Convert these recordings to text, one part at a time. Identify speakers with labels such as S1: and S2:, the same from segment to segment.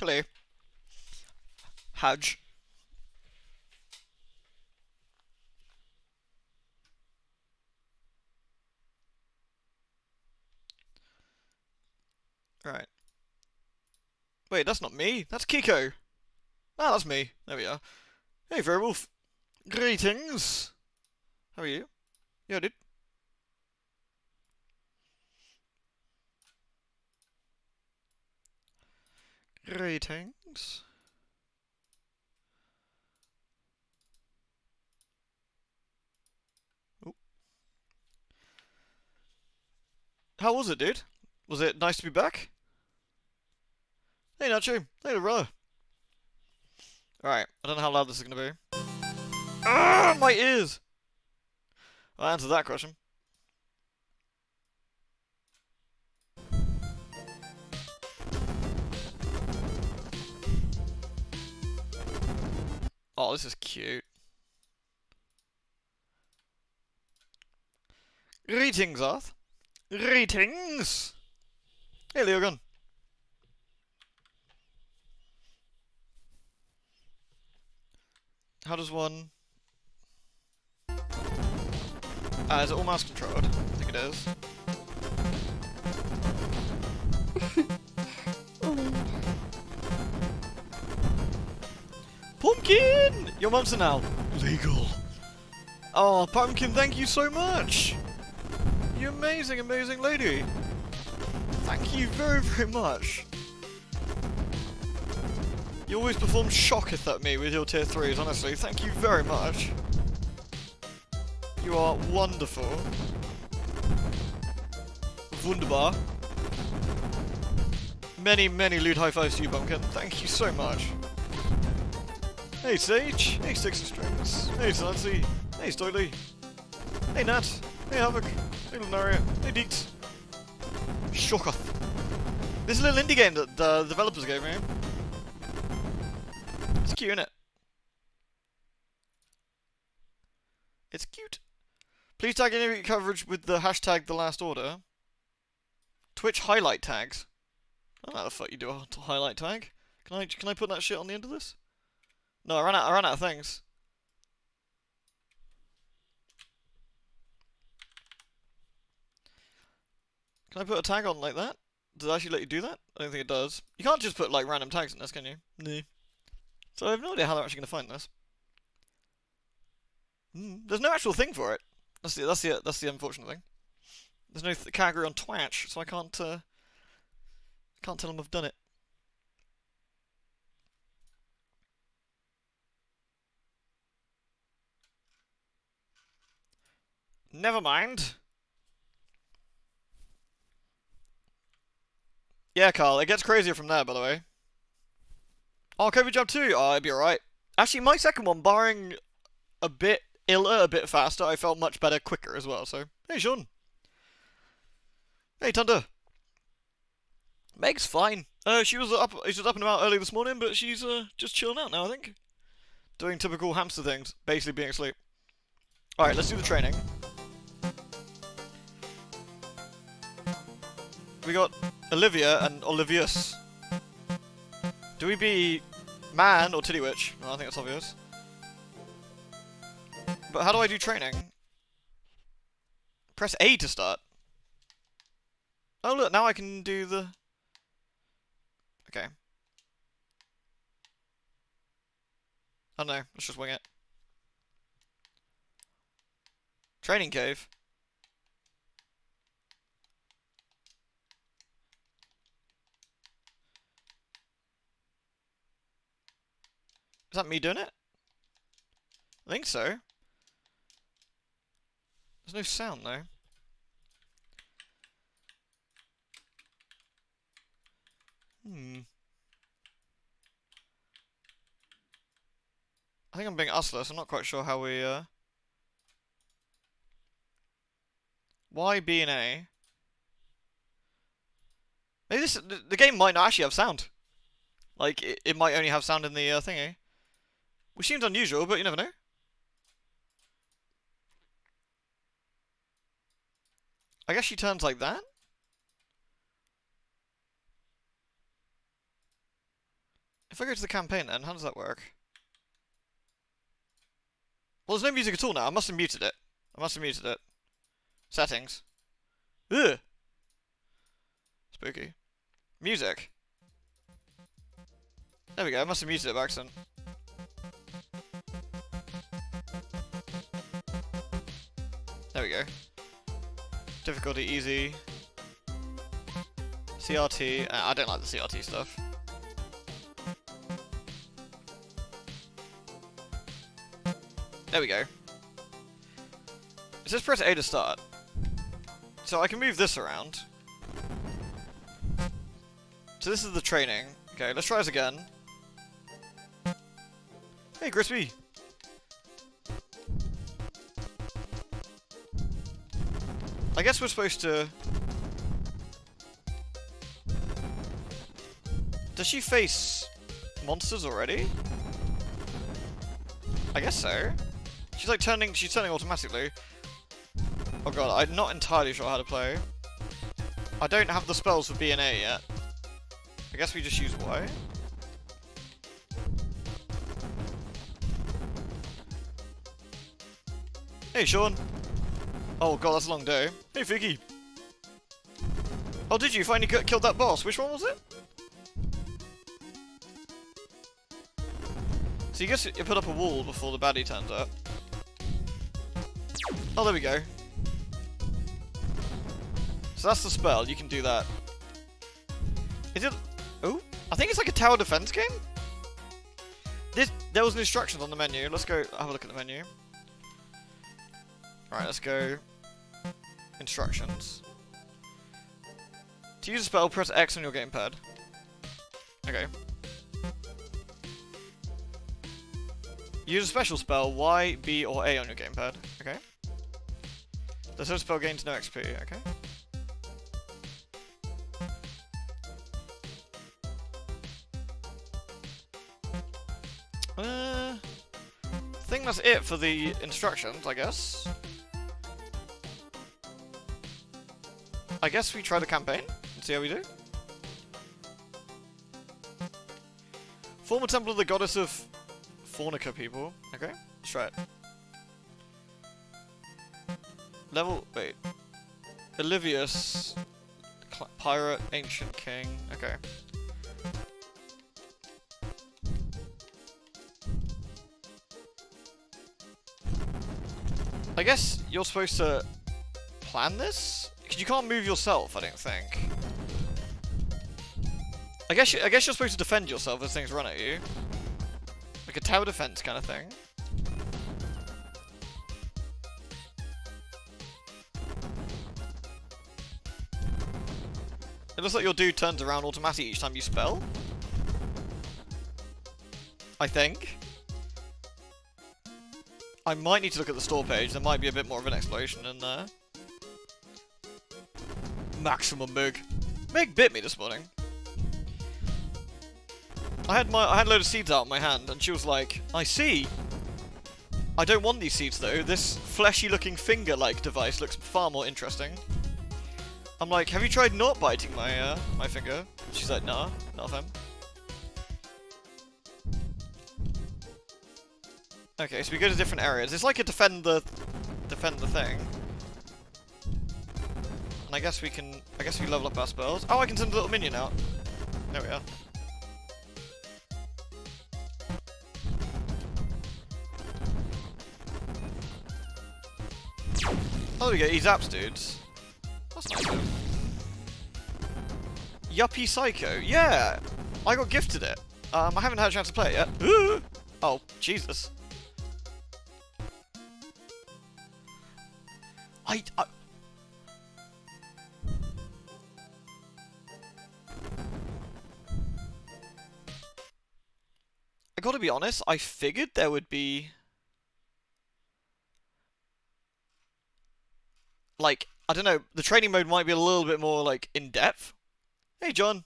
S1: Hello. Haj. Right. Wait, that's not me. That's Kiko. Ah, that's me. There we are. Hey, Werewolf. Greetings. How are you? Yeah, dude. Greetings. Ooh. How was it, dude? Was it nice to be back? Hey, Nacho. Hey, brother. Alright, I don't know how loud this is gonna be. Ah, my ears! I'll answer that question. Oh, this is cute. Greetings, Arth. Greetings! Hey, Leogun. How does one... is it all mouse controlled? I think it is. Pumpkin! Your monster now. Legal. Oh, Pumpkin, thank you so much! You amazing, amazing lady. Thank you very, very much. You always perform shocketh at me with your tier 3s, honestly. Thank you very much. You are wonderful. Wunderbar. Many, many loot high fives to you, Pumpkin. Thank you so much. Hey, Sage. Hey, Sticks and Strings. Hey, Nancy. Hey, Stoily. Hey, Nat. Hey, Havoc. Hey, Lunaria. Hey, Deeks. Shocketh. This is a little indie game that the developers gave me. It's cute, isn't it? It's cute. Please tag any of your coverage with the hashtag The Last Order. Twitch highlight tags. I don't know how the fuck you do a highlight tag. Can I put that shit on the end of this? No, I ran out of things. Can I put a tag on like that? Does it actually let you do that? I don't think it does. You can't just put like random tags in this, can you? No. So I have no idea how they're actually going to find this. There's no actual thing for it. That's the unfortunate thing. There's no category on Twitch, so I can't tell them I've done it. Never mind. Yeah, Carl, it gets crazier from there, by the way. Oh, COVID job 2. Oh, it'd be alright. Actually, my second one, barring a bit iller, a bit faster, I felt much better, quicker as well, so... Hey, Sean. Hey, Thunder. Meg's fine. She was up and about early this morning, but she's just chilling out now, I think. Doing typical hamster things, basically being asleep. Alright, let's do the training. We got Olivia and Olivius. Do we be man or titty witch? No, I think that's obvious. But how do I do training? Press A to start. Oh look, now I can do the... Okay. I don't know, let's just wing it. Training cave. Is that me doing it? I think so. There's no sound though. I think I'm being useless. I'm not quite sure how we, Y, B, and A. Maybe the game might not actually have sound. Like, it might only have sound in the, thingy. Which seems unusual, but you never know. I guess she turns like that? If I go to the campaign then, how does that work? Well, there's no music at all now. I must have muted it. Settings. Ugh. Spooky. Music. There we go. I must have muted it by accident. There we go. Difficulty easy. CRT. I don't like the CRT stuff. There we go. It says press A to start. So I can move this around. So this is the training. Okay, let's try this again. Hey, Crispy! I guess we're supposed to... Does she face monsters already? I guess so. She's like turning automatically. Oh god, I'm not entirely sure how to play. I don't have the spells for B and A yet. I guess we just use Y. Hey, Sean. Oh god, that's a long day. Hey, Figgy. Oh, did you finally killed that boss? Which one was it? So you guess you put up a wall before the baddie turns up. Oh, there we go. So that's the spell. You can do that. Is it... Oh, I think it's like a tower defense game. There was an instructions on the menu. Let's go have a look at the menu. Alright, let's go. Instructions. To use a spell, press X on your gamepad. Okay. Use a special spell, Y, B, or A on your gamepad. Okay. The same spell gains no XP. Okay. I think that's it for the instructions, I guess. I guess we try the campaign and see how we do. Form a temple of the goddess of Fornica people. Okay, let's try it. Level, wait. Olivius, pirate, ancient king. Okay. I guess you're supposed to plan this? Because you can't move yourself, I don't think. I guess you're supposed to defend yourself as things run at you. Like a tower defense kind of thing. It looks like your dude turns around automatically each time you spell. I think. I might need to look at the store page. There might be a bit more of an explanation in there. Maximum Mig. Mig bit me this morning. I had a load of seeds out in my hand, and she was like, "I see. I don't want these seeds though. This fleshy-looking finger-like device looks far more interesting." I'm like, "Have you tried not biting my my finger?" She's like, "Nah, not of him." Okay, so we go to different areas. It's like a defend the thing. And I guess we level up our spells. Oh, I can send a little minion out. There we are. Oh, there we go. He zaps dudes. That's nice of him. Yuppie Psycho. Yeah! I got gifted it. I haven't had a chance to play it yet. Oh, Jesus. I gotta be honest, I figured there would be... Like, I don't know, the training mode might be a little bit more, like, in-depth. Hey, John.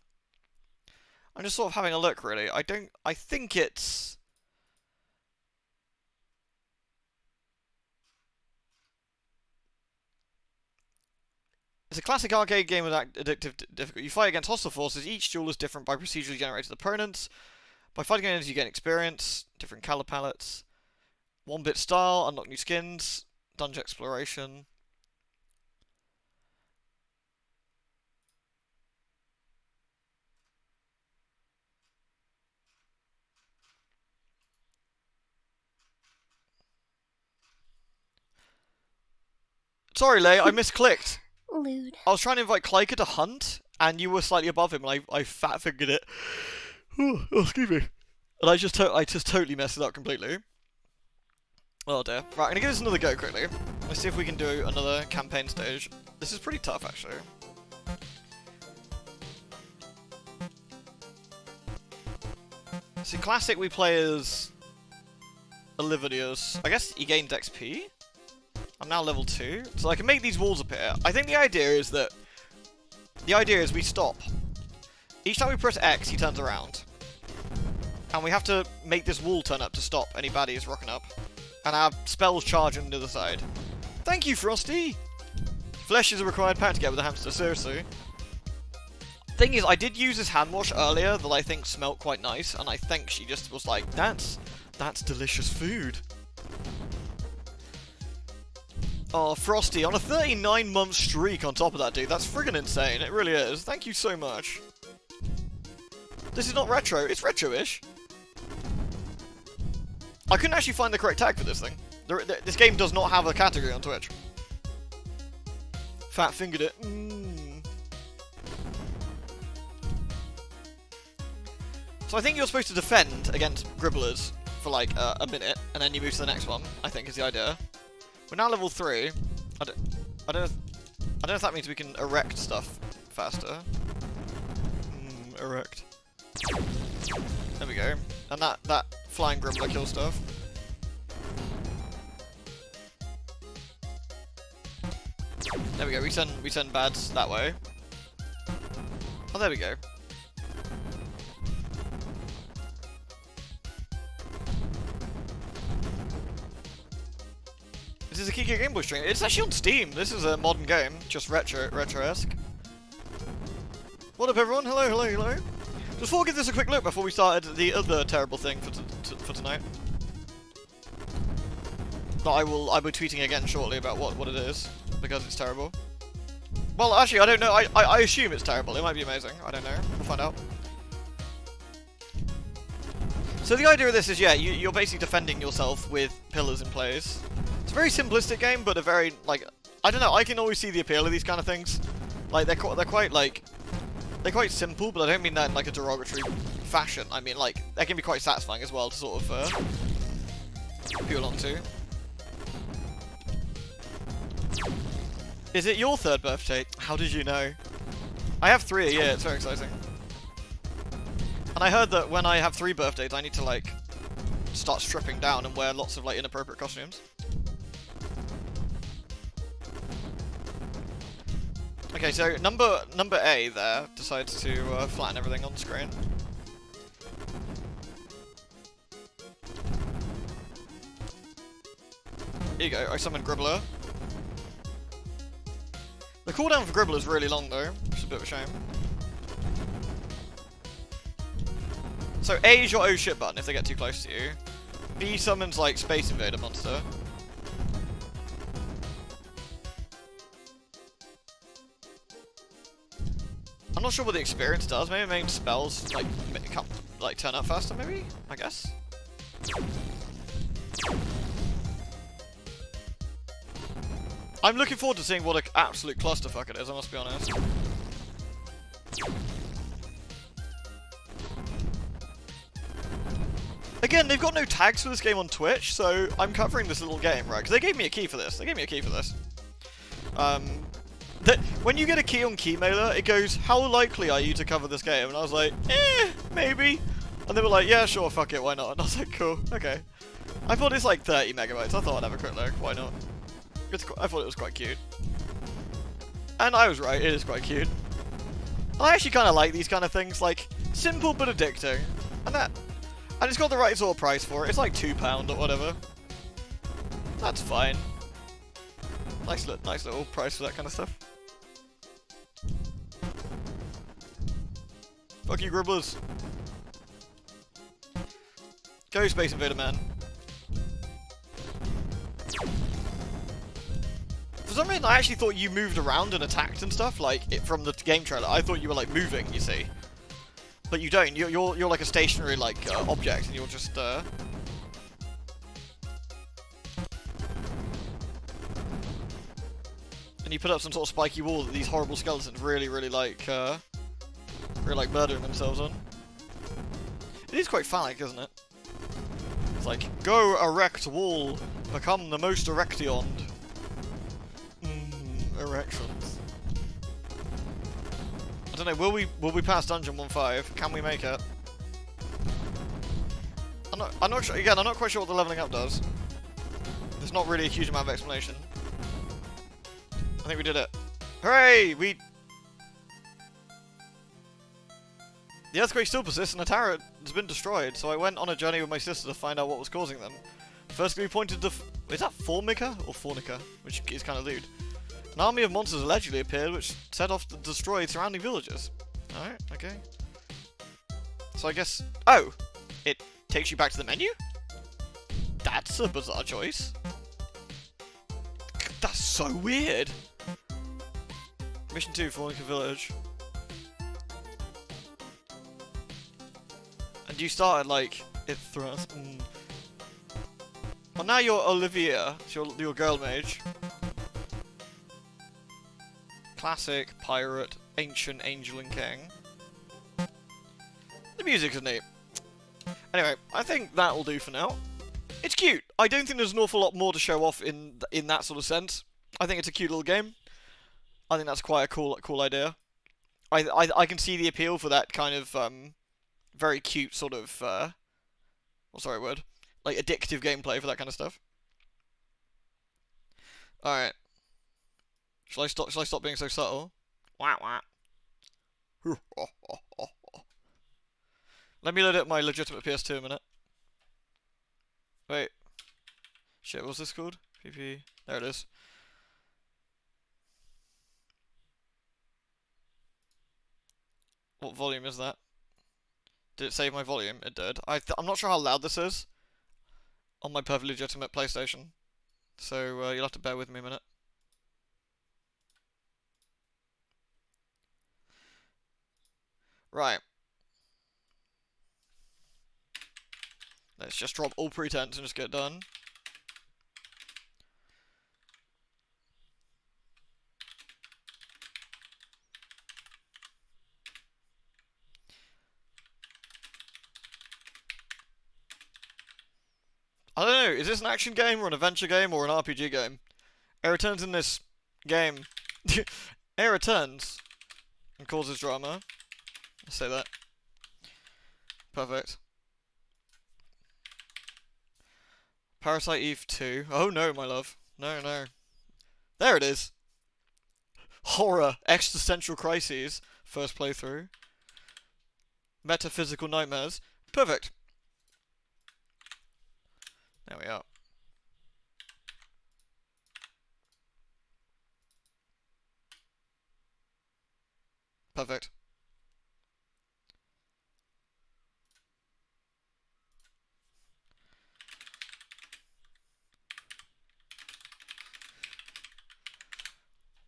S1: I'm just sort of having a look, really. I think it's... It's a classic arcade game with addictive difficulty. You fight against hostile forces. Each duel is different by procedurally generated opponents. By fighting enemies, you gain experience, different color palettes, 1-bit style, unlock new skins, dungeon exploration. Sorry, Lay, I misclicked.
S2: Lewd.
S1: I was trying to invite Clyker to hunt, and you were slightly above him, and I fat fingered it. Oh, excuse me. And I just totally messed it up completely. Oh dear. Right, I'm gonna give this another go quickly. Let's see if we can do another campaign stage. This is pretty tough, actually. See, classic we play as Olividius. I guess he gained XP. I'm now level 2, so I can make these walls appear. I think the idea is we stop. Each time we press X, he turns around. And we have to make this wall turn up to stop any baddies rocking up. And our spells charge on the other side. Thank you, Frosty! Flesh is a required pack to get with a hamster, seriously. Thing is, I did use this hand wash earlier that I think smelt quite nice, and I think she just was like, that's delicious food. Oh, Frosty, on a 39-month streak on top of that, dude. That's friggin' insane. It really is. Thank you so much. This is not retro. It's retro-ish. I couldn't actually find the correct tag for this thing. This game does not have a category on Twitch. Fat fingered it. So I think you're supposed to defend against gribblers for like a minute, and then you move to the next one, I think is the idea. We're now level 3. I don't know if that means we can erect stuff faster. Erect. There we go. And that flying gribbler kills stuff. There we go. We send bads that way. Oh, there we go. This is a Kiki Game Boy stream. It's actually on Steam. This is a modern game, just retro-esque. What up, everyone? Hello, hello, hello. Just thought I'd give this a quick look before we started the other terrible thing for tonight. That I'll be tweeting again shortly about what it is, because it's terrible. Well, actually, I don't know. I assume it's terrible. It might be amazing. I don't know. We'll find out. So the idea of this is, yeah, you're basically defending yourself with pillars in place. It's a very simplistic game, but a very, like, I don't know, I can always see the appeal of these kind of things. Like, they're quite, like, they're quite simple, but I don't mean that in, like, a derogatory fashion. I mean, like, they can be quite satisfying as well to sort of, appeal along to. Is it your 3rd birthday? How did you know? I have 3 a year, it's very exciting. And I heard that when I have 3 birthdays, I need to, like, start stripping down and wear lots of, like, inappropriate costumes. Okay, so number A there decides to flatten everything on the screen. Here you go, I summoned Gribbler. The cooldown for Gribbler is really long though, which is a bit of a shame. So A is your oh shit button if they get too close to you. B summons like Space Invader monster. I'm not sure what the experience does. Maybe it makes spells like turn up faster. Maybe, I guess. I'm looking forward to seeing what an absolute clusterfuck it is. I must be honest. Again, they've got no tags for this game on Twitch, so I'm covering this little game, right? Because they gave me a key for this. When you get a key on Keymailer, it goes, how likely are you to cover this game? And I was like, maybe. And they were like, yeah, sure, fuck it, why not? And I was like, cool, okay. I thought it's like 30 megabytes. I thought I'd have a quick look, why not? I thought it was quite cute. And I was right, it is quite cute. I actually kind of like these kind of things, like, simple but addicting. And it's got the right sort of price for it. It's like £2 or whatever. That's fine. Nice little price for that kind of stuff. Fuck you, Gribblers. Go, Space Invader Man. For some reason, I actually thought you moved around and attacked and stuff, like, from the game trailer. I thought you were, like, moving, you see. But you don't. You're like a stationary, like, object, and you're just, And you put up some sort of spiky wall that these horrible skeletons really like murdering themselves on. It is quite phallic, isn't it? It's like, go erect wall, become the most erectioned. Erections. I don't know, will we pass dungeon 1-5? Can we make it? I'm not sure, again, I'm not quite sure what the leveling up does. There's not really a huge amount of explanation. I think we did it. Hooray! The earthquake still persists and the tower has been destroyed, so I went on a journey with my sister to find out what was causing them. Firstly, we pointed to... is that Formica? Or Fornica? Which is kind of lewd. An army of monsters allegedly appeared, which set off to destroy surrounding villages. Alright, okay. So I guess... oh! It takes you back to the menu? That's a bizarre choice. That's so weird! Mission 2, Formica Village. And you started like it thrust. Well, now you're Olivia. So you're girl mage. Classic pirate, ancient angel and king. The music is neat. Anyway, I think that will do for now. It's cute. I don't think there's an awful lot more to show off in that sort of sense. I think it's a cute little game. I think that's quite a cool idea. I can see the appeal for that kind of very cute sort of what's the right word? Like addictive gameplay for that kind of stuff. Alright. Shall I stop being so subtle? Wah wah. Let me load up my legitimate PS2 a minute. Wait. Shit, what's this called? PP. There it is. What volume is that? Did it save my volume? It did. I'm not sure how loud this is on my perfectly legitimate PlayStation. So you'll have to bear with me a minute. Right. Let's just drop all pretense and just get done. I don't know, is this an action game or an adventure game or an RPG game? It returns in this game. It returns and causes drama. Let's say that. Perfect. Parasite Eve 2. Oh no, my love. No, no. There it is. Horror. Existential crises. First playthrough. Metaphysical nightmares. Perfect. There we are. Perfect.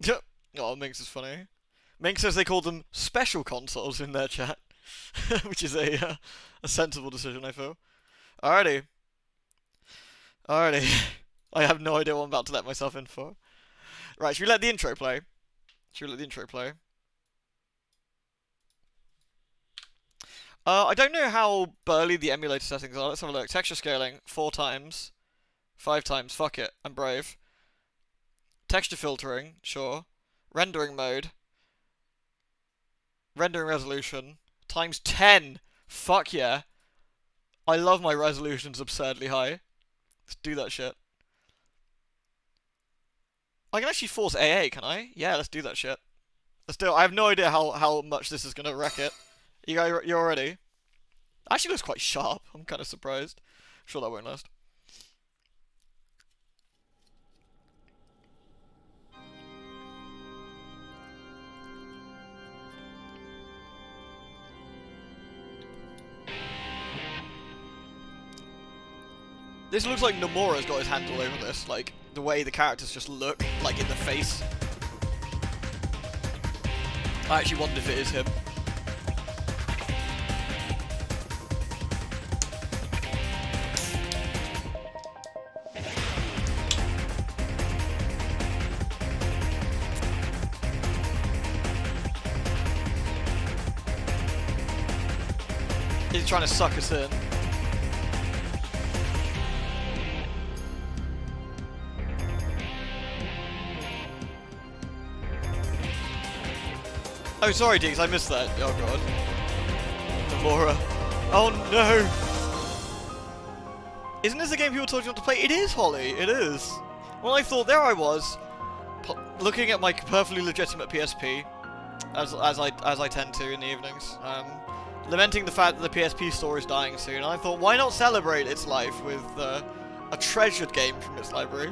S1: Yep. Oh, Minx is funny. Minx says they call them special consoles in their chat, which is a sensible decision, I feel. Alrighty. Alrighty. I have no idea what I'm about to let myself in for. Right, should we let the intro play? I don't know how burly the emulator settings are. Let's have a look. Texture scaling, 4 times. 5 times, fuck it, I'm brave. Texture filtering, sure. Rendering mode. Rendering resolution, times 10! Fuck yeah. I love my resolutions absurdly high. Let's do that shit. I can actually force AA, can I? Yeah, let's do that shit. Let's do it. I have no idea how much this is going to wreck it. You're ready? It actually looks quite sharp. I'm kind of surprised. Sure that won't last. This looks like Nomura's got his hand all over this, like, the way the characters just look, like, in the face. I actually wonder if it is him. He's trying to suck us in. Oh, sorry, Diggs, I missed that. Oh, God. Nomura. Oh, no! Isn't this a game people told you not to play? It is, Holly, it is. Well, I thought, there I was, looking at my perfectly legitimate PSP, as I tend to in the evenings, lamenting the fact that the PSP store is dying soon, and I thought, why not celebrate its life with a treasured game from its library?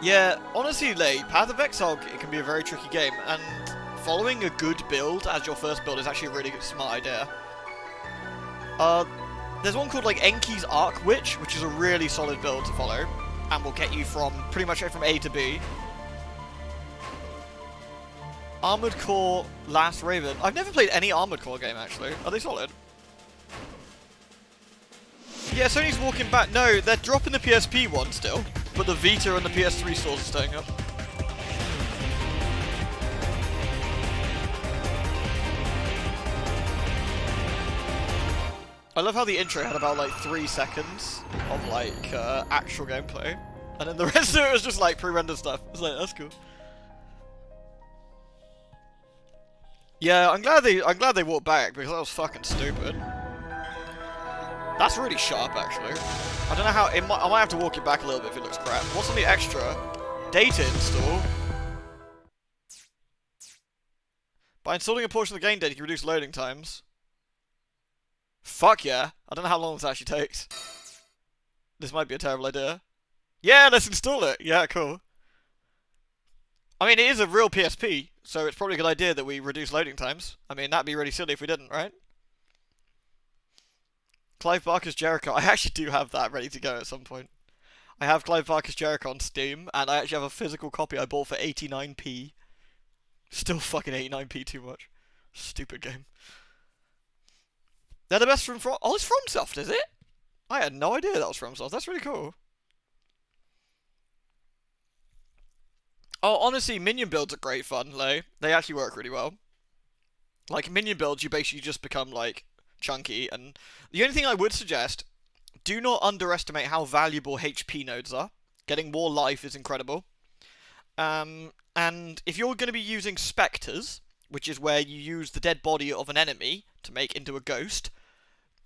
S1: Yeah, honestly, Path of Exile it can be a very tricky game, and following a good build as your first build is actually a really good, smart idea. There's one called, like, Enki's Arc Witch, which is a really solid build to follow, and will get you from, pretty much from A to B. Armored Core Last Raven. I've never played any Armored Core game, actually. Are they solid? Yeah, Sony's walking back. No, they're dropping the PSP one still, but the Vita and the PS3 stores are staying up. I love how the intro had about, like, 3 seconds of, like, actual gameplay. And then the rest of it was just, like, pre-rendered stuff. I was like, that's cool. Yeah, I'm glad they walked back, because that was fucking stupid. That's really sharp, actually. I don't know how... I might have to walk it back a little bit if it looks crap. What's on the extra? Data install. By installing a portion of the game data, you can reduce loading times. Fuck yeah. I don't know how long this actually takes. This might be a terrible idea. Yeah, let's install it. Yeah, cool. I mean, it is a real PSP, so it's probably a good idea that we reduce loading times. I mean, that'd be really silly if we didn't, right? Clive Barker's Jericho. I actually do have that ready to go at some point. I have Clive Barker's Jericho on Steam, and I actually have a physical copy I bought for 89p. Still fucking 89p too much. Stupid game. They're the best from... Oh, it's FromSoft, is it? I had no idea that was FromSoft. That's really cool. Oh, honestly, minion builds are great fun, Lay. They actually work really well. Like, minion builds, you basically just become, like, chunky. And the only thing I would suggest, do not underestimate how valuable HP nodes are. Getting more life is incredible. And if you're going to be using specters, which is where you use the dead body of an enemy to make into a ghost,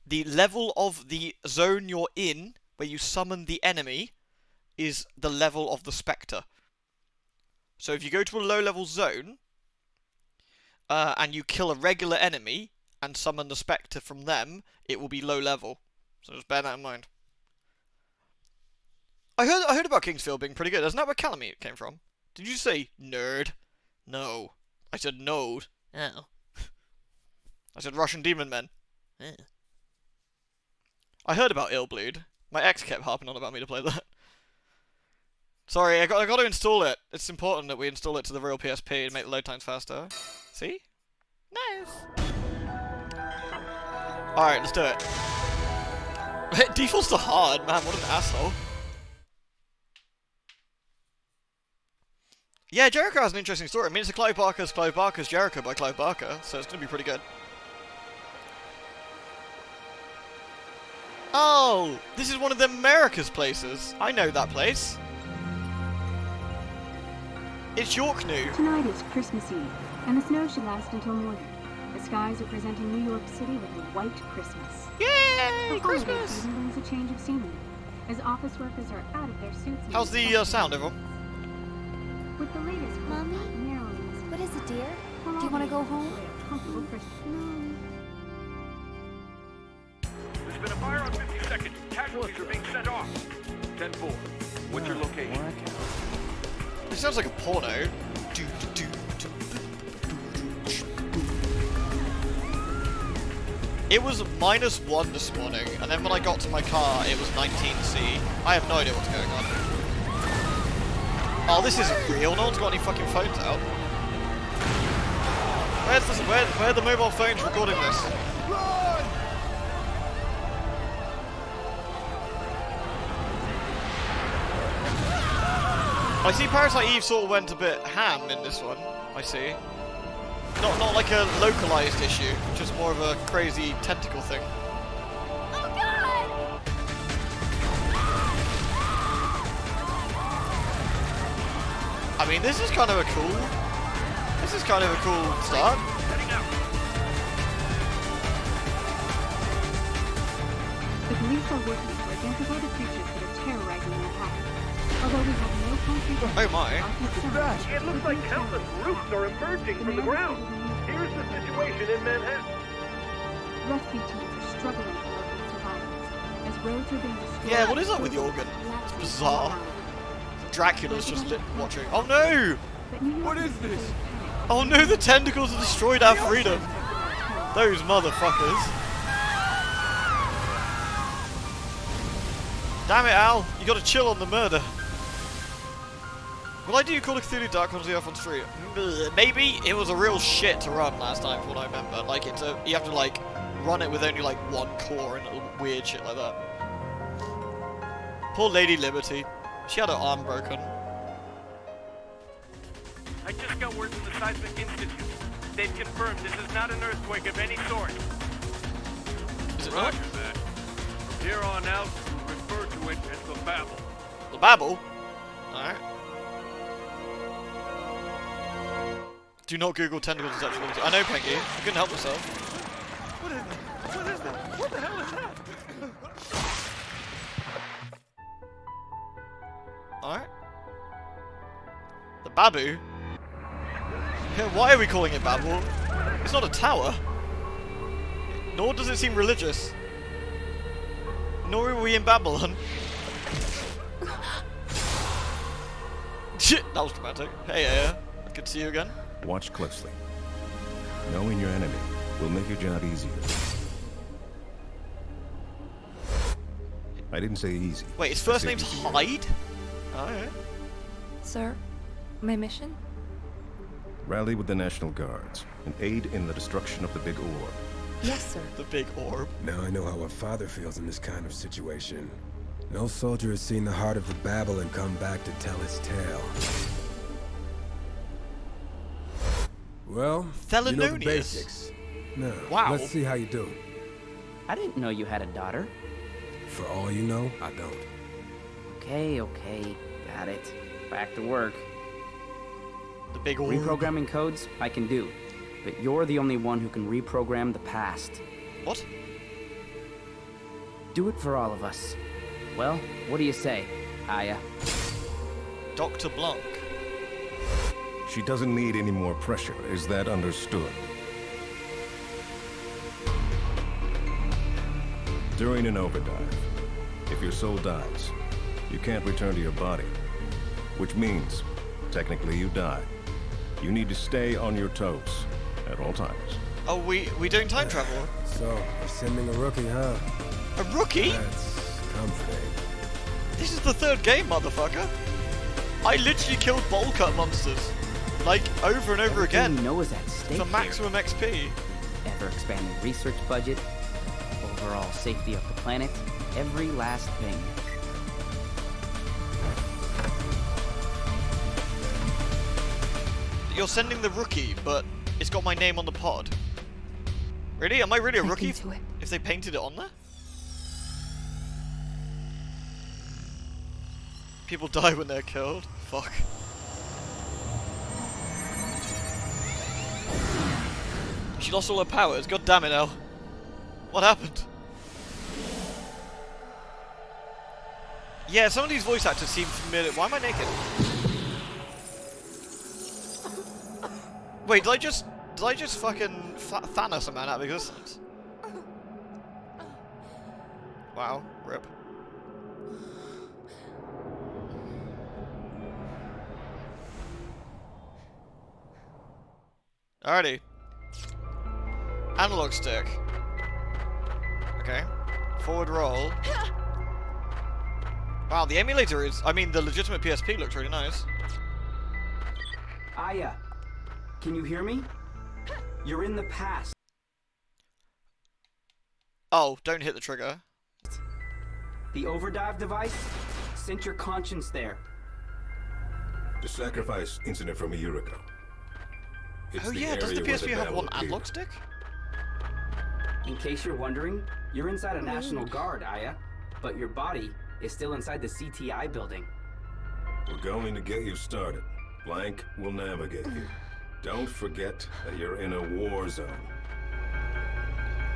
S1: the level of the zone you're in, where you summon the enemy, is the level of the specter. So if you go to a low-level zone, and you kill a regular enemy, and summon the specter from them, it will be low-level. So just bear that in mind. I heard about Kingsfield being pretty good. Isn't that where Calamite came from? Did you say nerd? No. I said node. Oh. I said Russian demon men. I heard about Illbleed. My ex kept harping on about me to play that. Sorry, I got to install it. It's important that we install it to the real PSP and make the load times faster. See? Nice. Alright, let's do it. It defaults to hard, man. What an asshole. Yeah, Jericho has an interesting story. I mean, it's a Clive Barker's Jericho by Clive Barker, so it's going to be pretty good. Oh, this is one of the America's places. I know that place. It's York New.
S2: Tonight is Christmas Eve, and the snow should last until morning. The skies are presenting New York City with a white Christmas.
S1: Yay, Christmas!
S2: The season brings a change of scenery, as office workers are out of their suits.
S1: How's the sound, everyone?
S2: With the latest
S3: Mommy? What is it, dear? Do you want to go home?
S4: There's been a fire on 52nd. Casualties are being sent off. 10-4. What's your location?
S1: It sounds like a porno. It was -1 this morning, and then when I got to my car, it was 19C. I have no idea what's going on. Oh, this isn't real. No one's got any fucking phones out. Where are the mobile phones recording this? I see Parasite Eve sort of went a bit ham in this one. I see. Not like a localized issue, just more of a crazy tentacle thing.
S3: Oh God!
S1: I mean, this is kind of a cool start.
S4: Heading out.
S2: The police are working to identify the creatures that are terrorizing Manhattan. Although we have no concrete evidence,
S1: Oh my.
S2: our concerns
S4: It looks like countless roofs are emerging from the ground. Here's the situation in Manhattan.
S2: rescue teams are struggling to locate survivors as roads are being destroyed.
S1: Yeah, what is up with the organ? It's bizarre. Dracula's just watching. Oh no!
S2: What is this?
S1: Oh no, the tentacles have destroyed our freedom. Those motherfuckers. Damn it, Al. You gotta chill on the murder. Will I do Call of Cthulhu Dark Ones on stream? Maybe it was a real shit to run last time, from what I remember. Like, you have to, like, run it with only, like, one core and weird shit like that. Poor Lady Liberty. She had her arm broken.
S4: I just got word from the Seismic Institute. They've confirmed this is not an earthquake of any sort.
S1: Is it not?
S4: Roger that. From here on out, we'll refer to it as the Babel.
S1: The Babel? Alright. Do not Google tentacles and sexual liberty. I know, Pengy. You couldn't help yourself.
S5: What is that? What is that? What the hell is that?
S1: Alright. The Babu? Yeah, why are we calling it Babel? It's not a tower. Nor does it seem religious. Nor are we in Babylon. Shit, that was dramatic. Hey, Aya. Good to see you again.
S6: Watch closely. Knowing your enemy will make your job easier. I didn't say easy.
S1: Wait, his
S6: I
S1: first
S6: said
S1: name's
S6: easier.
S1: Hyde? Alright.
S3: Sir, my mission?
S6: Rally with the National Guards and aid in the destruction of the big orb.
S3: Yes, sir.
S1: The big orb.
S7: Now I know how a father feels in this kind of situation. No soldier has seen the heart of the Babel and come back to tell his tale. Well, you know the
S1: Thelonious.
S7: basics. Now,
S1: Wow.
S7: let's see how you do.
S8: I didn't know you had a daughter.
S7: For all you know, I don't.
S8: Okay, got it. Back to work.
S1: The big orb.
S8: Reprogramming codes, I can do. But you're the only one who can reprogram the past.
S1: What?
S8: Do it for all of us. Well, what do you say, Aya?
S1: Dr. Blanc.
S6: She doesn't need any more pressure. Is that understood? During an overdive, if your soul dies, you can't return to your body. Which means, technically you die. You need to stay on your toes at all times.
S1: Oh, we doing time travel?
S7: So, we're sending a rookie, huh?
S1: A rookie?
S7: That's comforting.
S1: This is the third game, motherfucker. I literally killed bowl cut monsters. Like, over and over
S8: Everything
S1: again.
S8: you know is at stake
S1: For
S8: here.
S1: maximum XP.
S8: Ever expanding research budget, overall safety of the planet, every last thing.
S1: You're sending the rookie, but it's got my name on the pod. Really? Am I really a
S3: Look
S1: rookie
S3: into it.
S1: if they painted it on there? People die when they're killed. Fuck. She lost all her powers. God damn it, Elle. What happened? Yeah, some of these voice actors seem familiar. Why am I naked? Wait, did I just fucking Thanos a man out of existence? Wow, rip. Alrighty. Analog stick. Okay. Forward roll. Wow, the emulator is... I mean, the legitimate PSP looks really nice.
S8: Aya, can you hear me? You're in the past.
S1: Oh, don't hit the trigger.
S8: The overdrive device sent your conscience there.
S6: The sacrifice incident from a year ago. It's
S1: Oh yeah, does the
S6: area where
S1: PSP have
S6: battle
S1: one
S6: appeared.
S1: analog stick?
S8: In case you're wondering, you're inside a National Guard, Aya, but your body is still inside the CTI building.
S6: We're going to get you started. Blank will navigate you. Don't forget that you're in a war zone.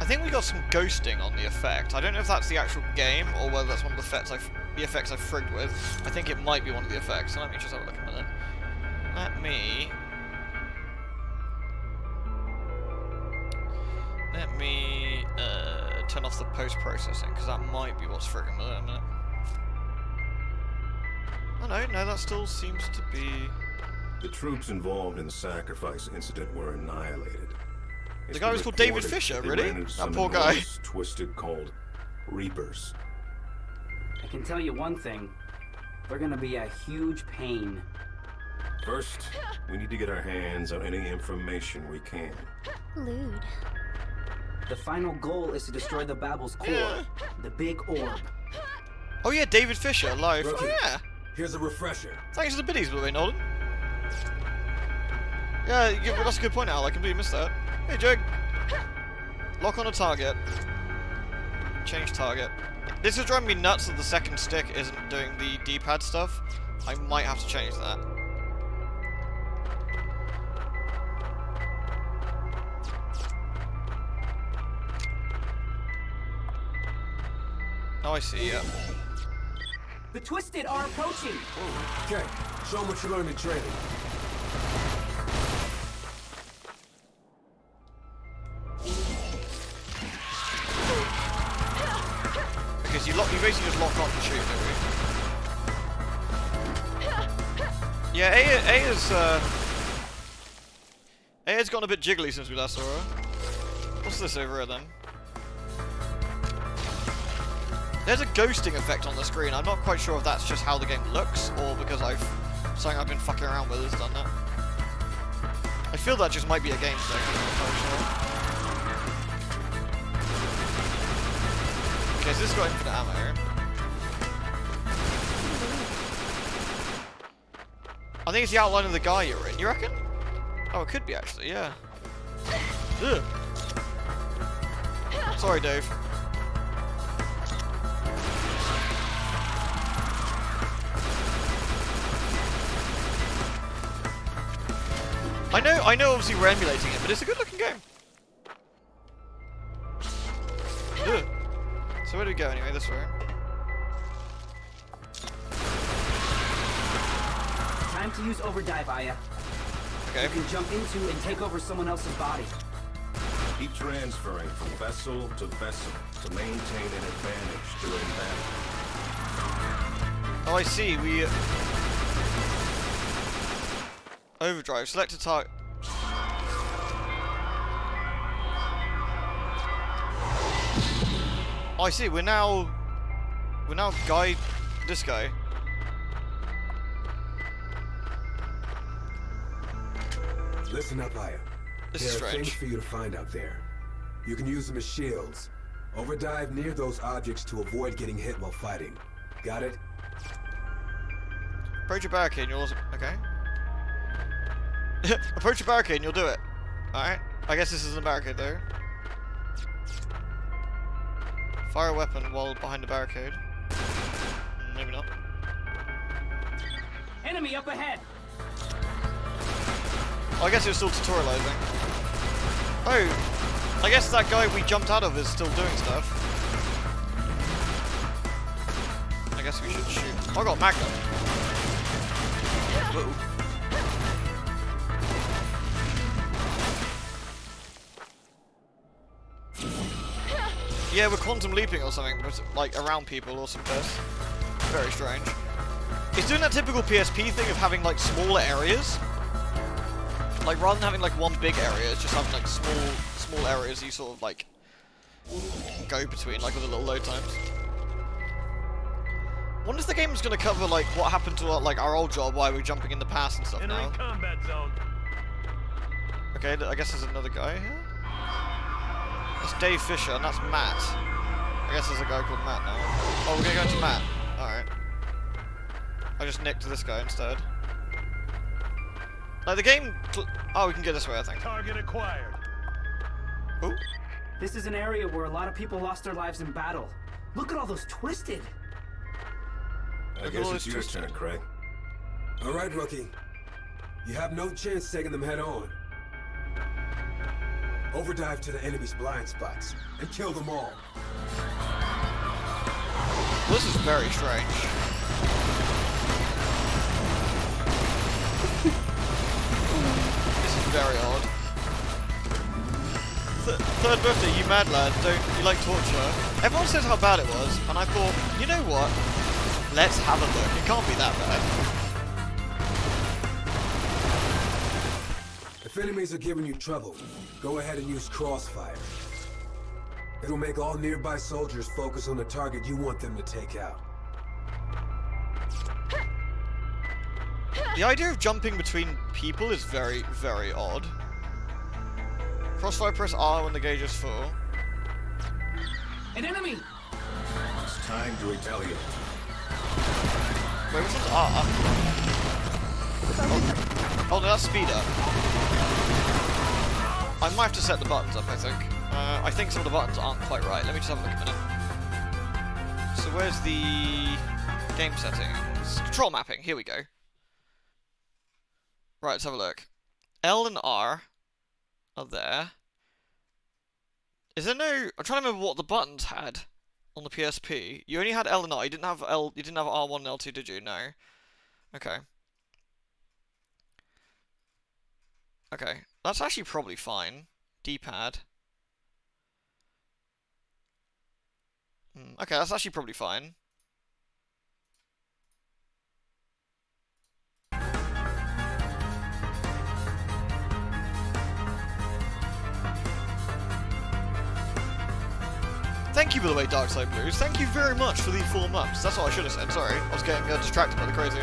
S1: I think we got some ghosting on the effect. I don't know if that's the actual game or whether that's one of the effects I frigged with. I think it might be one of the effects. So let me just have a look a minute. Let me turn off the post-processing because that might be what's frigging with it a minute. Oh no, that still seems to be...
S6: The troops involved in the sacrifice incident were annihilated.
S1: The guy was called David Fisher, really? That poor guy.
S6: Twisted called Reapers.
S8: I can tell you one thing. They're gonna be a huge pain.
S6: First, we need to get our hands on any information we can.
S3: Lewd.
S8: The final goal is to destroy the Babel's core, the big orb.
S1: Oh yeah, David Fisher, live.
S7: Rookie.
S1: Oh yeah!
S7: Here's a refresher.
S1: Thanks for the biddies, by the way, Nolan. Yeah, well, that's a good point, Al. I completely missed that. Hey, Jig. Lock on a target. Change target. This is driving me nuts that the second stick isn't doing the D-pad stuff. I might have to change that. Oh, I see, yeah.
S8: The Twisted are approaching!
S7: Okay, show them what you learned in training.
S1: Because you basically just lock on and shoot, don't we? Yeah, Aya's gotten a bit jiggly since we last saw her. What's this over here then? There's a ghosting effect on the screen. I'm not quite sure if that's just how the game looks, or because something I've been fucking around with has done that. I feel that just might be a game thing. I'm not quite sure. Okay, so this has got infinite ammo. I think it's the outline of the guy you're in. You reckon? Oh, it could be actually. Yeah. Ugh. Sorry, Dave. I know obviously we're emulating it, but it's a good looking game. Ugh. So where do we go anyway? This way.
S8: Time to use overdrive, Aya.
S1: Okay.
S8: You can jump into and take over someone else's body.
S6: Keep transferring from vessel to vessel to maintain an advantage during battle.
S1: Oh, I see. We overdrive. Select a target. Oh, I see. We're now guide this guy.
S7: Listen up, Aya.
S1: This is
S7: There are things
S1: strange.
S7: for you to find out there. You can use them as shields. Overdive near those objects to avoid getting hit while fighting. Got it?
S1: Approach a barricade and you'll also... Okay. Approach a barricade and you'll do it. Alright. I guess this isn't a barricade though. Fire a weapon while behind the barricade. Maybe not.
S8: Enemy up ahead!
S1: Oh, I guess it was still tutorializing. Oh, I guess that guy we jumped out of is still doing stuff. I guess we should shoot. Oh, I got Magnum. Whoa. Yeah, we're quantum leaping or something, but like around people or some piss. Very strange. It's doing that typical PSP thing of having like smaller areas. Like, rather than having like one big area, it's just having like small areas you sort of like go between, like with the little load times. Wonder if the game's gonna cover like what happened to our old job, why we're jumping in the past and stuff
S5: Entering
S1: now.
S5: combat zone.
S1: Okay, I guess there's another guy here. That's Dave Fisher, and that's Matt. I guess there's a guy called Matt now. Oh, we're gonna go to Matt. Alright. I just nicked this guy instead. Like, the game... Oh, we can get this way, I think.
S5: Target acquired.
S1: Ooh.
S8: This is an area where a lot of people lost their lives in battle. Look at all those twisted.
S6: I guess it's your turn, Craig.
S7: All right, rookie. You have no chance taking them head on. Overdive to the enemy's blind spots and kill them all.
S1: This is very strange. This is very odd. Third birthday, you mad lad, you like torture? Everyone says how bad it was, and I thought, you know what? Let's have a look. It can't be that bad.
S7: If enemies are giving you trouble, go ahead and use crossfire. It'll make all nearby soldiers focus on the target you want them to take out.
S1: The idea of jumping between people is very, very odd. Crossfire, press R when the gauge is full.
S8: An enemy!
S6: It's time to retaliate.
S1: Wait, which one's R? Oh, no, that's speed up. I might have to set the buttons up, I think. I think some of the buttons aren't quite right. Let me just have a look a minute. So where's the game settings? Control mapping, here we go. Right, let's have a look. L and R are there. Is there no... I'm trying to remember what the buttons had on the PSP. You only had L and R. You didn't have R1 and L2, did you? No. Okay. Okay. That's actually probably fine. D-pad. Okay, that's actually probably fine. Thank you, by the way, Darkside Blues. Thank you very much for the 4 months. That's what I should have said, sorry. I was getting distracted by the crazy.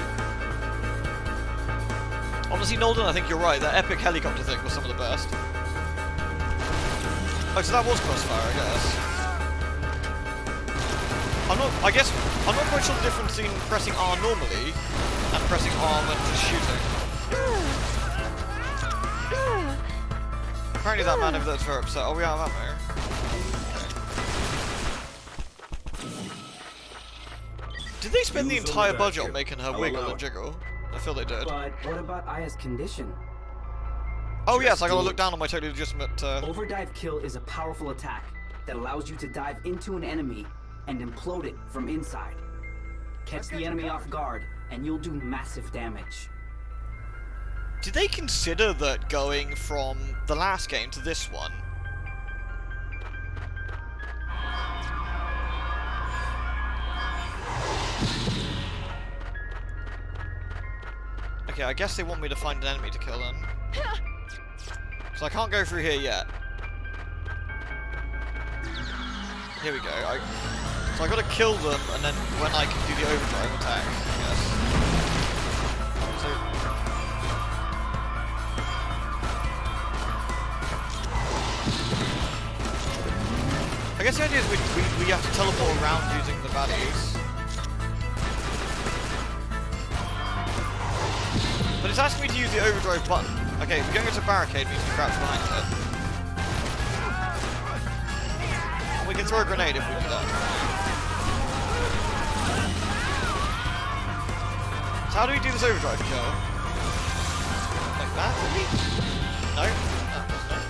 S1: Honestly, Nolden, I think you're right. That epic helicopter thing was some of the best. Oh, so that was crossfire, I guess. I'm not quite sure the difference between pressing R normally and pressing R when just shooting. Apparently that man over there is very upset. Are we out of ammo? Did they spend the entire budget on making her wiggle and jiggle? I feel they did.
S8: But what about Aya's condition?
S1: Oh yes, I gotta look down on my totally legitimate...
S8: Overdive kill is a powerful attack that allows you to dive into an enemy and implode it from inside. Catch the enemy off guard, and you'll do massive damage.
S1: Did they consider that going from the last game to this one? Okay, I guess they want me to find an enemy to kill then. So I can't go through here yet. Here we go. So I gotta kill them, and then when I can do the overdrive attack, I guess. So... I guess the idea is we have to teleport around using the baddies. But it's asking me to use the overdrive button. Okay, we're going to barricade means we crouch behind it. And we can throw a grenade if we do that. So how do we do this overdrive kill? Like that, maybe? No? That doesn't it.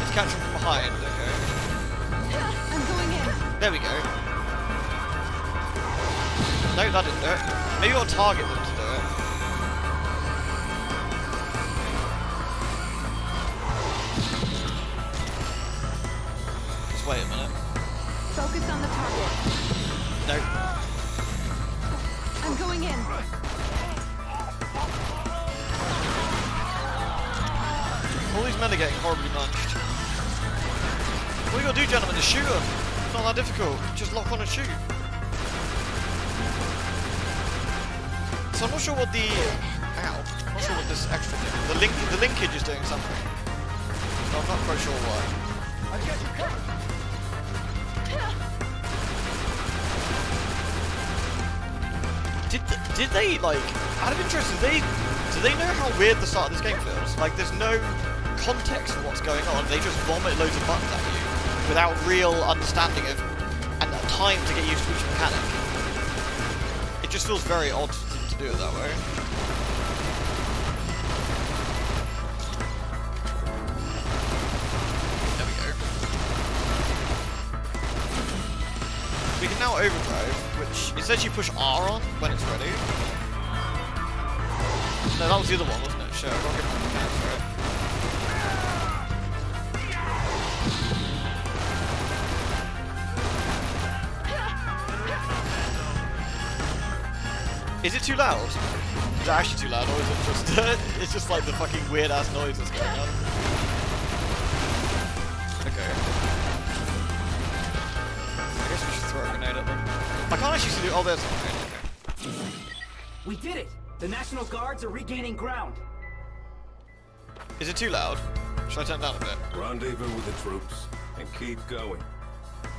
S1: Let's catch him from behind, okay.
S3: I'm going in.
S1: There we go. No, that didn't do it. Maybe I'll target them to do it. Wait a minute.
S3: Focus on the target.
S1: No.
S3: I'm going in.
S1: All these men are getting horribly munched. What you gotta do, gentlemen, is shoot them. It's not that difficult. Just lock on and shoot. So I'm not sure what the... Ow. I'm not sure what this extra thing... The linkage is doing something. So I'm not quite sure why.
S5: I've got you covered.
S1: Did they, like... Out of interest, do they know how weird the start of this game feels? Like, there's no context for what's going on. They just vomit loads of buttons at you without real understanding of and time to get used to each mechanic. It just feels very odd to do it that way. There we go. We can now overdrive, which it says you push R on when it's ready. No, that was the other one, wasn't it? Sure, I can't get my mechanics right. Is it too loud? Is it actually too loud, or is it just it's just like the fucking weird ass noise that's going on? Okay. I guess we should throw a grenade at them. I can't actually see the... Oh, there's a grenade, okay.
S8: We did it! The National Guards are regaining ground.
S1: Is it too loud? Should I turn it down a bit?
S6: Rendezvous with the troops and keep going.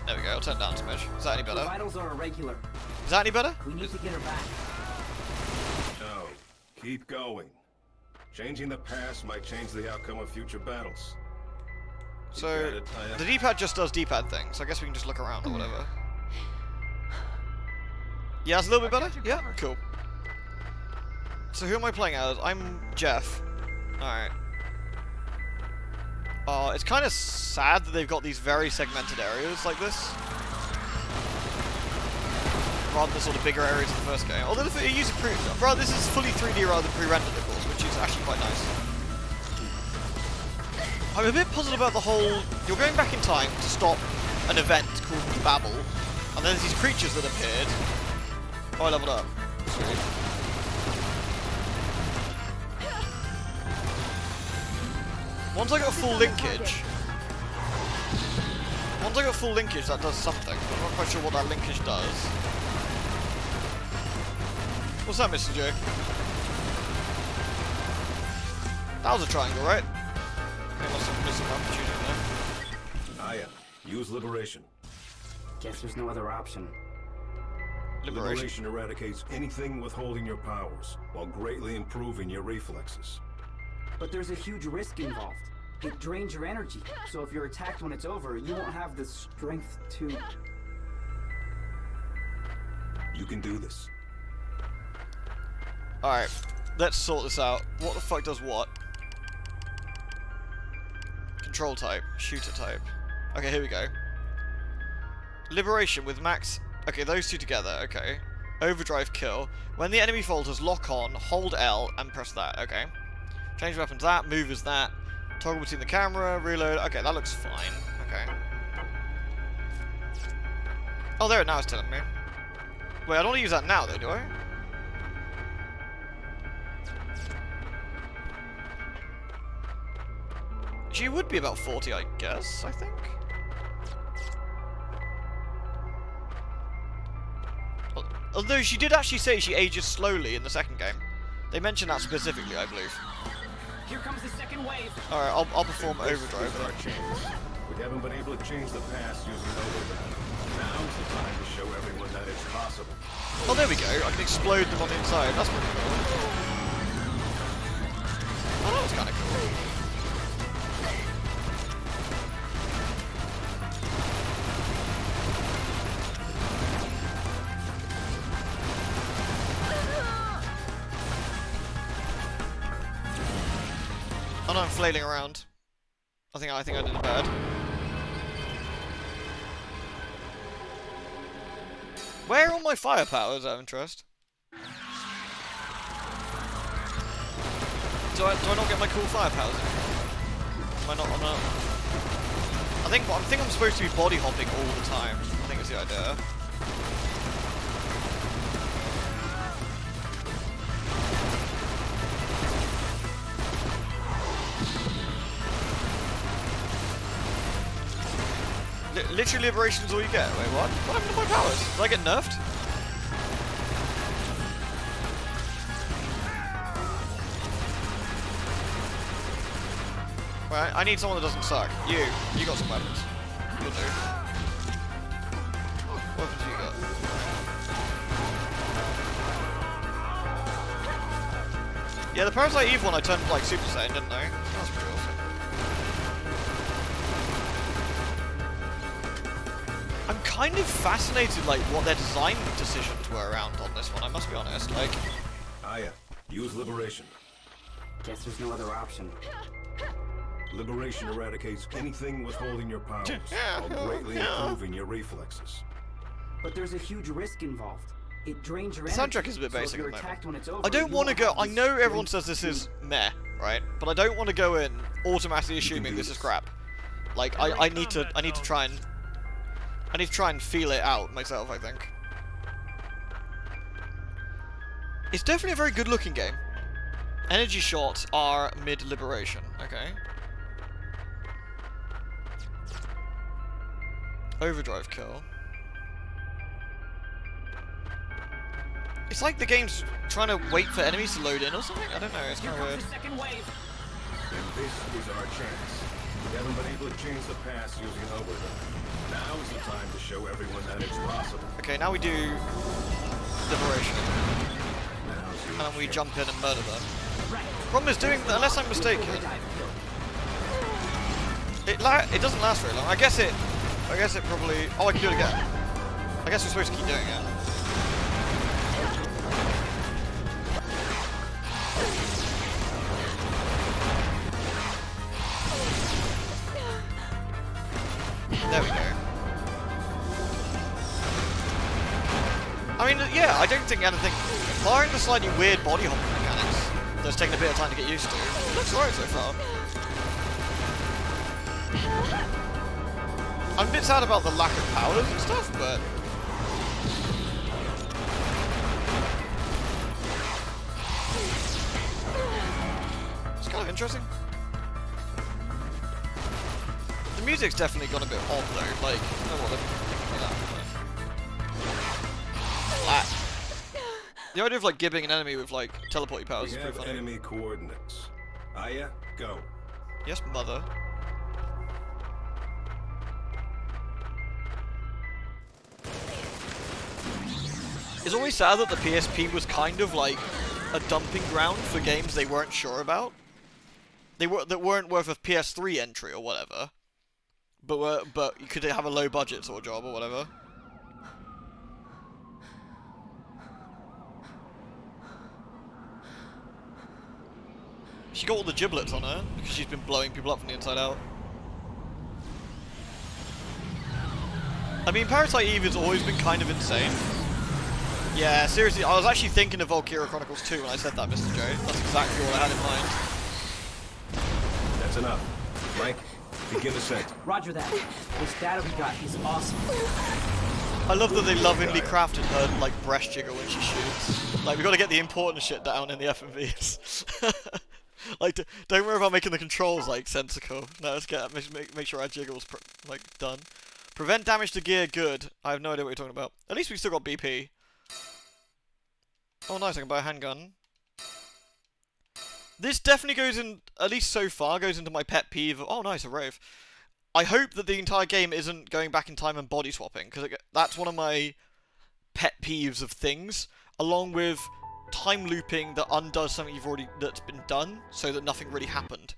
S1: There we go, I'll turn it down a smidge. Is that any better?
S8: The vitals are irregular.
S1: Is that any better?
S8: We need to get her back.
S6: No, keep going. Changing the past might change the outcome of future battles.
S1: So, the D-pad just does D-pad things, so I guess we can just look around or whatever. Yeah, it's a little bit better? Yeah, cool. So who am I playing as? I'm Jeff. Alright. It's kind of sad that they've got these very segmented areas like this. Rather than the sort of bigger areas of the first game. Although if it uses this is fully 3D rather than pre-rendered, of course, which is actually quite nice. I'm a bit puzzled about the whole... You're going back in time to stop an event called Babel, and then there's these creatures that appeared. Oh, I leveled up. Sweet. Once I got a full linkage, that does something. But I'm not quite sure what that linkage does. What's that, Mr. J? That was a triangle, right? I must have missed some opportunity there.
S6: Aya, use liberation.
S8: Guess there's no other option.
S6: Liberation eradicates anything withholding your powers, while greatly improving your reflexes.
S8: But there's a huge risk involved. It drains your energy, so if you're attacked when it's over, you won't have the strength to...
S6: You can do this.
S1: Alright, let's sort this out. What the fuck does what? Control type, shooter type. Okay, here we go. Liberation with max... Okay, those two together, okay. Overdrive kill. When the enemy falters, lock on, hold L, and press that, okay. Change weapon to that, move as that. Toggle between the camera, reload. Okay, that looks fine. Okay. Oh, there, now it's telling me. Wait, I don't want to use that now, though, do I? She would be about 40, I guess, I think. Although she did actually say she ages slowly in the second game. They mentioned that specifically, I believe.
S8: Here comes the second wave.
S1: Alright, I'll perform overdrive then.
S6: We haven't been able to change the past using overdrive. Now's the time to show everyone that it's possible.
S1: Oh, there we go. I can explode them on the inside. That's pretty cool. Oh, that was kind of cool. Oh no, I'm flailing around. I think I did it bad. Where are all my fire powers out of interest? Do I not get my cool fire powers anymore? Am I not? I think I'm supposed to be body hopping all the time. I think it's the idea. Literally liberation is all you get. Wait, what? What happened to my powers? Did I get nerfed? Right, I need someone that doesn't suck. You got some weapons. You'll do. What weapons you got? Yeah, the Parasite Eve one I turned like Super Saiyan, didn't I? That's pretty awesome. I'm kind of fascinated, like, what their design decisions were around on this one, I must be honest, like...
S6: Aya, use liberation.
S8: Guess there's no other option.
S6: Liberation eradicates anything withholding your powers, while greatly improving your reflexes.
S8: But there's a huge risk involved. It drains your
S1: The
S8: energy,
S1: soundtrack is a bit
S8: so if
S1: basic
S8: you're
S1: at the
S8: attacked when
S1: moment.
S8: it's over,
S1: I don't
S8: you
S1: want to
S8: won't
S1: go...
S8: have
S1: I
S8: the
S1: know everyone
S8: strength
S1: says this
S8: to-
S1: is meh, right? But I don't want to go in automatically assuming this is crap. Like, I need to try and... I need to try and feel it out myself, I think. It's definitely a very good looking game. Energy shots are mid-liberation, okay. Overdrive kill. It's like the game's trying to wait for enemies to load in or something? I don't know, it's kind of weird.
S6: And this is our chance. We haven't been able to change the past using overdrive. Now is the time to show everyone that it's possible.
S1: Okay, now we do liberation.
S6: Now's your
S1: And then we
S6: chance.
S1: jump in and murder them. Problem is doing, unless I'm mistaken, it doesn't last very long. I guess it probably... Oh, I can do it again. I guess we're supposed to keep doing it. There we go. I mean, yeah, I don't think anything... Barring the slightly weird body hopping mechanics that's taken a bit of time to get used to, it looks alright so far. I'm a bit sad about the lack of powers and stuff, but... it's kind of interesting. The music's definitely gone a bit odd though, like, I don't know what the idea of like gibbing an enemy with like teleporting powers is
S6: We
S1: pretty
S6: have
S1: funny.
S6: enemy coordinates. Aya, go.
S1: Yes, mother. It's always sad that the PSP was kind of like a dumping ground for games they weren't sure about. That weren't worth a PS3 entry or whatever. But you could have a low budget sort of job or whatever. She got all the giblets on her because she's been blowing people up from the inside out. I mean, Parasite Eve has always been kind of insane. Yeah, seriously, I was actually thinking of Valkyria Chronicles 2 when I said that, Mr. J. That's exactly what I had in mind.
S6: That's enough. Frank, begin ascent.
S8: Roger that. This data we got is awesome.
S1: I love that they lovingly crafted her, like, breast jiggle when she shoots. Like, we gotta get the important shit down in the FMVs. Like, don't worry about making the controls, like, sensical. No, let's get make sure our jiggle's, like, done. Prevent damage to gear, good. I have no idea what you're talking about. At least we still got BP. Oh, nice, I can buy a handgun. This definitely goes in, at least so far, goes into my pet peeve of, oh, nice, a rave. I hope that the entire game isn't going back in time and body swapping, because that's one of my pet peeves of things, along with time looping that undoes something that's been done, so that nothing really happened.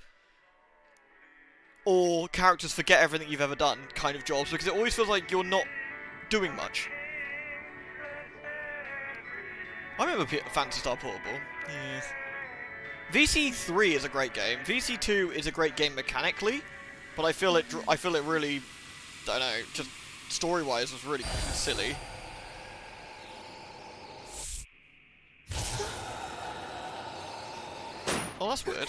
S1: Or characters forget everything you've ever done, kind of jobs, because it always feels like you're not doing much. I remember Phantasy Star Portable. Yes. VC3 is a great game. VC2 is a great game mechanically, but I feel it really, I don't know, just story-wise was really silly. Oh, that's weird.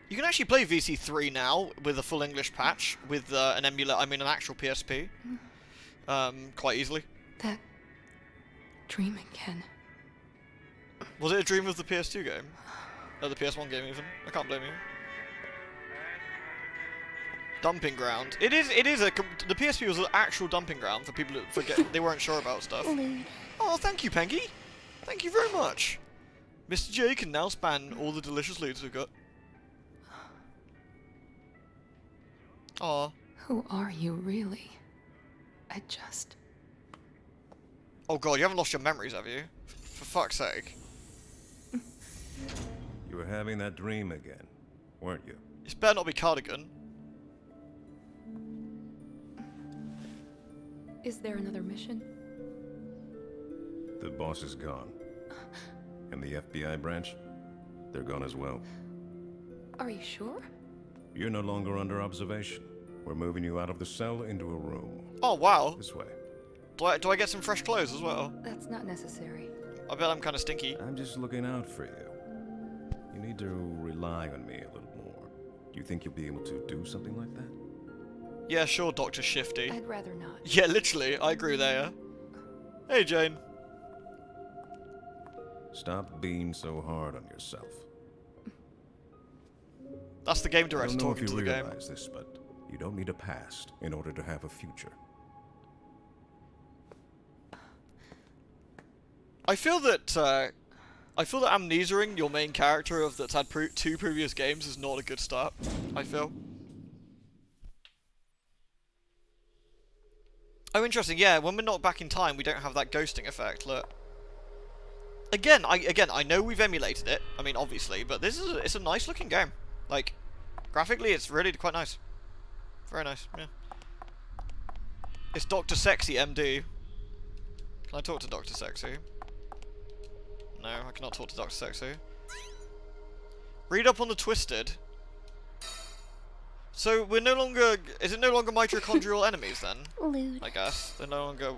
S1: You can actually play VC3 now with a full English patch with an actual PSP, quite easily.
S9: That dream again.
S1: Was it a dream of the PS2 game? Or the PS1 game even? I can't blame you. Dumping ground. It is the PSP was an actual dumping ground for people that forget they weren't sure about stuff. Oh, thank you, Pengy. Thank you very much. Mr. J can now span all the delicious loots we've got. Aw.
S9: Who are you, really? I just...
S1: Oh god, you haven't lost your memories, have you? For fuck's sake.
S6: You were having that dream again, weren't you?
S1: This better not be Cardigan.
S9: Is there another mission?
S6: The boss is gone. And the FBI branch? They're gone as well.
S9: Are you sure?
S6: You're no longer under observation. We're moving you out of the cell into a room.
S1: Oh wow.
S6: This way.
S1: Do I get some fresh clothes as well?
S9: That's not necessary.
S1: I bet I'm kind of stinky.
S6: I'm just looking out for you. You need to rely on me a little more. Do you think you'll be able to do something like that?
S1: Yeah, sure, Dr. Shifty.
S9: I'd rather not.
S1: Yeah, literally, I agree there. Hey, Jane.
S6: Stop being so hard on yourself.
S1: That's the game director
S6: I don't know
S1: talking
S6: if
S1: to
S6: you
S1: the game.
S6: realize this, but you don't need a past in order to have a future.
S1: I feel that amnesiaing your main character that's had two previous games is not a good start. I feel. Oh, interesting. Yeah, when we're not back in time, we don't have that ghosting effect. Look. Again, I know we've emulated it. I mean, obviously, but it's a nice looking game. Like, graphically, it's really quite nice. Very nice. Yeah. It's Dr. Sexy MD. Can I talk to Dr. Sexy? No, I cannot talk to Dr. Sexy. Read up on the Twisted. So we're no longer... Is it no longer mitochondrial enemies then?
S3: Lewd.
S1: I guess. They're no longer...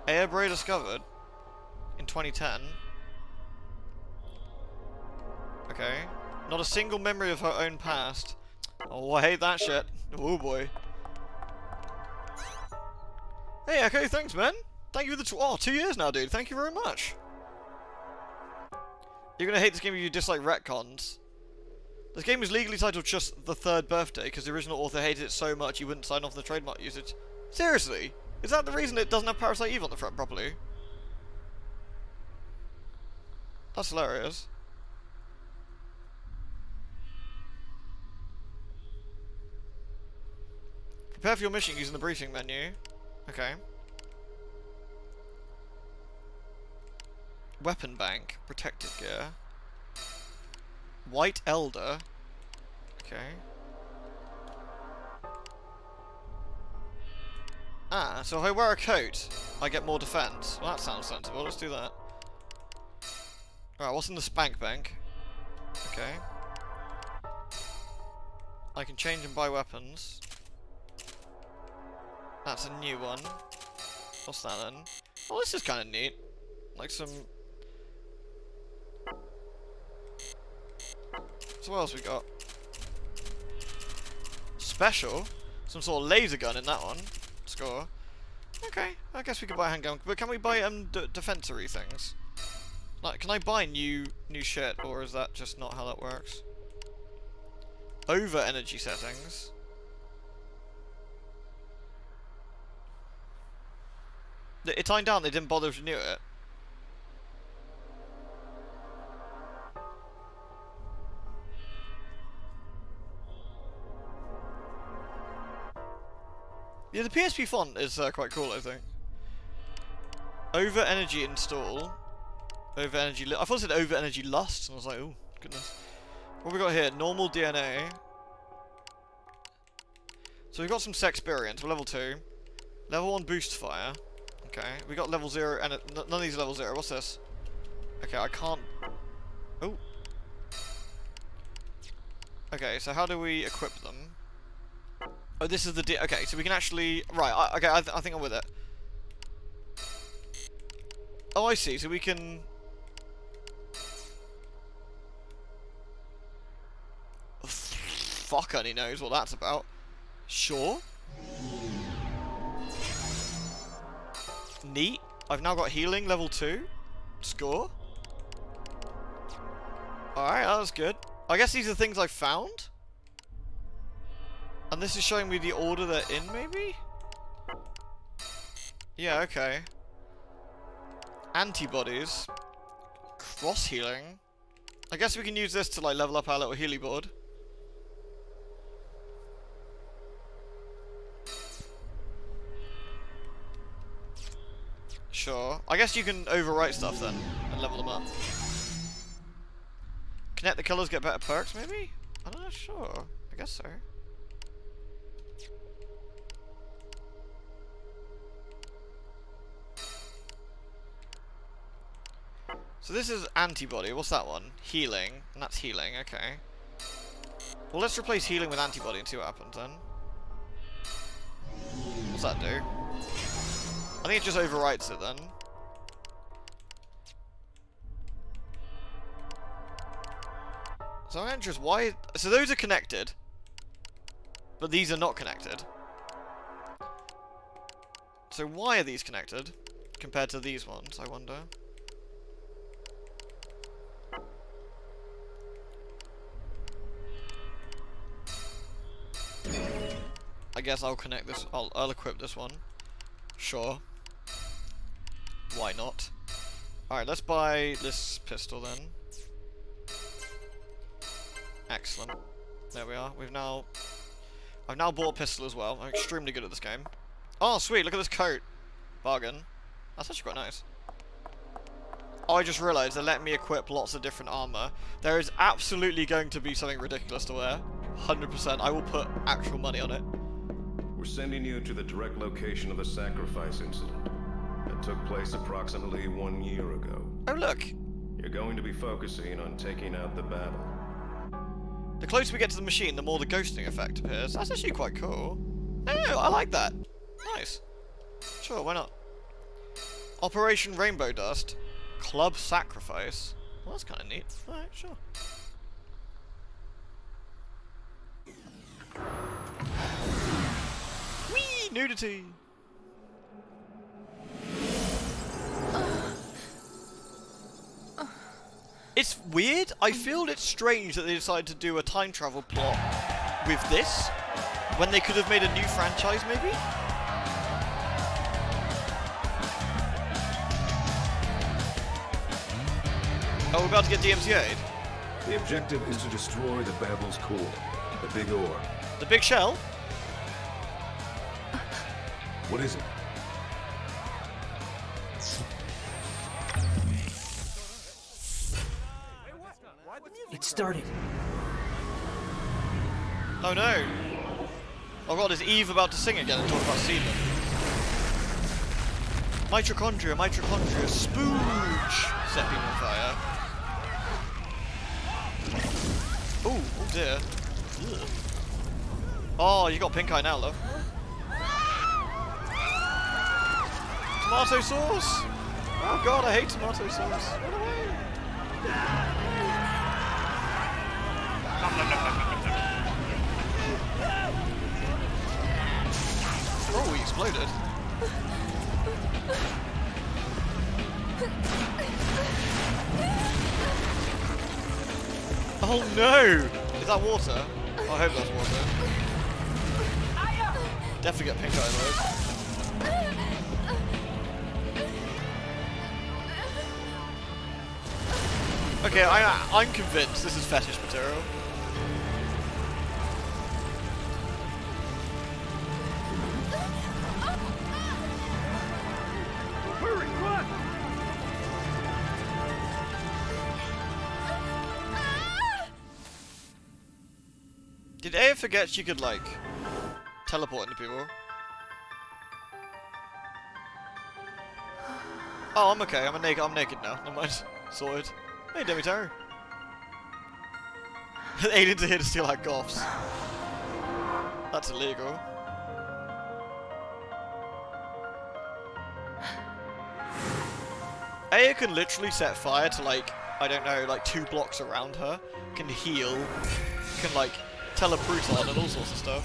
S1: Airbray discovered in 2010. Okay. Not a single memory of her own past. Oh, I hate that shit. Oh boy. Hey, Echo, thanks, man. Thank you for the 2 years now, dude. Thank you very much. You're gonna hate this game if you dislike retcons. This game is legally titled just The Third Birthday because the original author hated it so much he wouldn't sign off the trademark usage. Seriously? Is that the reason it doesn't have Parasite Eve on the front properly? That's hilarious. Prepare for your mission using the briefing menu. Okay. Weapon bank. Protected gear. White Elder. Okay. Ah, so if I wear a coat, I get more defense. Well, that sounds sensible. Let's do that. Alright, what's in the spank bank? Okay. I can change and buy weapons. That's a new one. What's that then? Oh, this is kind of neat. Like some... So what else we got? Special? Some sort of laser gun in that one. Score. Okay, I guess we could buy a handgun. But can we buy defensory things? Like, can I buy new shit, or is that just not how that works? Over energy settings. It timed down, they didn't bother to renew it. Yeah, the PSP font is quite cool, I think. Over energy install. Over energy. I thought it said over energy lust, and I was like, oh goodness. What have we got here? Normal DNA. So we've got some Sexperience. We're level 2. Level 1 boost fire. Okay. We got level 0, and none of these are level 0. What's this? Okay, I can't. Oh. Okay, so how do we equip them? Oh, this is the okay, so we can actually... Right, okay, I think I'm with it. Oh, I see, so we can... Fuck only knows what that's about. Sure. Neat. I've now got healing, level 2. Score. Alright, that was good. I guess these are things I found? And this is showing me the order they're in, maybe? Yeah, okay. Antibodies. Cross healing. I guess we can use this to like level up our little healy board. Sure. I guess you can overwrite stuff then and level them up. Connect the colors, get better perks, maybe? I'm not sure. I guess so. So this is antibody. What's that one? Healing. And that's healing. Okay. Well, let's replace healing with antibody and see what happens then. What's that do? I think it just overwrites it then. So I'm interested, why... So those are connected. But these are not connected. So why are these connected? Compared to these ones, I wonder. I guess I'll connect this... I'll equip this one. Sure. Why not? Alright, let's buy this pistol then. Excellent. There we are. I've now bought a pistol as well. I'm extremely good at this game. Oh, sweet. Look at this coat. Bargain. That's actually quite nice. Oh, I just realised they're letting me equip lots of different armour. There is absolutely going to be something ridiculous to wear. 100%. I will put actual money on it.
S6: We're sending you to the direct location of the sacrifice incident that took place approximately 1 year ago.
S1: Oh, look.
S6: You're going to be focusing on taking out the battle.
S1: The closer we get to the machine, the more the ghosting effect appears. That's actually quite cool. Oh, I like that. Nice. Sure, why not? Operation Rainbow Dust. Club Sacrifice. Well, that's kind of neat. Alright, sure. Whee! Nudity! It's weird. I feel it's strange that they decided to do a time travel plot with this, when they could have made a new franchise, maybe? Oh, we're about to get DMCA'd?
S6: The objective is to destroy the Babel's core, the big ore.
S1: The big shell?
S6: What is it?
S8: It started.
S1: Oh no! Oh god, is Eve about to sing again and talk about semen? Mitochondria, mitochondria, spooge! Set people on fire. Ooh, oh dear. Ugh. Oh, you got pink eye now, love. Tomato sauce! Oh god, I hate tomato sauce. Run away! Oh, he exploded. Oh no! Is that water? Oh, I hope that's water. Definitely get pink eye otherwise. Okay, I'm convinced this is fetish material.
S5: Hurry, run!
S1: Did Aya forget she could, like, teleport into people? Oh, I'm okay. I'm naked now. Never mind. Sorted. Hey, Demi Terror. Aliens are here to steal our goths. That's illegal. Aya can literally set fire to, like, I don't know, like 2 blocks around her. Can heal. Can, like, teleproton and all sorts of stuff.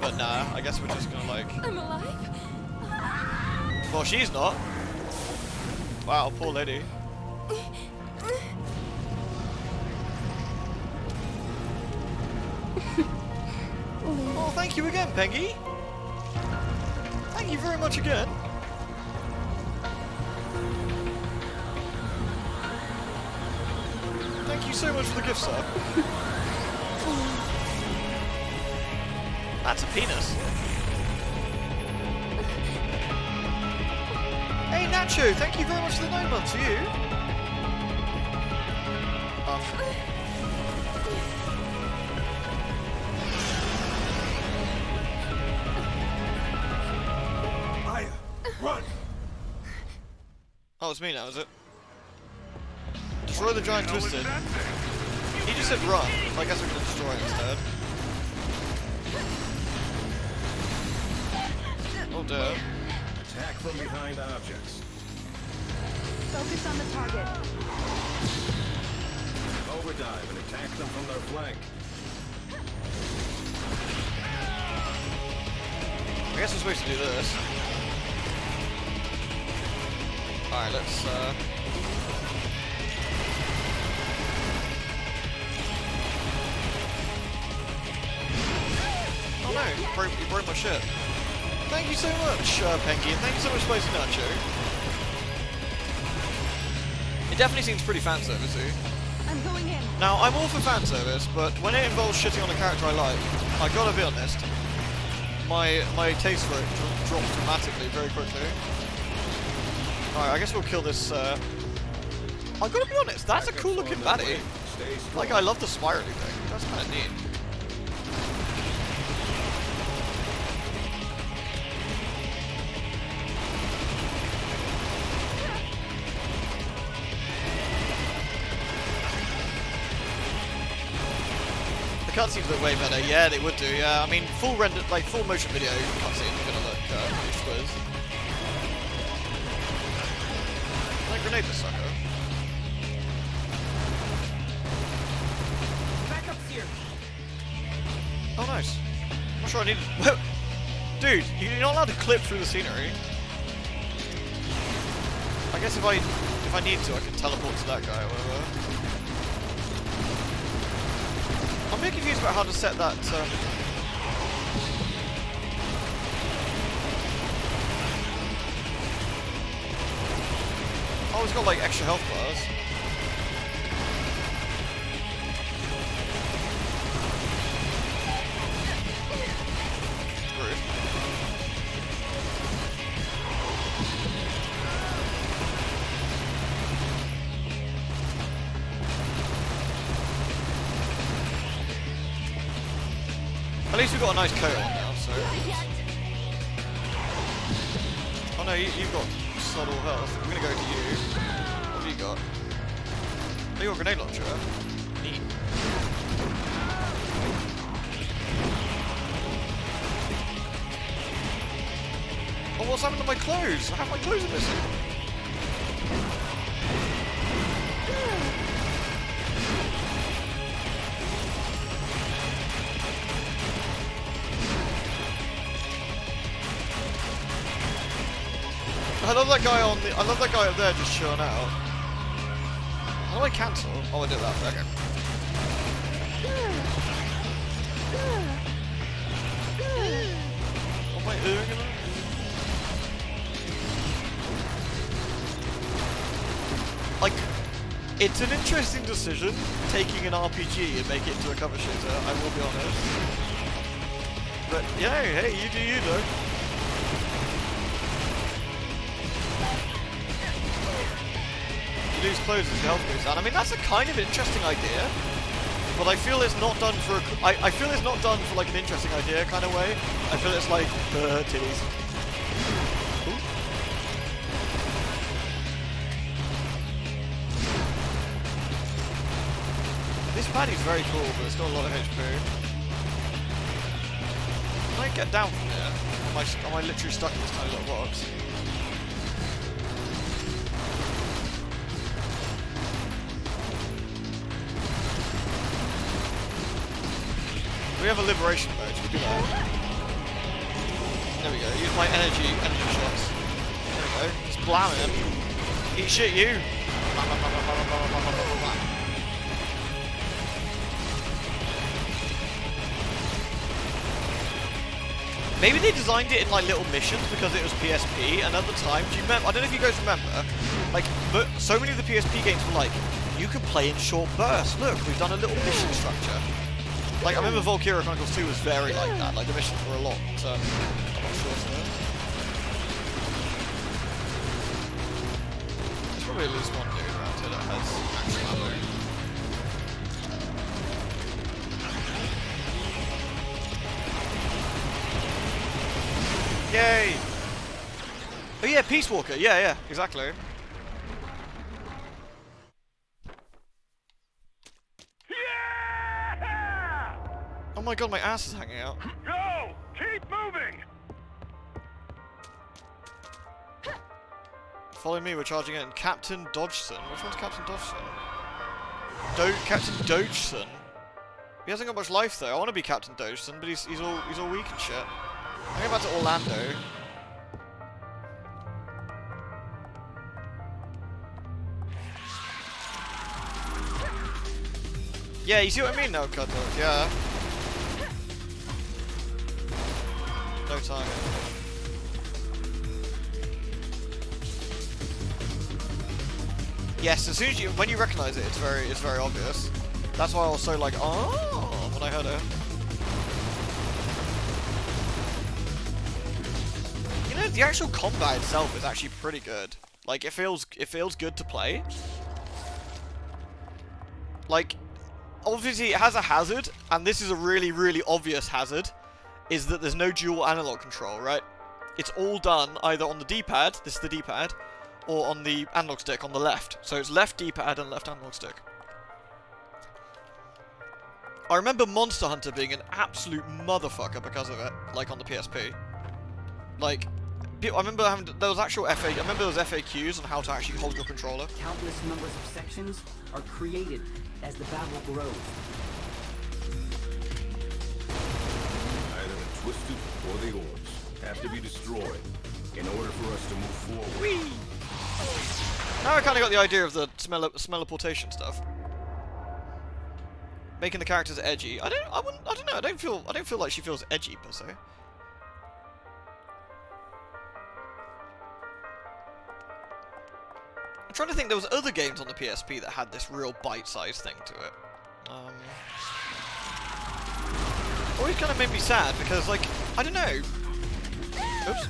S1: But nah, I guess we're just gonna, like...
S3: I'm alive?
S1: Well, she's not. Wow, poor lady. Oh, thank you again, Peggy. Thank you very much again. Thank you so much for the gift sub. That's a penis. Hey Nacho, thank you very much for the 9 months. You?
S7: Aya, run!
S1: Oh, it's me now, is it? Destroy the giant twisted.
S4: That's it.
S1: He just said run, so I guess we're gonna destroy it instead. Oh dear.
S6: Attack from behind objects.
S3: Focus on the target.
S6: Overdive and attack them from their flank.
S1: I guess we're supposed to do this. Alright, let's Oh no, you broke my shit. Thank you so much, Penky, and thank you so much, Spicy Nacho. It definitely seems pretty fan servicey.
S3: I'm going in.
S1: Now, I'm all for fan service, but when it involves shitting on a character I like, I gotta be honest, my taste for it drops dramatically very quickly. Alright, I guess we'll kill this. I gotta be honest, that's a cool looking baddie. Like, I love the spirally thing. That's kind of neat. The cutscenes look way better. Yeah, they would do. Yeah, I mean, full render, like full motion video cutscenes are gonna look pretty smooth. Like grenade the sucker.
S8: Backup's here.
S1: Oh, nice. I'm not sure I need. Dude, you're not allowed to clip through the scenery. I guess if I need to, I can teleport to that guy or whatever. I'm a bit confused about how to set that. Oh, it's got like extra health bars. Rude. At least we've got a nice coat on now, so. Oh no, you've got subtle health. I'm gonna go to you. What have you got? Oh, you got a grenade launcher. Neat. Oh, what's happened to my clothes? Half my clothes are missing. I love that guy on the. I love that guy up there just chilling out. How do I cancel? Oh, I did that. Okay. What am I doing? Like, it's an interesting decision taking an RPG and make it into a cover shooter. I will be honest. But yeah, hey, you do you though. Lose clothes as health goes down. I mean, that's a kind of interesting idea, but I feel it's not done for. I feel it's not done for like an interesting idea kind of way. I feel it's like titties. Ooh. This baddie's very cool, but it's got a lot of HP. Can I get down from here? Am I literally stuck in this tiny little box? We have a liberation mode, should we do that? There we go, use my energy shots. There we go, just blamming him. Eat shit, you! Maybe they designed it in like little missions because it was PSP, and at the time, do you remember? I don't know if you guys remember, like, but so many of the PSP games were like, you could play in short bursts. Look, we've done a little mission structure. Like, I remember Valkyria Chronicles 2 was very like that. Like, the missions were a lot. I'm not sure. There's probably at least one dude around here that has actual ammo. Yay! Oh yeah, Peace Walker. Yeah, exactly.
S4: Yeah!
S1: Oh my god, my ass is hanging out.
S4: Go! Keep moving!
S1: Follow me, we're charging in. Captain Dodgson. Which one's Captain Dodgson? Captain Dodgson. He hasn't got much life though. I want to be Captain Dodgson, but he's all weak and shit. I'm going back to Orlando. Yeah, you see what I mean now, Cut Dog? Yeah. No time. Yes, as soon as when you recognise it, it's very obvious. That's why I was so like, oh, when I heard it. You know, the actual combat itself is actually pretty good. Like, it feels good to play. Like, obviously it has a hazard, and this is a really obvious hazard, is that there's no dual analog control, right? It's all done either on the D-pad, this is the D-pad, or on the analog stick on the left. So it's left D-pad and left analog stick. I remember Monster Hunter being an absolute motherfucker because of it, like on the PSP. Like, I remember there was actual FAQs on how to actually hold your controller.
S8: Countless numbers of sections are created as the battle grows.
S6: Either the Twisted or the Orbs have to be destroyed in order for us to move forward.
S1: Whee! Now I kind of got the idea of the smelliportation stuff. Making the characters edgy. I don't know. I don't feel like she feels edgy per se. I'm trying to think. There was other games on the PSP that had this real bite-sized thing to it. Always kind of made me sad because, like, I don't know. Oops.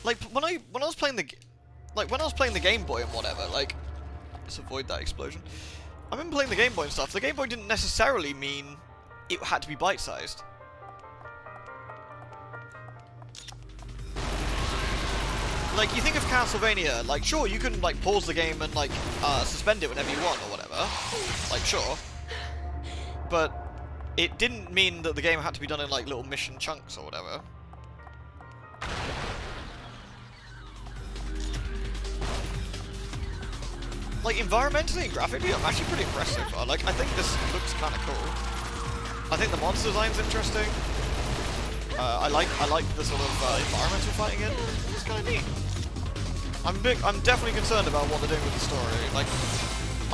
S1: Like when I was playing the Game Boy and whatever. Like, let's avoid that explosion. I remember playing the Game Boy and stuff. The Game Boy didn't necessarily mean it had to be bite-sized. Like, you think of Castlevania, like, sure, you can, like, pause the game and, like, suspend it whenever you want or whatever. Like, sure. But it didn't mean that the game had to be done in, like, little mission chunks or whatever. Like, environmentally and graphically, I'm actually pretty impressed so far. Like, I think this looks kind of cool. I think the monster design's interesting. I like the sort of environment we're fighting in. It's kind of neat. I'm definitely concerned about what they're doing with the story. Like,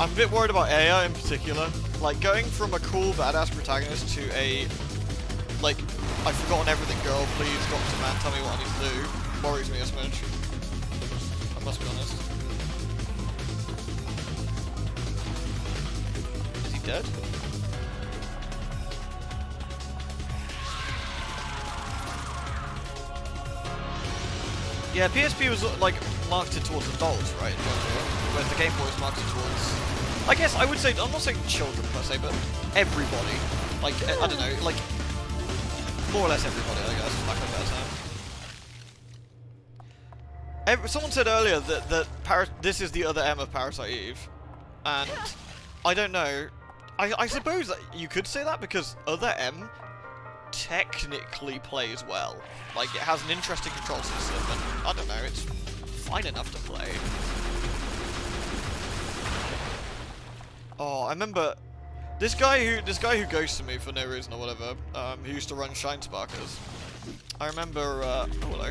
S1: I'm a bit worried about Aya in particular. Like, going from a cool badass protagonist to a, like, I've forgotten everything girl, please, Dr. Man, tell me what I need to do, worries me a smidge. I must be honest. Is he dead? Yeah, PSP was, like, marketed towards adults, right? Whereas the Game Boy was marketed towards... I guess I would say, I'm not saying children per se, but everybody. Like, I don't know, like, more or less everybody, I guess, for lack of a better term. Someone said earlier that this is the other M of Parasite Eve, and I don't know. I suppose that you could say that because other M technically plays well. Like, it has an interesting control system, and I don't know, it's fine enough to play. Oh, I remember this guy who ghosted me for no reason or whatever. Who used to run Shine Sparkers. I remember. Oh hello.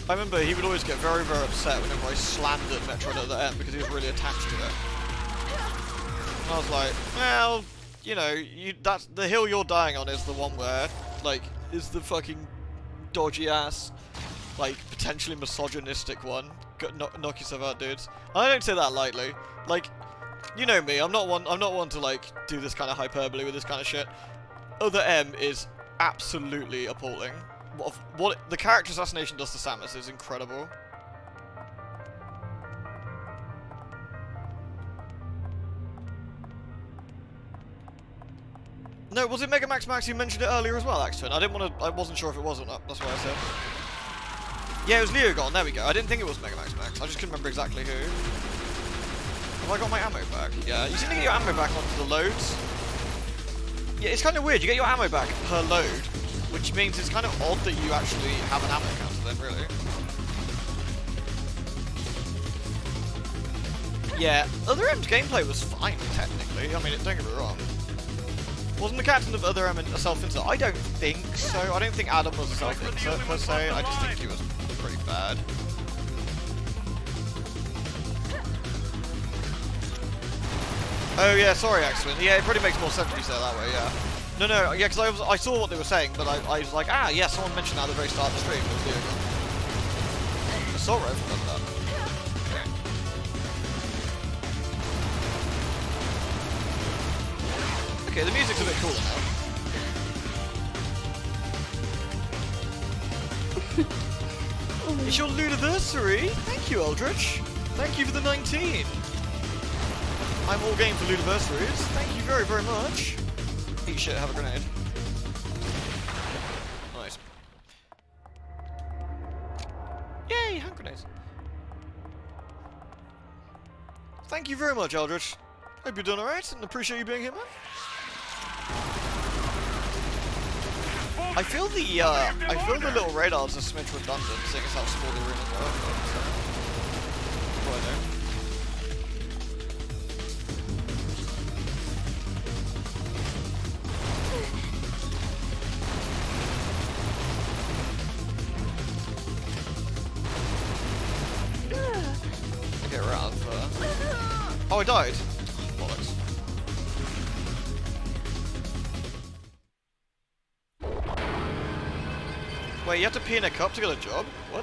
S1: I remember he would always get very upset whenever I slandered Metroid Other M because he was really attached to it. And I was like, well, you know, that's the hill you're dying on is the one where, like, is the fucking dodgy ass, like potentially misogynistic one. Knock yourself out, dudes. I don't say that lightly. Like, you know me. I'm not one to like do this kind of hyperbole with this kind of shit. Other M is absolutely appalling. What the character assassination does to Samus is incredible. No, was it Mega Max Max? You mentioned it earlier as well, Axton. I wasn't sure if it was or not. That's why I said. Yeah, it was Leogon. There we go. I didn't think it was Mega Max Max. I just couldn't remember exactly who. Have I got my ammo back? Yeah. You seem to get your ammo back onto the loads. Yeah, it's kind of weird. You get your ammo back per load, which means it's kind of odd that you actually have an ammo counter then, really. Yeah, Other M's gameplay was fine, technically. I mean, don't get me wrong. Wasn't the captain of Other M a self-insert? I don't think so. I don't think Adam was a self-insert per se. I just think he was pretty bad. Oh yeah, sorry, Axwin. Yeah, it pretty makes more sense when you say it that way. Yeah. No, yeah, because I saw what they were saying, but I was like, ah, yeah, someone mentioned that at the very start of the stream. It was Leogon. I saw it. I forgot that. Okay, the music's a bit cooler now. It's your Ludiversary! Thank you, Eldritch! Thank you for the 19! I'm all game for Ludiversaries. Thank you very, very much. Eat shit, have a grenade. Nice. Yay, hand grenades. Thank you very much, Eldritch. Hope you're doing alright, and appreciate you being here, man. I feel the little radars are smidge redundant, seeing as how small the room is. What I know. Okay, we're out of, oh, I died. Bollocks. Wait, you have to pee in a cup to get a job? What?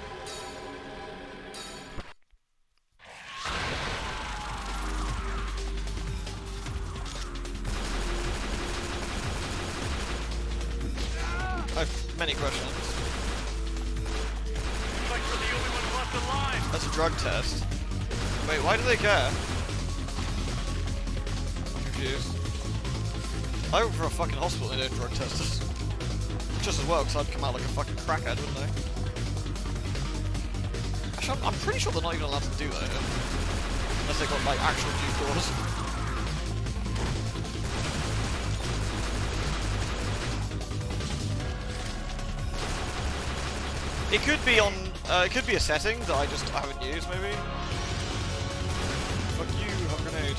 S1: I have many questions.
S4: Looks like we're the only ones left in line.
S1: That's a drug test. Wait, why do they care? I'm confused. I work for a fucking hospital and they don't drug test us. Just as well, because I'd come out like a fucking crackhead, wouldn't I? Actually, I'm pretty sure they're not even allowed to do that here. Unless they've got, like, actual due course. It could be on, it could be a setting that I just haven't used, maybe? Fuck you, have a grenade.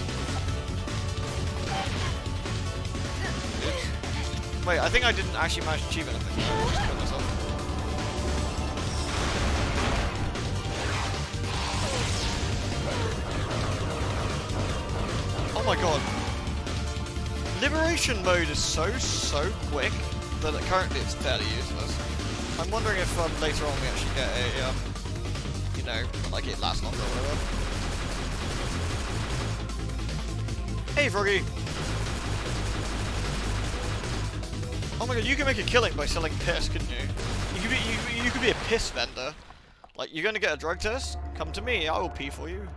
S1: Oops. Wait, I think I didn't actually manage to achieve anything. I just killed myself. Oh my god. Liberation mode is so quick that currently it's fairly useless. I'm wondering if later on we actually get a, you know, like it lasts longer or whatever. Hey, Froggy! Oh my god, you can make a killing by selling piss, couldn't you? You could be a piss vendor. Like, you're gonna get a drug test? Come to me, I will pee for you.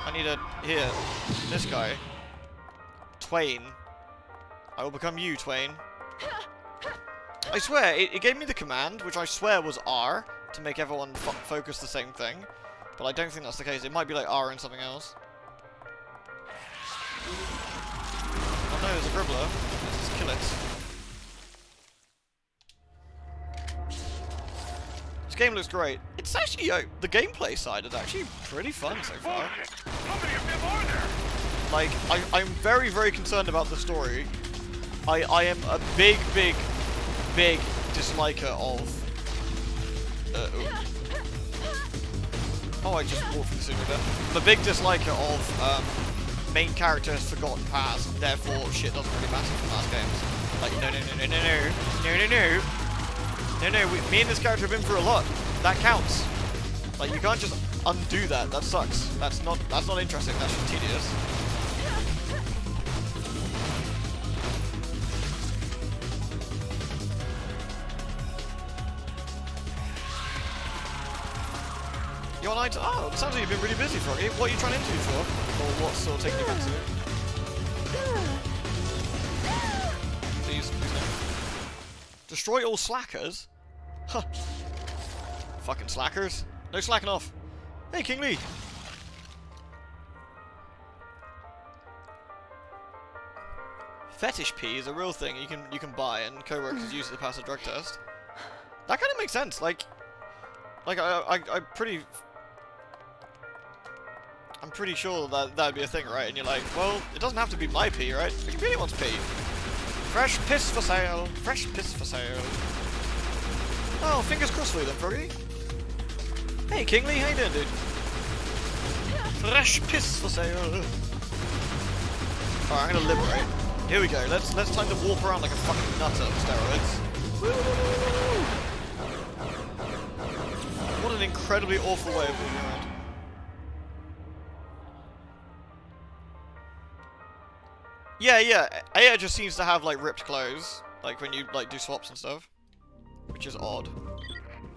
S1: I need a... here. This guy. Twain. I will become you, Twain. I swear, it gave me the command, which I swear was R, to make everyone focus the same thing. But I don't think that's the case. It might be like R and something else. Oh no, there's a Gribbler. Let's just kill it. This game looks great. It's actually, the gameplay side is actually pretty fun so far.
S4: How many of them are there?
S1: Like, I'm very, very concerned about the story. I am a big disliker of... oh, I just walked through the super there. I'm a big disliker of, main character has forgotten past, therefore shit doesn't really matter from last games. Like, no, me and this character have been through a lot. That counts. Like, you can't just undo that. That sucks. That's not interesting. That's just tedious. You're on item. Oh, it sounds like you've been really busy, Froggy. What are you trying to interview for? Or what's sort of taking you into? Please no. Destroy all slackers? Huh. Fucking slackers. No slacking off. Hey, King Lee. Fetish pee is a real thing you can buy, and co-workers use it to pass a drug test. That kind of makes sense. I'm pretty sure that that'd be a thing, right? And you're like, well, it doesn't have to be my pee, right? It can be anyone's pee. Fresh piss for sale. Fresh piss for sale. Oh, fingers crossed for you then, Froggy. Hey, Kingly, how you doing, dude? Fresh piss for sale. Alright, I'm gonna liberate. Here we go. Let's time to warp around like a fucking nutter on steroids. What an incredibly awful way of moving around. Yeah. Aya just seems to have like ripped clothes, like when you like do swaps and stuff, which is odd.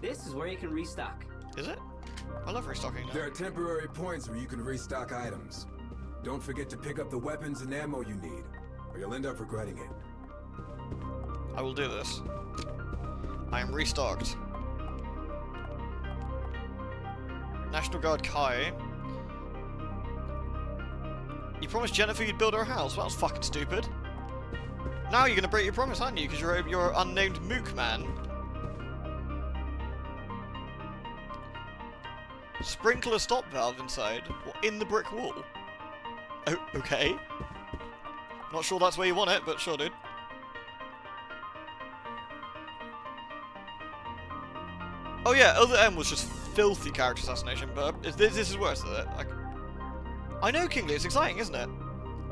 S8: This is where you can restock.
S1: Is it? I love restocking now.
S7: There are temporary points where you can restock items. Don't forget to pick up the weapons and ammo you need, or you'll end up regretting it.
S1: I will do this. I am restocked. National Guard Kai. You promised Jennifer you'd build her a house. Well, that was fucking stupid. Now you're gonna break your promise, aren't you? Because you're an unnamed mook man. Sprinkle a stop valve inside. What, in the brick wall? Oh, okay. Not sure that's where you want it, but sure, dude. Oh yeah, other M was just filthy character assassination, but this is worse than it. I know, Kingly, it's exciting, isn't it?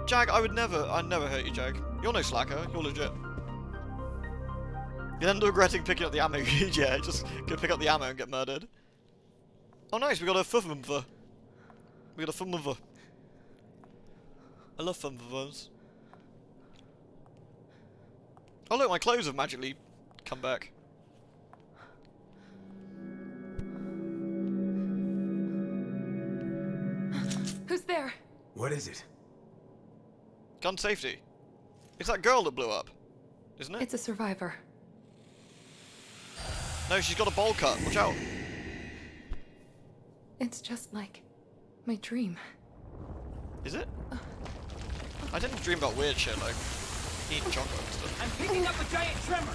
S1: Jag, I'd never hurt you, Jag. You're no slacker, you're legit. You're then regretting picking up the ammo. Yeah, just go pick up the ammo and get murdered. Oh nice, we got a Fuffmumver. We got a Fuffmumver. I love Fuffmuvers. Oh look, my clothes have magically come back.
S9: Who's there?
S7: What is it?
S1: Gun safety. It's that girl that blew up, isn't it?
S9: It's a survivor.
S1: No, she's got a bowl cut. Watch out.
S9: It's just like my dream.
S1: Is it? I tend to dream about weird shit, like eating chocolate and stuff.
S8: I'm picking up a giant tremor.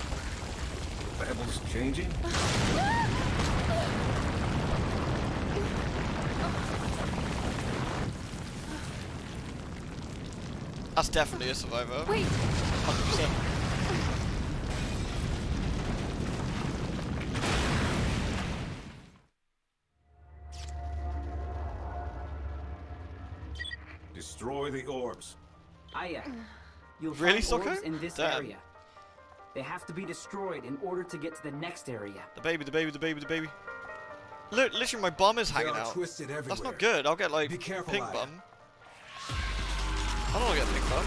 S6: Levels changing?
S1: That's definitely a survivor.
S9: Wait!
S1: 100%.
S6: Destroy the orbs.
S8: Aya, you'll
S1: Really,
S8: find
S1: Sokko?
S8: orbs in this
S1: Damn.
S8: area. They have to be destroyed in order to get to the next area.
S1: The baby. Look, literally my bum is hanging
S7: They are
S1: out.
S7: twisted everywhere.
S1: That's not good. I'll get like
S7: Be careful,
S1: pink
S7: Aya.
S1: bum. I don't want to get pink bum.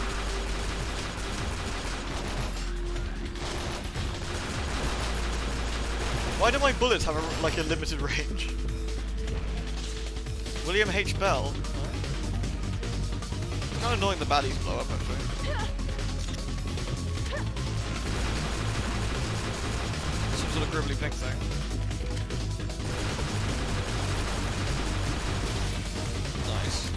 S1: Why do my bullets have a limited range? William H. Bell. Kind of annoying the baddies blow up actually. Some sort of gribbly pink thing. Nice.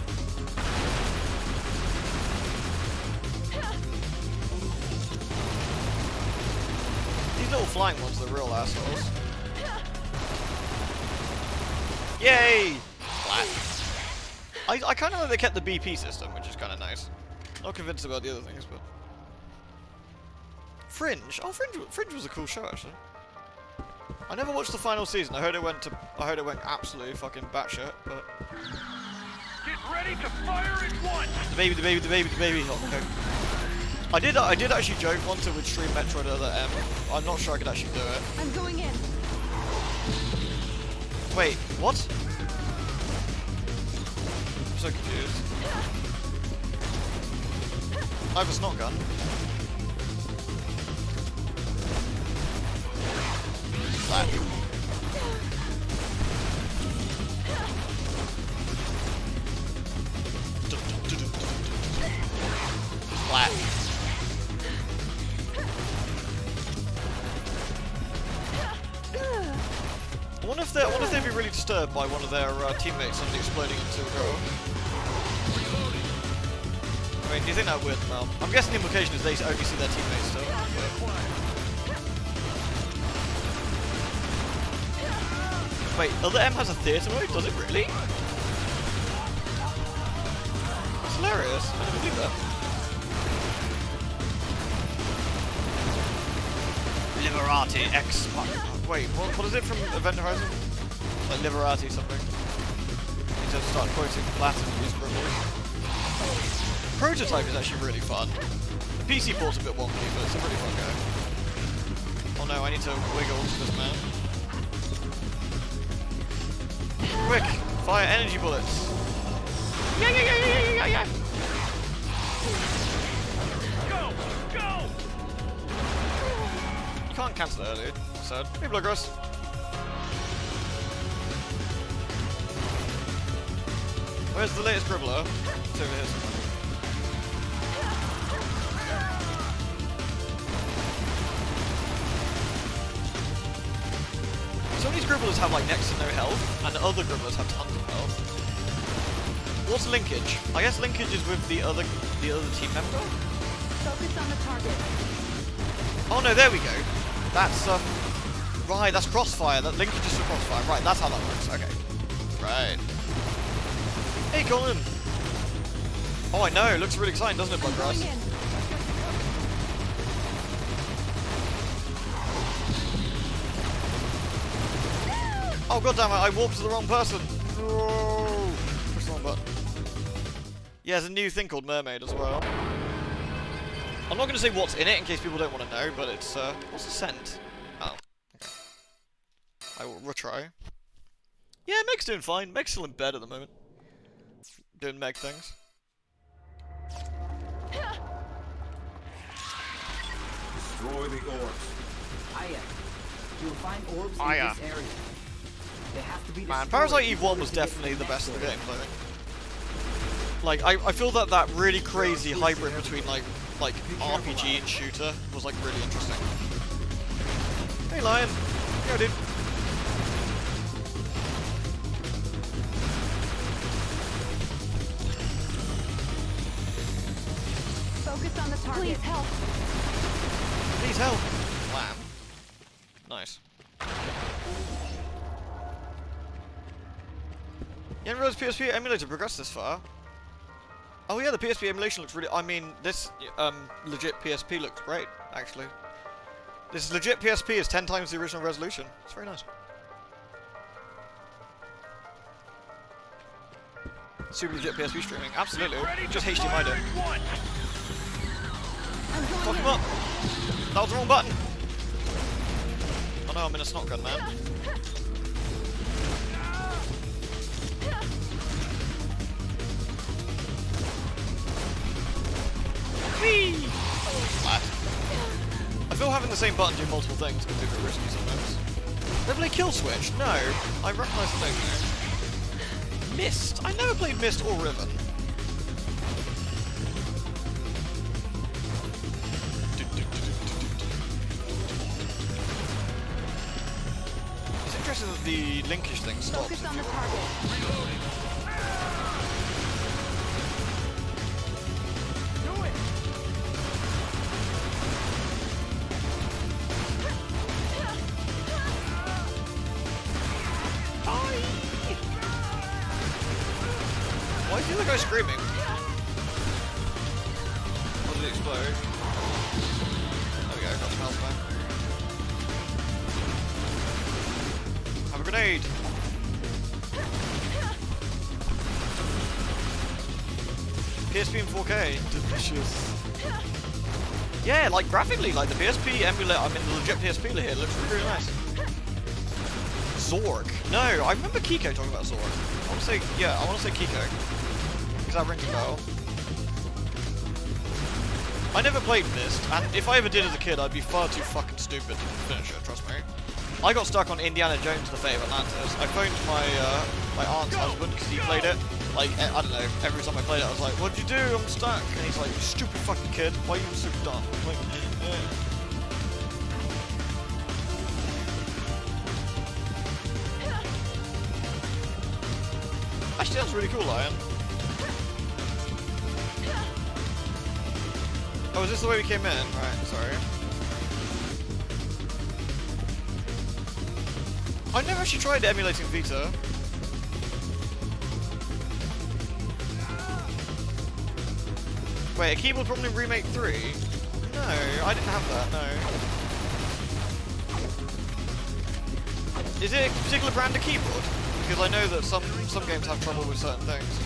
S1: These little flying ones are real assholes. Yay! Flat. I kind of like they kept the BP system, which is kind of nice. Not convinced about the other things, but Fringe. Oh, Fringe was a cool show actually. I never watched the final season. I heard it went absolutely fucking batshit, but
S4: Get ready! ready to fire at once.
S1: The baby, the baby, the baby, the baby. Oh, okay. I did actually joke once it would stream Metroid Other M. I'm not sure I could actually do it.
S3: I'm going in.
S1: Wait, what? I'm so confused. I have a snot gun. That. Flat. I wonder if they'd be really disturbed by one of their teammates suddenly exploding into a girl. I mean, do you think that would weird them out? I'm guessing the implication is they only see their teammates still. Wait, Other M has a theatre mode? Does it really? It's hilarious. I never believe that. Liberati X. Wait, what is it from Event Horizon? Like Liberati something. Need to start quoting Latin to use privilege. Prototype is actually really fun. The PC port's a bit wonky, but it's a really fun game. Oh no, I need to wiggle to this man. Quick! Fire energy bullets! Yeah, yeah, yeah, yeah, yeah, yeah, yeah!
S4: Go! Go!
S1: You can't cancel it early. Sad. Hey, Bloodgrass. Where's the latest Gribbler? It's over here somewhere. Some of these Gribblers have like next to no health, and the other Gribblers have tons of health. What's linkage? I guess linkage is with the other team member?
S3: Focus on the target.
S1: Oh no, there we go. That's right, that's crossfire. That linkage is for crossfire. Right, that's how that works. Okay. Right. Hey Colin! Oh I know, it looks really exciting, doesn't it, Bloodgrass? Oh goddammit, I warped to the wrong person! No! Push the wrong button. Yeah, there's a new thing called Mermaid as well. I'm not going to say what's in it in case people don't want to know, but it's, what's the scent? Oh. Okay. I will retry. Yeah, Meg's doing fine. Meg's still in bed at the moment. Doing Meg things.
S6: Destroy the orbs.
S8: Aya, you'll find orbs
S1: Aya.
S8: in this area. They have to be
S1: Man,
S8: destroyed
S1: Parasite
S8: in
S1: Eve 1
S8: order
S1: was
S8: to get
S1: definitely
S8: to
S1: the best of the
S8: next
S1: games, I think. Like, I feel that really crazy hybrid between, like RPG and shooter was, like, really interesting. Hey, Lion! Yo, dude.
S3: Focus on the target. Please help.
S1: Please help! Wham. Nice. You didn't realize PSP emulator progressed this far? Oh yeah, the PSP emulation looks really... I mean, this legit PSP looks great, actually. This legit PSP is 10 times the original resolution. It's very nice. Super legit PSP streaming, absolutely. Just HDMI'd it. Fuck him up! That was the wrong button! Oh no, I'm in a snot gun, man. Whee! Flat. I feel having the same button do multiple things can be a bit risky sometimes. Never play Kill Switch? No. I recognise the name though. Myst? I never played Myst or Riven. It's interesting that the linkage thing stops.
S3: Focus on the target.
S1: Why is the other guy screaming? Or did it explode? There we go, got some health back. Have a grenade! PSP in 4K. Delicious. Yeah, like graphically, like the PSP emulator, I mean the legit PSP here looks really, really nice. Zorg. No, I remember Kiko talking about Zorg. I want to say, yeah, I want to say Kiko. Because that rings a bell. I never played Myst, and if I ever did as a kid, I'd be far too fucking stupid to finish it, trust me. I got stuck on Indiana Jones, The Fate of Atlantis. I phoned my aunt's husband because he played it. Like, I don't know, every time I played it I was like, what'd you do? I'm stuck. And he's like, you stupid fucking kid, why are you so dumb? I'm like, Actually, that's really cool, Lion. Oh, is this the way we came in? Right, sorry. I never actually tried emulating Vita. Wait, a keyboard problem in Remake 3? No, I didn't have that, no. Is it a particular brand of keyboard? Because I know that some games have trouble with certain things.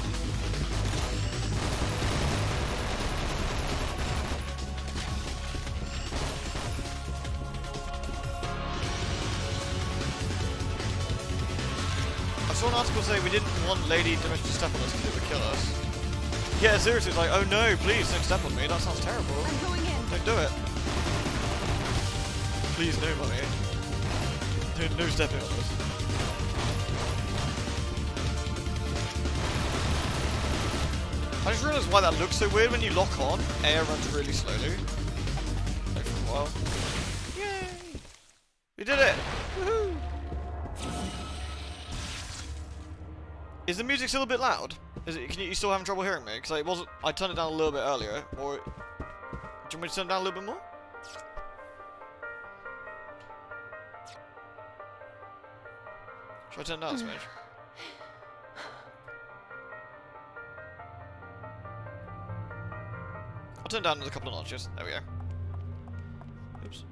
S1: I saw an article say we didn't want Lady Dimitri to step on us because it would kill us. Yeah, seriously, it's like, oh no, please don't step on me, that sounds terrible.
S3: I'm going in.
S1: Don't do it. Please, no, mummy. No stepping on us. I just realised why that looks so weird when you lock on. Air runs really slowly. Like for a while. Yay! We did it! Woohoo! Is the music still a bit loud? Is it? You still having trouble hearing me? Because it wasn't. I turned it down a little bit earlier. Or do you want me to turn it down a little bit more? Should I turn it down a smidge? I'll turn it down a couple of notches. There we go. Oops.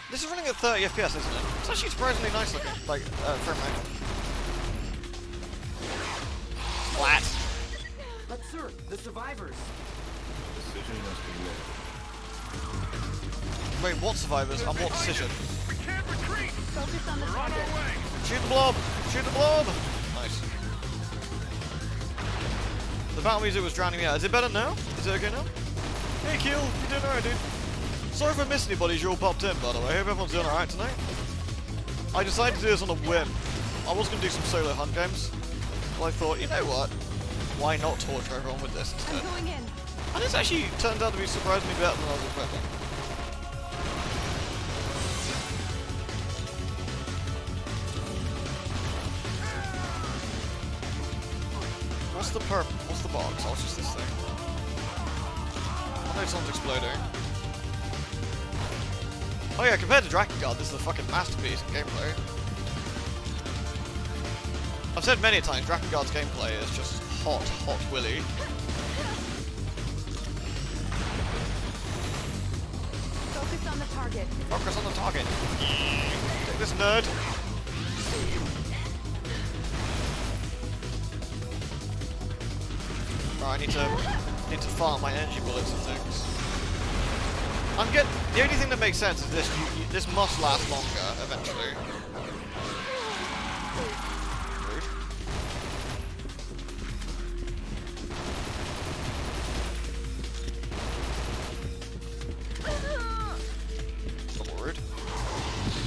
S1: This is running at 30 FPS, isn't it? It's actually surprisingly nice looking. Like, frame rate. Flat.
S8: But sir, the survivors.
S6: Decision must be made.
S1: Wait, what survivors? And what decision?
S4: We can't retreat!
S3: Focus on the
S4: We're on
S3: target.
S4: our way!
S1: Shoot the blob! Shoot the blob! Nice. The battle music was drowning me out. Is it better now? Is it okay now? Hey, Keel. You doing alright, dude? Sorry if I missed anybody as you all popped in, by the way. I hope everyone's doing alright tonight. I decided to do this on a whim. I was going to do some solo hunt games. But I thought, you know what? Why not torture everyone with this instead?
S3: I'm going in.
S1: And it's actually turned out to be surprisingly better than I was expecting. What's the box? Oh, it's just this thing. I know someone's exploding. Oh yeah, compared to Drakengard, this is a fucking masterpiece in gameplay. I've said many times, Drakengard's gameplay is just hot willy.
S3: Focus on the target.
S1: Focus on the target. Take this, nerd. Right, I need to farm my energy bullets and things. The only thing that makes sense is this. This must last longer eventually. Rude. Double rude.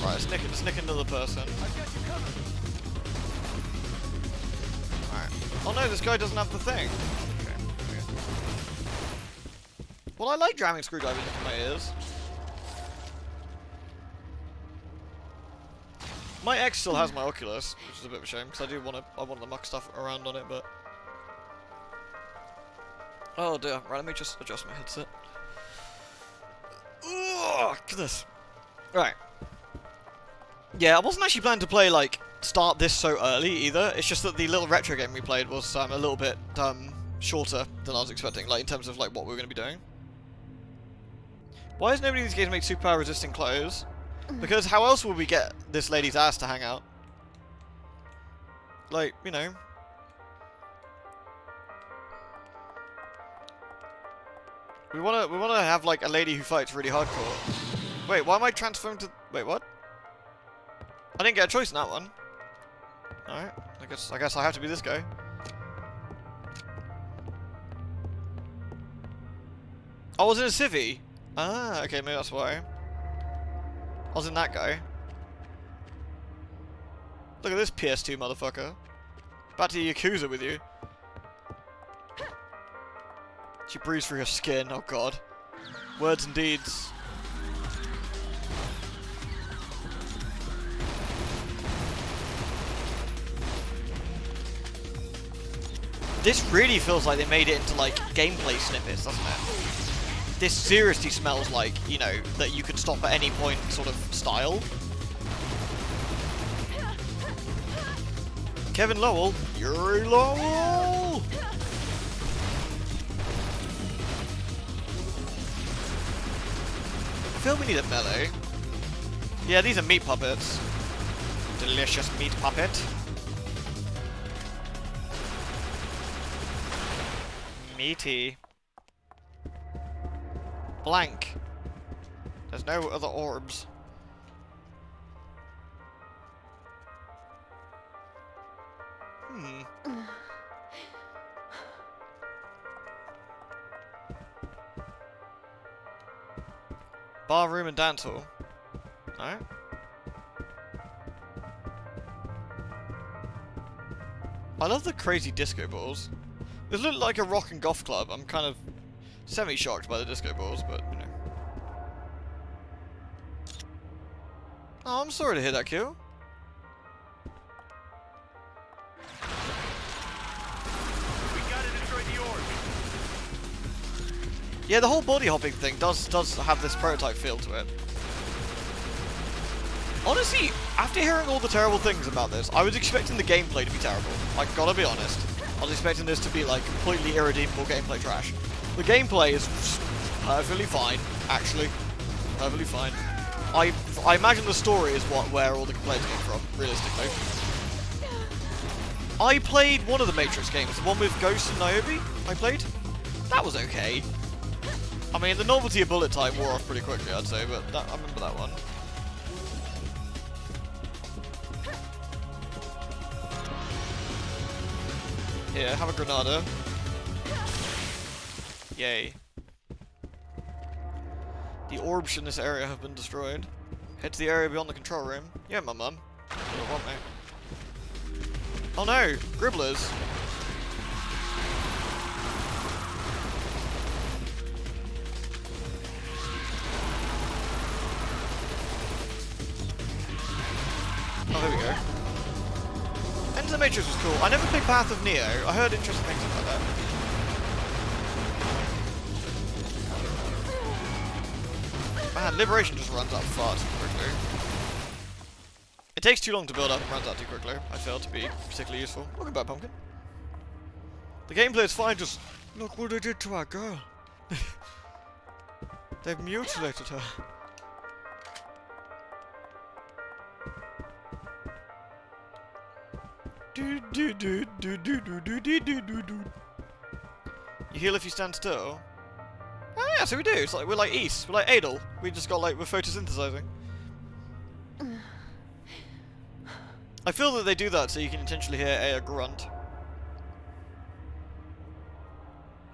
S1: Right, let's nick another person. Alright. Oh no, this guy doesn't have the thing. Well, I like jamming screwdrivers into my ears. My ex still has my Oculus, which is a bit of a shame because I want to muck stuff around on it, but oh dear. Right, let me just adjust my headset. Oh goodness. Right. Yeah, I wasn't actually planning to start this so early either. It's just that the little retro game we played was a little bit shorter than I was expecting, like in terms of what we were going to be doing. Why has nobody in these games made superpower resisting clothes? Because how else would we get this lady's ass to hang out? Like, you know. We wanna have like a lady who fights really hardcore. Wait, why am I transformed to? Wait, what? I didn't get a choice in that one. All right, I guess I have to be this guy. I was in a civvy. Ah, okay, maybe that's why. I was in that guy. Look at this PS2 motherfucker. Back to the Yakuza with you. She breathes through her skin, oh god. Words and deeds. This really feels like they made it into like gameplay snippets, doesn't it? This seriously smells like, you know, that you could stop at any point sort of style. Kevin Lowell, Yuri Lowell! I feel we need a melee. Yeah, these are meat puppets. Delicious meat puppet. Meaty. Blank. There's no other orbs. Bar, room, and dance hall. Alright. I love the crazy disco balls. This look like a rock and goth club. I'm kind of semi-shocked by the disco balls, but, you know. Oh, I'm sorry to hear that, kill.
S4: We gotta destroy the orb.
S1: Yeah, the whole body hopping thing does have this prototype feel to it. Honestly, after hearing all the terrible things about this, I was expecting the gameplay to be terrible. I gotta be honest. I was expecting this to be like completely irredeemable gameplay trash. The gameplay is perfectly fine, actually. Perfectly fine. I imagine the story is where all the complaints came from, realistically. I played one of the Matrix games, the one with Ghost and Niobe. I played. That was okay. I mean, the novelty of bullet time wore off pretty quickly, I'd say, but I remember that one. Here, have a Granada. Yay. The orbs in this area have been destroyed. Head to the area beyond the control room. Yeah, my mum. You don't want me. Oh no! Gribblers! Oh, there we go. Enter the Matrix was cool. I never played Path of Neo. I heard interesting things about that. Man, Liberation just runs out far too quickly. It takes too long to build up and runs out too quickly. I failed to be particularly useful. Welcome back, Pumpkin. The gameplay is fine, just look what they did to our girl. They've mutilated her. You heal if you stand still. Oh yeah, so we do. It's like we're like East. We're like Adel. We just got like we're photosynthesizing. I feel that they do that so you can intentionally hear a grunt.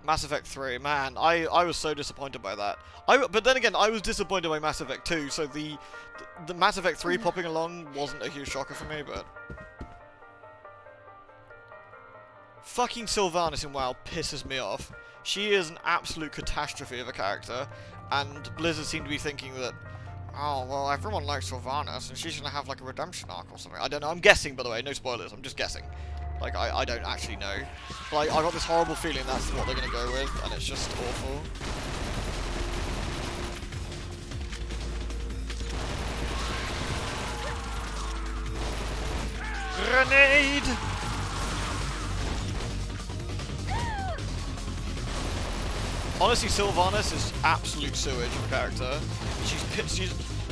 S1: Mass Effect 3, man, I was so disappointed by that. But then again, I was disappointed by Mass Effect 2, so the Mass Effect 3 popping along wasn't a huge shocker for me, but fucking Sylvanas in WoW pisses me off. She is an absolute catastrophe of a character, and Blizzard seem to be thinking that, oh, well, everyone likes Sylvanas, and she's gonna have, like, a redemption arc or something. I don't know, I'm guessing, by the way, no spoilers, I'm just guessing. Like, I don't actually know. But I got this horrible feeling that's what they're gonna go with, and it's just awful. Grenade! Honestly, Sylvanas is absolute sewage of a character.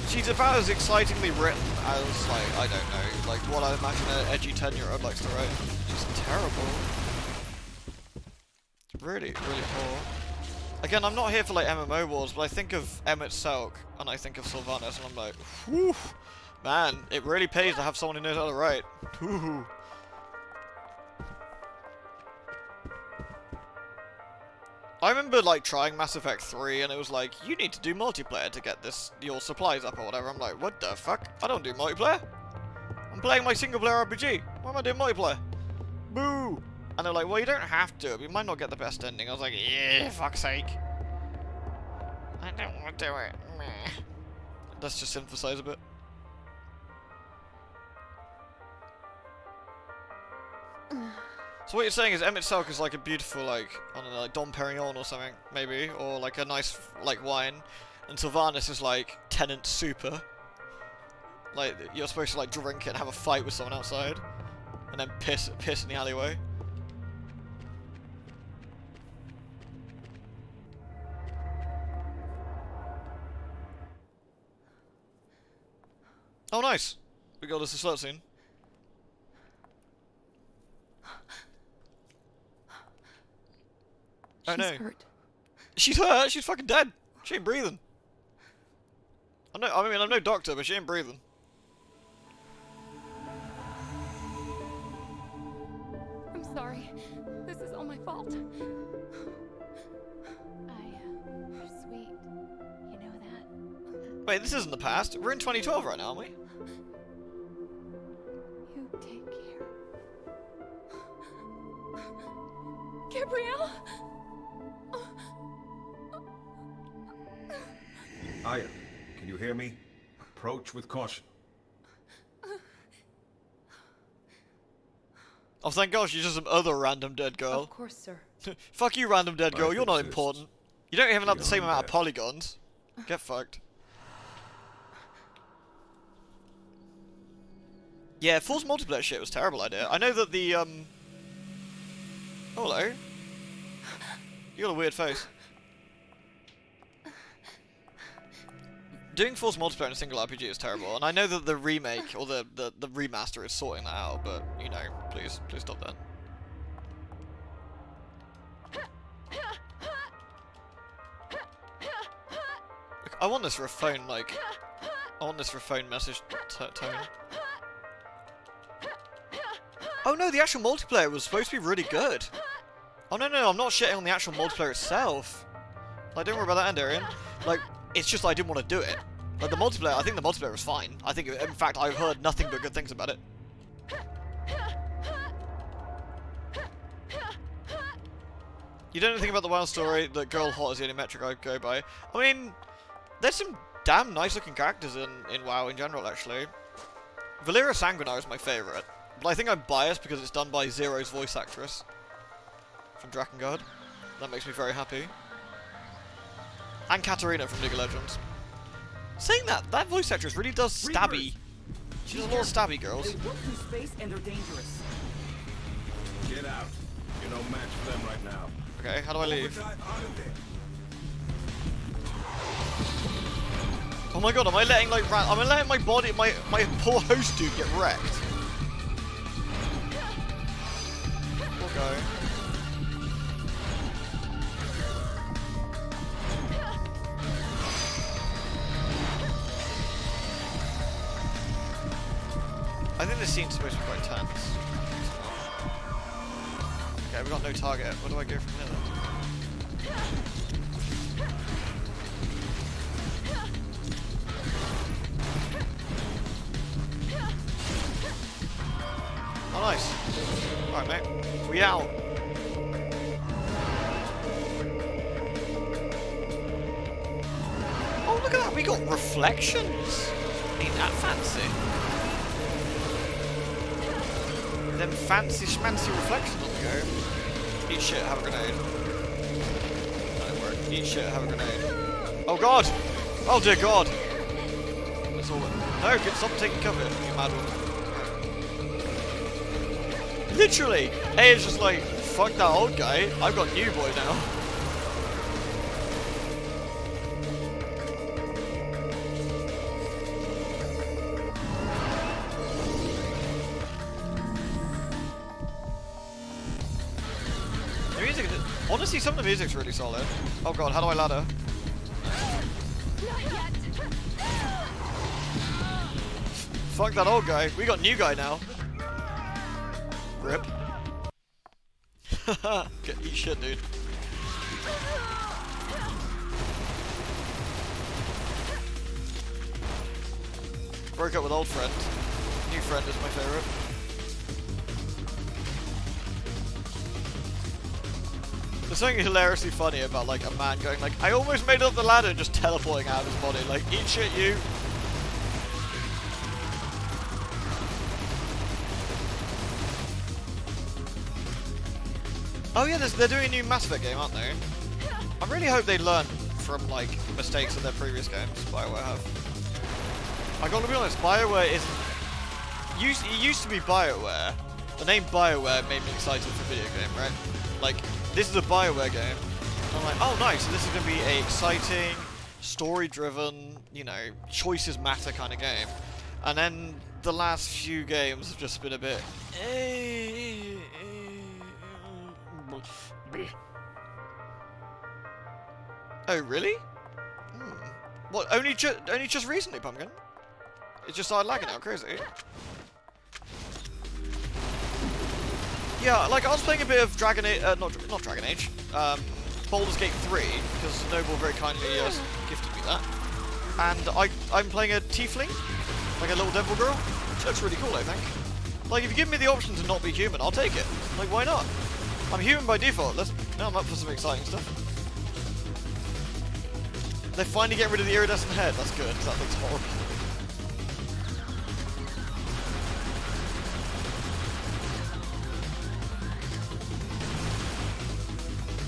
S1: She's about as excitingly written as, like, I don't know, like what I imagine an edgy 10-year-old likes to write. Just terrible. Really, really poor. Again, I'm not here for like MMO wars, but I think of Emmett Selk and I think of Sylvanas, and I'm like, whew, man, it really pays to have someone who knows how to write. Whew. I remember like trying Mass Effect 3 and it was like, you need to do multiplayer to get your supplies up or whatever. I'm like, what the fuck? I don't do multiplayer. I'm playing my single player RPG. Why am I doing multiplayer? Boo! And they're like, well, you don't have to. You might not get the best ending. I was like, yeah, fuck's sake. I don't want to do it. Meh. Let's just emphasize a bit. So what you're saying is Emmett Selk is like a beautiful, like, I don't know, like Dom Perignon or something, maybe, or like a nice, like, wine, and Sylvanas is like Tenant Super. Like, you're supposed to like drink it and have a fight with someone outside, and then piss in the alleyway. Oh nice! We got us a slut scene. Oh no.
S9: Hurt.
S1: She's hurt. She's fucking dead. She ain't breathing. I mean, I'm no doctor, but she ain't breathing.
S9: I'm sorry. This is all my fault.
S3: You're sweet. You know that?
S1: Wait, this isn't the past. We're in 2012 right now, aren't we?
S9: You take care. Gabrielle?
S6: Aya, can you hear me? Approach with caution.
S1: Oh, thank gosh, you're just some other random dead girl.
S9: Of course, sir.
S1: Fuck you, random dead girl.
S6: Life
S1: You're not
S6: exists
S1: important. You don't even have the same
S6: beyond
S1: amount of
S6: death.
S1: polygons. Get fucked. Yeah, Force multiplayer shit was a terrible idea. I know that the, Oh, hello. You got a weird face. Doing Force multiplayer in a single RPG is terrible, and I know that the remake, or the remaster is sorting that out, but, you know, please stop that. Look, I want this for a phone, like, I want this for a phone message tone. Oh no, the actual multiplayer was supposed to be really good. Oh no, I'm not shitting on the actual multiplayer itself. Like, don't worry about that end, Arian. Like, it's just I didn't want to do it. Like, the multiplayer, I think the multiplayer was fine. I think, in fact, I've heard nothing but good things about it. You don't know anything about the WoW story, the girl hot is the only metric I go by. I mean, there's some damn nice looking characters in WoW in general, actually. Valyria Sanguinar is my favourite. But I think I'm biased because it's done by Zero's voice actress from Drakengard. That makes me very happy. And Katarina from League of Legends. Saying that voice actress really does stabby. She does a lot of stabby girls.
S8: They work through space and they're dangerous.
S6: Get out. You're no match for them right now.
S1: Okay, how do I leave? Oh my god, am I letting like am I letting my body, my poor host dude get wrecked? Poor guy. I think this scene's supposed to be quite tense. Okay, we got no target. Where do I go from here then? Oh, nice. Alright, mate. We out. Oh, look at that. We got reflections. Ain't that fancy? Them fancy schmancy reflections on the go. Eat shit, have a grenade. That didn't work. Eat shit, have a grenade. Oh god! Oh dear god! That's all. No, stop taking cover, you mad woman. Literally! A is just like, fuck that old guy, I've got new boy now. Honestly, some of the music's really solid. Oh god, how do I ladder? Fuck that old guy. We got new guy now. Rip. Eat shit, dude. Broke up with old friend. New friend is my favorite. There's something hilariously funny about like a man going like, I almost made it up the ladder and just teleporting out of his body. Like, eat shit, you. Oh yeah, they're doing a new Mass Effect game, aren't they? I really hope they learn from like mistakes of their previous games. BioWare have. I gotta be honest, BioWare isn't. It used to be BioWare. The name BioWare made me excited for video game, right? Like, this is a BioWare game. I'm like, oh nice, so this is gonna be a exciting, story-driven, you know, choices matter kind of game. And then the last few games have just been a bit. Oh really? What? Only just recently, Pumpkin? It just started lagging out crazy. Yeah, like I was playing a bit of Dragon Age, not Dragon Age, Baldur's Gate 3 because Noble very kindly gifted me that, and I'm playing a tiefling, like a little devil girl. She looks really cool, I think. Like if you give me the option to not be human, I'll take it. Like why not? I'm human by default. Now I'm up for some exciting stuff. They're finally getting rid of the iridescent head. That's good, because that looks horrible.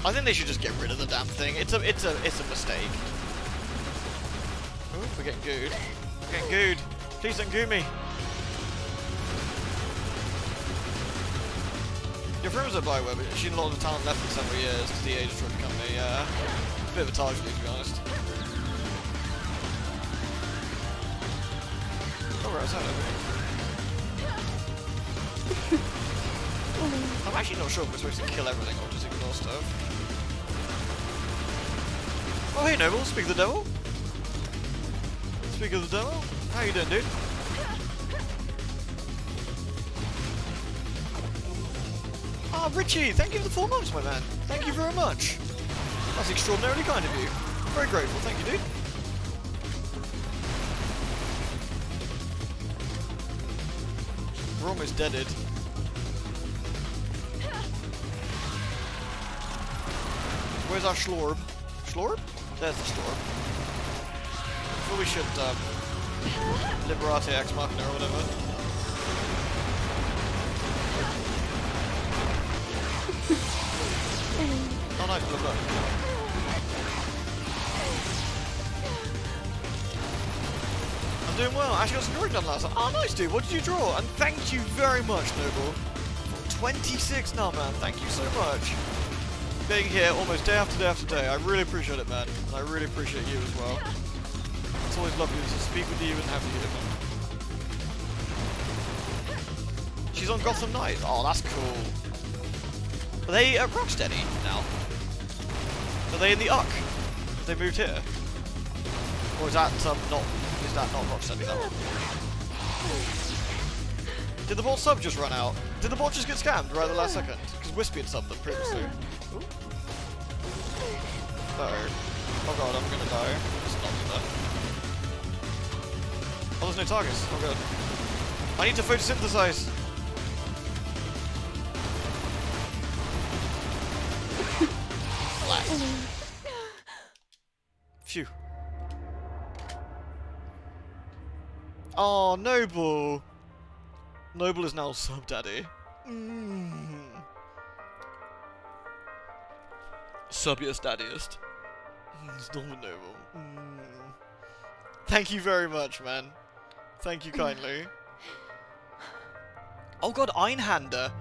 S1: I think they should just get rid of the damn thing. It's a mistake. Ooh, we're getting gooed. We're getting gooed. Please don't goo me. Your friend was at BioWare, but she had a lot of talent left for several years because EA destroyed the company. Yeah, a bit of a tragedy to be honest. Oh, right, that over. I'm actually not sure if we're supposed to kill everything or just ignore stuff. Oh, hey Noble, speak of the devil. Speak of the devil. How you doing, dude? Ah, Richie, thank you for the 4 months, my man. Thank you very much. That's extraordinarily kind of you. I'm very grateful, thank you, dude. We're almost deaded. Where's our Schlorb? Schlorb? There's the Schlorb. Well, we should, Liberate Ex Machina or whatever. Oh nice, blah blah. I'm doing well. I actually got some drawing done last time. Oh nice, dude. What did you draw? And thank you very much, Noble. 26 now, man. Thank you so much. Being here almost day after day after day. I really appreciate it, man. And I really appreciate you as well. It's always lovely to speak with you and have you here, man. She's on Gotham Knights. Oh, that's cool. Are they at Rocksteady now? Are they in the UC? Have they moved here? Or is that not Rocksteady, that one? Did the bot sub just run out? Did the bot just get scammed right at the last second? Because Wispy had subbed them previously. Ooh. Uh-oh. Oh god, I'm gonna die. Let's not do that. Oh, there's no targets. Oh god. I need to photosynthesize! Phew. Oh, Noble! Noble is now sub-daddy. Subiest daddiest. Stop it, Noble. Thank you very much, man. Thank you kindly. Oh god, Einhander.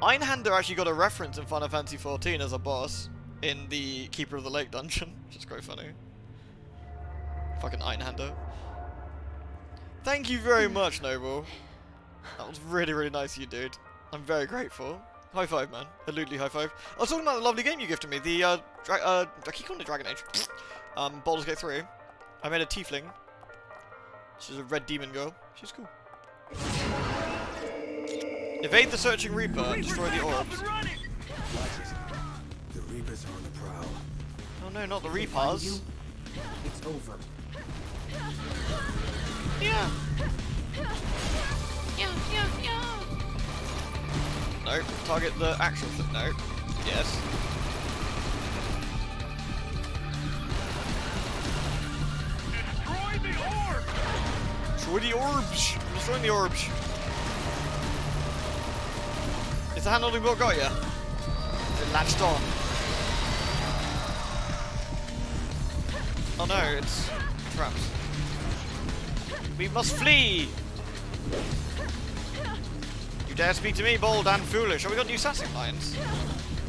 S1: Einhander actually got a reference in Final Fantasy XIV as a boss in the Keeper of the Lake dungeon, which is quite funny. Fucking Einhander. Thank you very much, Noble. That was really, really nice of you, dude. I'm very grateful. High five, man. Absolutely high five. I was talking about the lovely game you gifted me. The, I keep calling it Dragon Age. Baldur's Gate 3. I made a tiefling. She's a red demon girl. She's cool. Evade the searching Reaper. Destroy the orbs.
S7: Watch it. The Reapers are on the prowl.
S1: Oh no, not the
S8: If they find
S1: Reapers.
S8: you, it's over.
S1: Yeah. No, target the actual thing. No. Yes.
S4: Destroy the orb!
S1: Destroy the orbs. I'm destroying the orbs. Is the hand holding block got ya? Is it latched on? Oh no, it's traps. We must flee! You dare speak to me, bold and foolish. Oh, we got new sassing lines.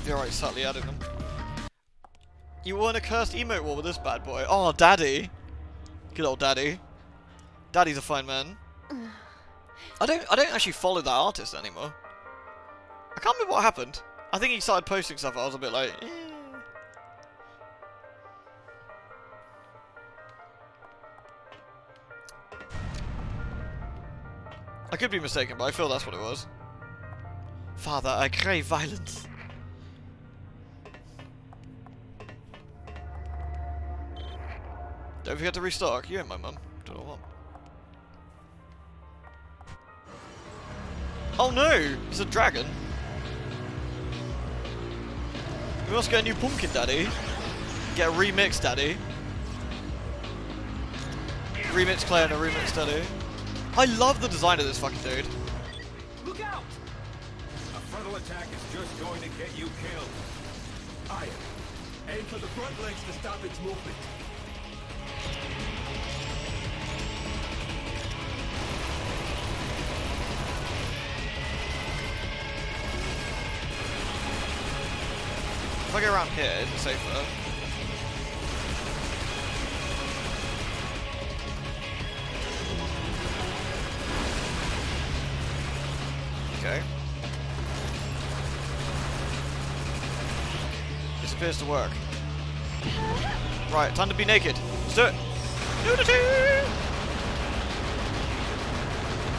S1: You're right, subtly added them. You won a cursed emote war with this bad boy. Oh, daddy. Good old daddy. Daddy's a fine man. I don't actually follow that artist anymore. I can't remember what happened. I think he started posting stuff. I was a bit like, eh. I could be mistaken, but I feel that's what it was. Father, I crave violence. Don't forget to restock. You and my mum. Don't know what. Oh no! It's a dragon. We must get a new pumpkin, daddy. Get a remix, daddy. Remix Clay and a remix daddy. I love the design of this fucking dude.
S8: Look out!
S6: A frontal attack is just going to get you killed.
S7: Iron. Aim for the front legs to stop its movement.
S1: If I go around here, is it safer? Okay. This appears to work. Right, time to be naked. Let's do it. Nudity!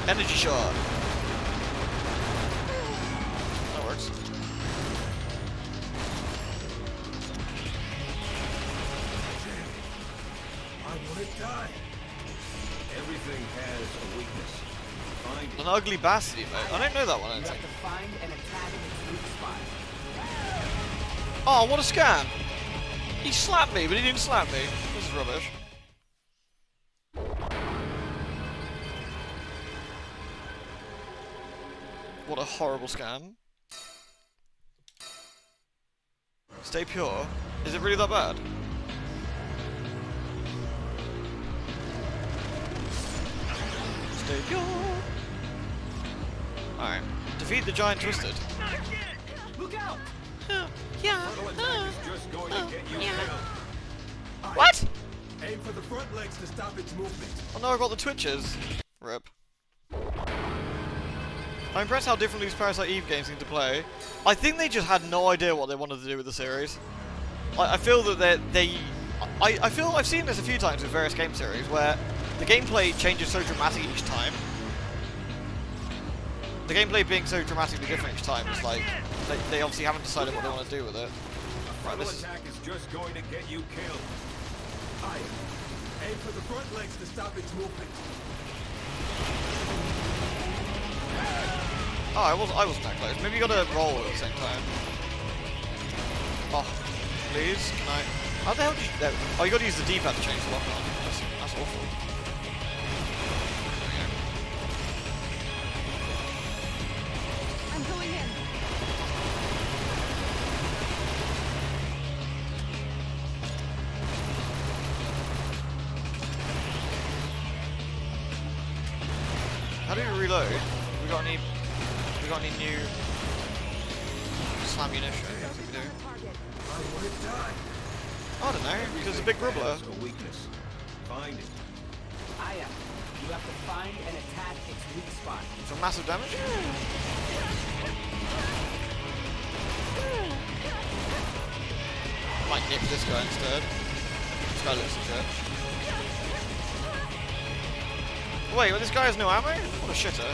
S1: Energy shot. That works.
S7: I want to die.
S6: Everything has a weakness. Find it.
S1: An ugly bastard emote. I don't know that one, I
S8: You
S1: don't
S8: have
S1: think.
S8: to find and attack its weak spot.
S1: Oh, what a scam! He slapped me, but he didn't slap me. This is rubbish. What a horrible scam. Stay pure? Is it really that bad? Stay pure! Alright. Defeat the giant twisted.
S8: Look out!
S6: Frontal attack is just going to get you killed.
S1: What?
S7: Aim for the front legs to stop its movement.
S1: Oh no, I got the twitches. Rip. I'm impressed how differently these Parasite Eve games seem to play. I think they just had no idea what they wanted to do with the series. I feel that I feel I've seen this a few times with various game series where the gameplay changes so dramatically each time. The gameplay being so dramatically different each time is like they obviously haven't decided what they want to do with it. Right,
S6: Frontal
S1: this is
S6: attack is just going to get you killed.
S7: Iron. Aim for the front legs to stop its movement.
S1: oh, I wasn't that close. Maybe you gotta roll at the same time. Oh, please, can I? How the hell did you? There. Oh, you gotta use the D-pad to change the lock on. That's awful.
S3: I'm going in.
S1: How do we reload? We got any new slam munition? I think we do.
S7: I want to die.
S1: I don't know, because it's a big rubbler.
S6: Has a weakness. Find it.
S8: Aya, you have to find and attack its weak spot.
S1: For massive damage? might nip this guy instead. This guy looks legit. Wait, well, this guy has no ammo? What a shitter.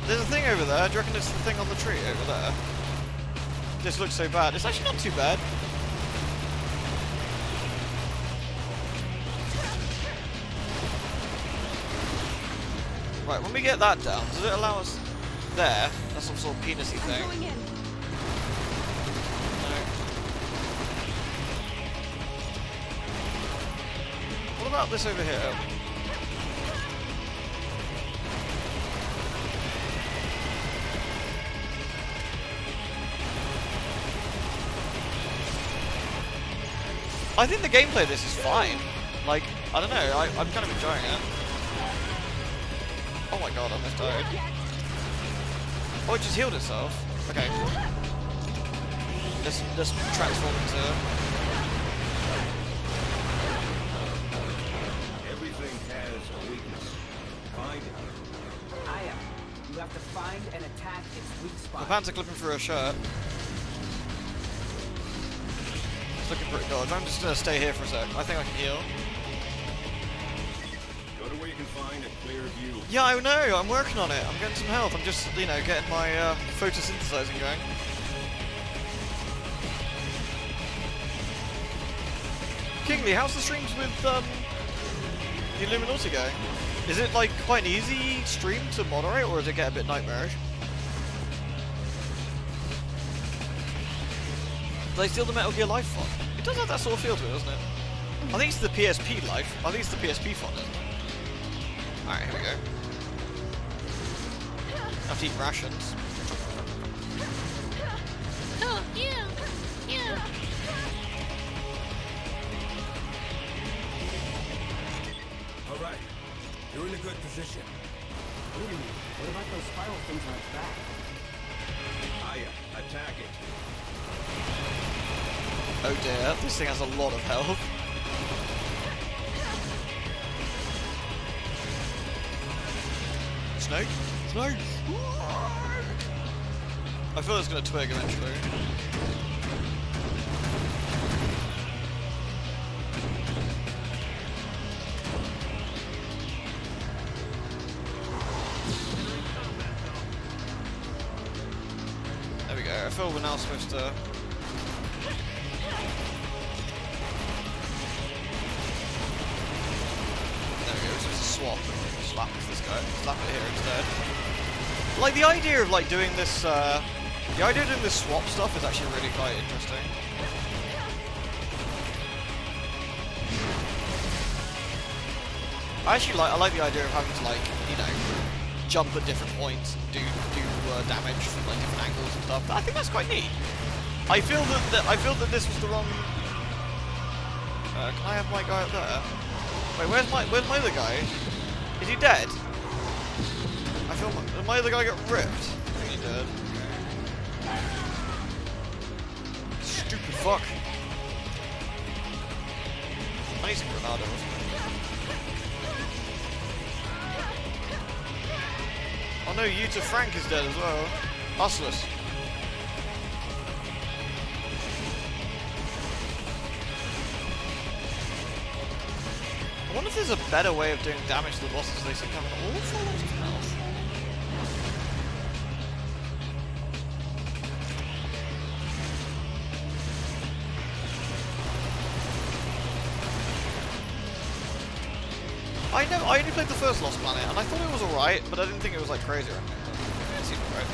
S1: There's a thing over there. Do you reckon it's the thing on the tree over there? This looks so bad. It's actually not too bad. Right, when we get that down, does it allow us there? That's some sort of penis-y thing.
S3: I'm going in.
S1: No. What about this over here? I think the gameplay of this is fine. Like, I don't know, I'm kind of enjoying it. Oh my god, I almost died. Oh, it just healed itself. Okay. Let's transform into...
S6: Everything has a weakness. Find it.
S8: Aya, you have to find and attack its weak
S1: My
S8: spot.
S1: pants are clipping through her shirt. It's looking pretty good. I'm just gonna stay here for a sec. I think I can heal.
S6: Go to where you can find a clear view.
S1: Yeah, I know. I'm working on it. I'm getting some health. I'm just, you know, getting my photosynthesizing going. Kingly, how's the streams with the Illuminati going? Is it like quite an easy stream to moderate, or does it get a bit nightmarish? Do they steal the Metal Gear Live font? It does have that sort of feel to it, doesn't it? I think it's the PSP Live. I think it's the PSP font, isn't it? Alright, here we go. I have to eat rations.
S3: Oh, yeah. Yeah.
S7: All right, you're in a good position.
S8: Wait a minute, what about those spiral things on its back?
S6: Aya, attack it.
S1: Oh dear, this thing has a lot of health. Snake? Snake! I feel it's gonna twig eventually. There we go, I feel we're now supposed to... There we go, we're supposed to swap and slap this guy. Slap it here instead. Like, the idea of, like, doing this, the idea of doing this swap stuff is actually really quite interesting. I like the idea of having to, like, you know, jump at different points and do damage from, like, different angles and stuff. I think that's quite neat. I feel that this was the wrong... can I have my guy up there? Wait, where's my other guy? Is he dead? I feel my other guy got ripped. I think he did. Okay. Stupid fuck. I need some Granada or something. Oh no, Yuta Frank is dead as well. Useless. I wonder if there's a better way of doing damage to the bosses. They seem to have an awful lot of health. I only played the first Lost Planet, and I thought it was alright, but I didn't think it was like crazy or anything. But it seemed alright.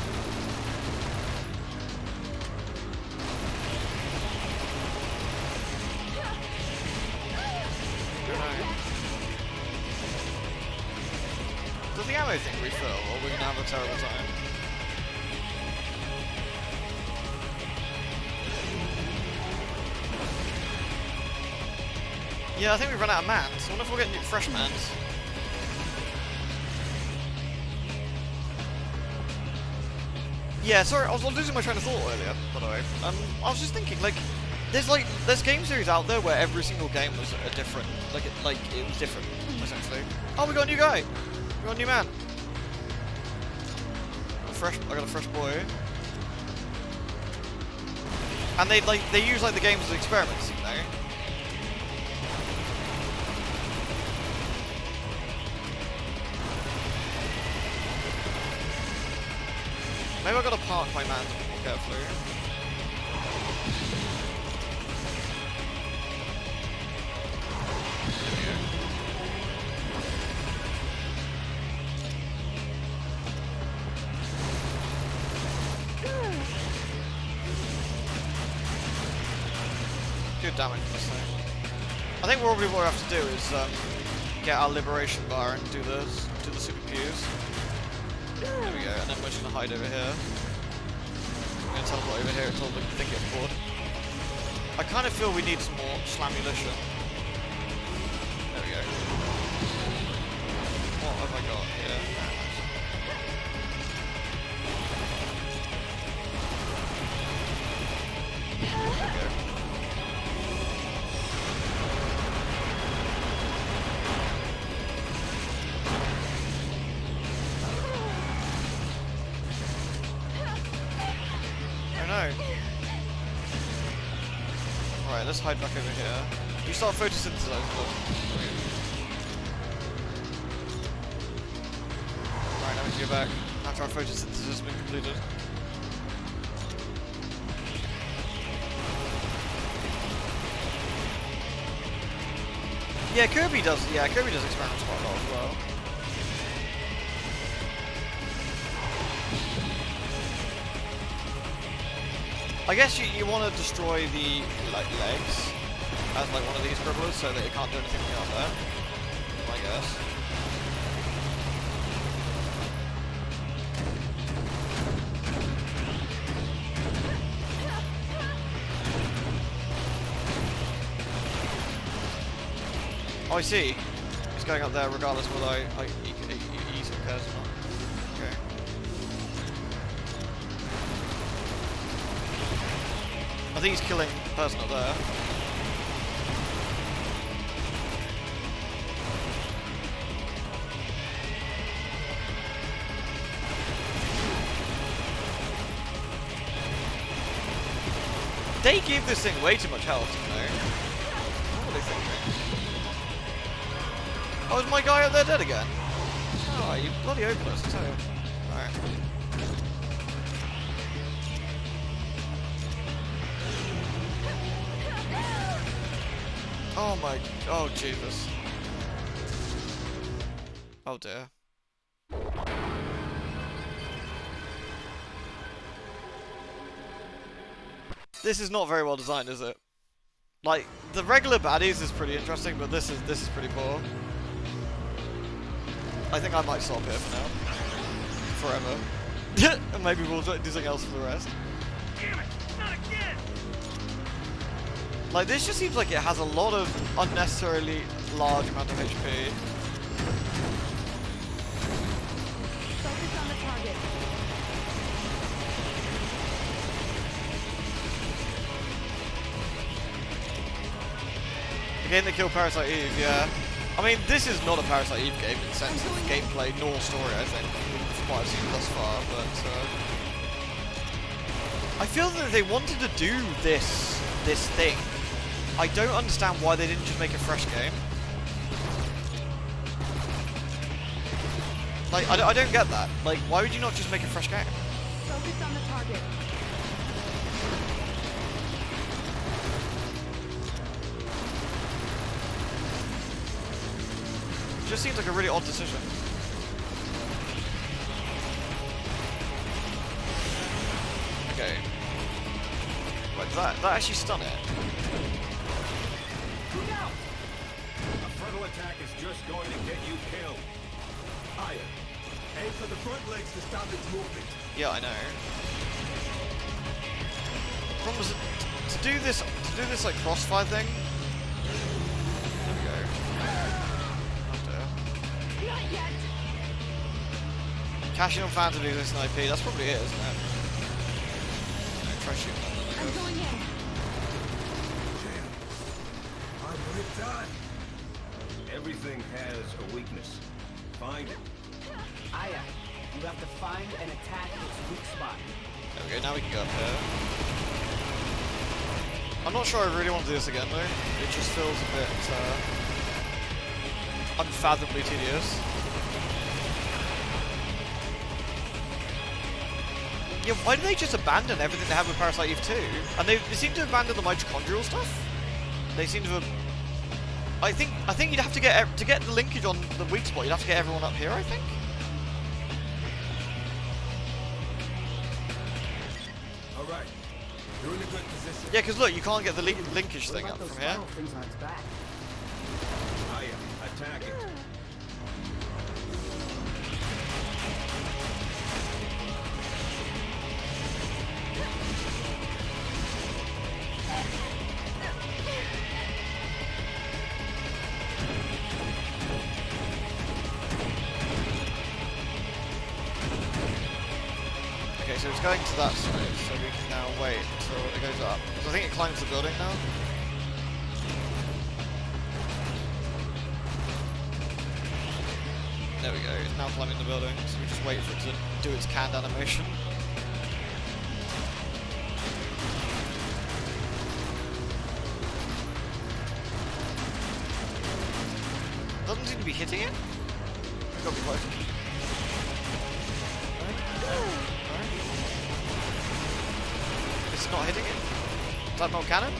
S1: Does the ammo thing refill, or are we gonna have a terrible time? Yeah, I think we've run out of mans. I wonder if we'll get new fresh mans. Yeah, sorry, I was losing my train of thought earlier, by the way. I was just thinking, like, there's game series out there where every single game was a different, it was different, essentially. Oh, we got a new guy! We got a new man. got a fresh boy. And they use like the games as experiments, you know. Maybe I gotta park my man more carefully. Good damage on this thing. I think probably what we have to do is get our liberation bar and do the super pews. There we go, and then we're just gonna hide over here. I'm gonna teleport over here until the thing gets bored. I kind of feel we need some more slamulition. There we go. What have I got here? There we go. Right, let's hide back over here. You start photosynthesizing them. Right, now we can go back after our photosynthesis has been completed. Yeah, Kirby does experiments quite a lot as well. I guess you want to destroy the legs as like one of these scribblers so that it can't do anything out there. I guess. Oh, I see. He's going up there regardless of whether he sort of cares or not. Okay. I think he's killing the person up there. They give this thing way too much health, you know. What were they thinking? Oh, is my guy up there dead again? Oh, you bloody hopeless, I tell you. Alright. Oh my, oh Jesus. Oh dear. This is not very well designed, is it? Like, the regular baddies is pretty interesting, but this is pretty poor. I think I might stop here for now. Forever. And maybe we'll do something else for the rest.
S4: Damn it! Not again!
S1: Like, this just seems like it has a lot of unnecessarily large amount of HP.
S3: Focus on the target.
S1: The game that killed Parasite Eve, yeah. I mean, this is not a Parasite Eve game in the sense of gameplay nor story, I think, from what I've seen thus far, but I feel that they wanted to do this thing. I don't understand why they didn't just make a fresh game. Like, I don't get that. Like, why would you not just make a fresh game?
S3: Focus on the target.
S1: It just seems like a really odd decision. Okay. Right, did that actually stun it?
S6: Look out! A frontal attack is just going to get you killed.
S7: Aya, aim for the front legs to stop its movement.
S1: Yeah, I know. Problem is, to do this like crossfire thing. There we go. Oh dear.
S3: Not yet.
S1: Cashing on Phantom to do this in IP, that's probably it, isn't it? No, try shooting that then, I
S3: I'm
S1: guess.
S3: going in.
S7: Damn. I want it done.
S6: Everything has a weakness. Find it.
S8: Aya, You have to find and attack its weak spot.
S1: There we go, now we can go up here. I'm not sure I really want to do this again though. It just feels a bit unfathomably tedious. Yeah, why do they just abandon everything they have with Parasite Eve 2? And they seem to abandon the mitochondrial stuff. They seem to have... I think you'd have to get the linkage on the weak spot, you'd have to get everyone up here, I think?
S7: Alright, you're in a good position.
S1: Yeah, because look, you can't get the linkage thing up from here.
S8: Things on its back?
S6: I am attacking.
S1: Okay, so it's going to that side, so we can now wait until it goes up. So I think it climbs the building now. There we go, it's now climbing the building, so we just wait for it to do its canned animation. Doesn't seem to be hitting it. It's gotta be close. It's not hitting it? Is that not cannon?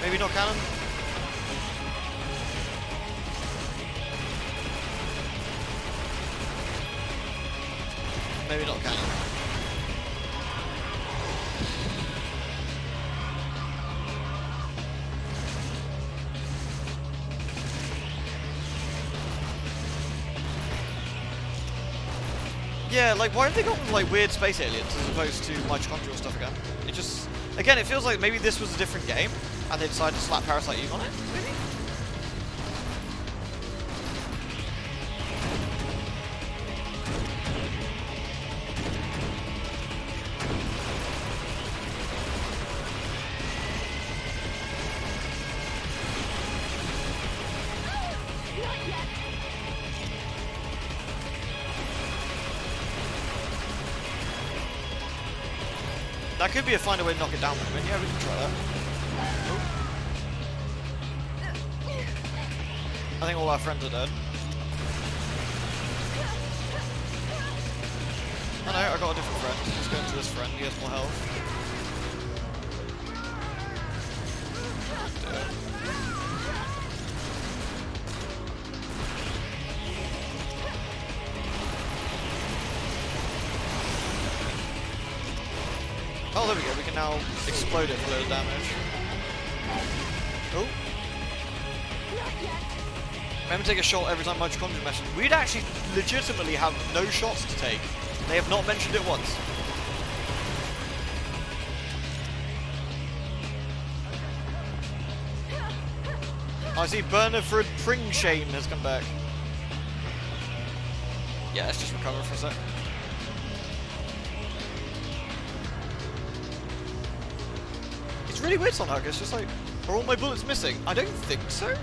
S1: Maybe not cannon? Maybe not cannon. Yeah, like, why have they gone with, like, weird space aliens as opposed to mitochondrial stuff again? It just... Again, it feels like maybe this was a different game, and they decided to slap Parasite Eve on it, maybe? That could be a find a way to knock it down movement. Yeah, we can try that. Ooh. I think all our friends are dead. Oh no, I got a different friend. Let's go into this friend, he has more health. Oh, there we go, we can now explode it for a little damage. Oh. Remember to take a shot every time mitochondria mentioned. We'd actually legitimately have no shots to take. They have not mentioned it once. I see Bernard Pringshane has come back. Yeah, let's just recover for a sec. It's really weird, Sonhug. It's just like, are all my bullets missing? I don't think so.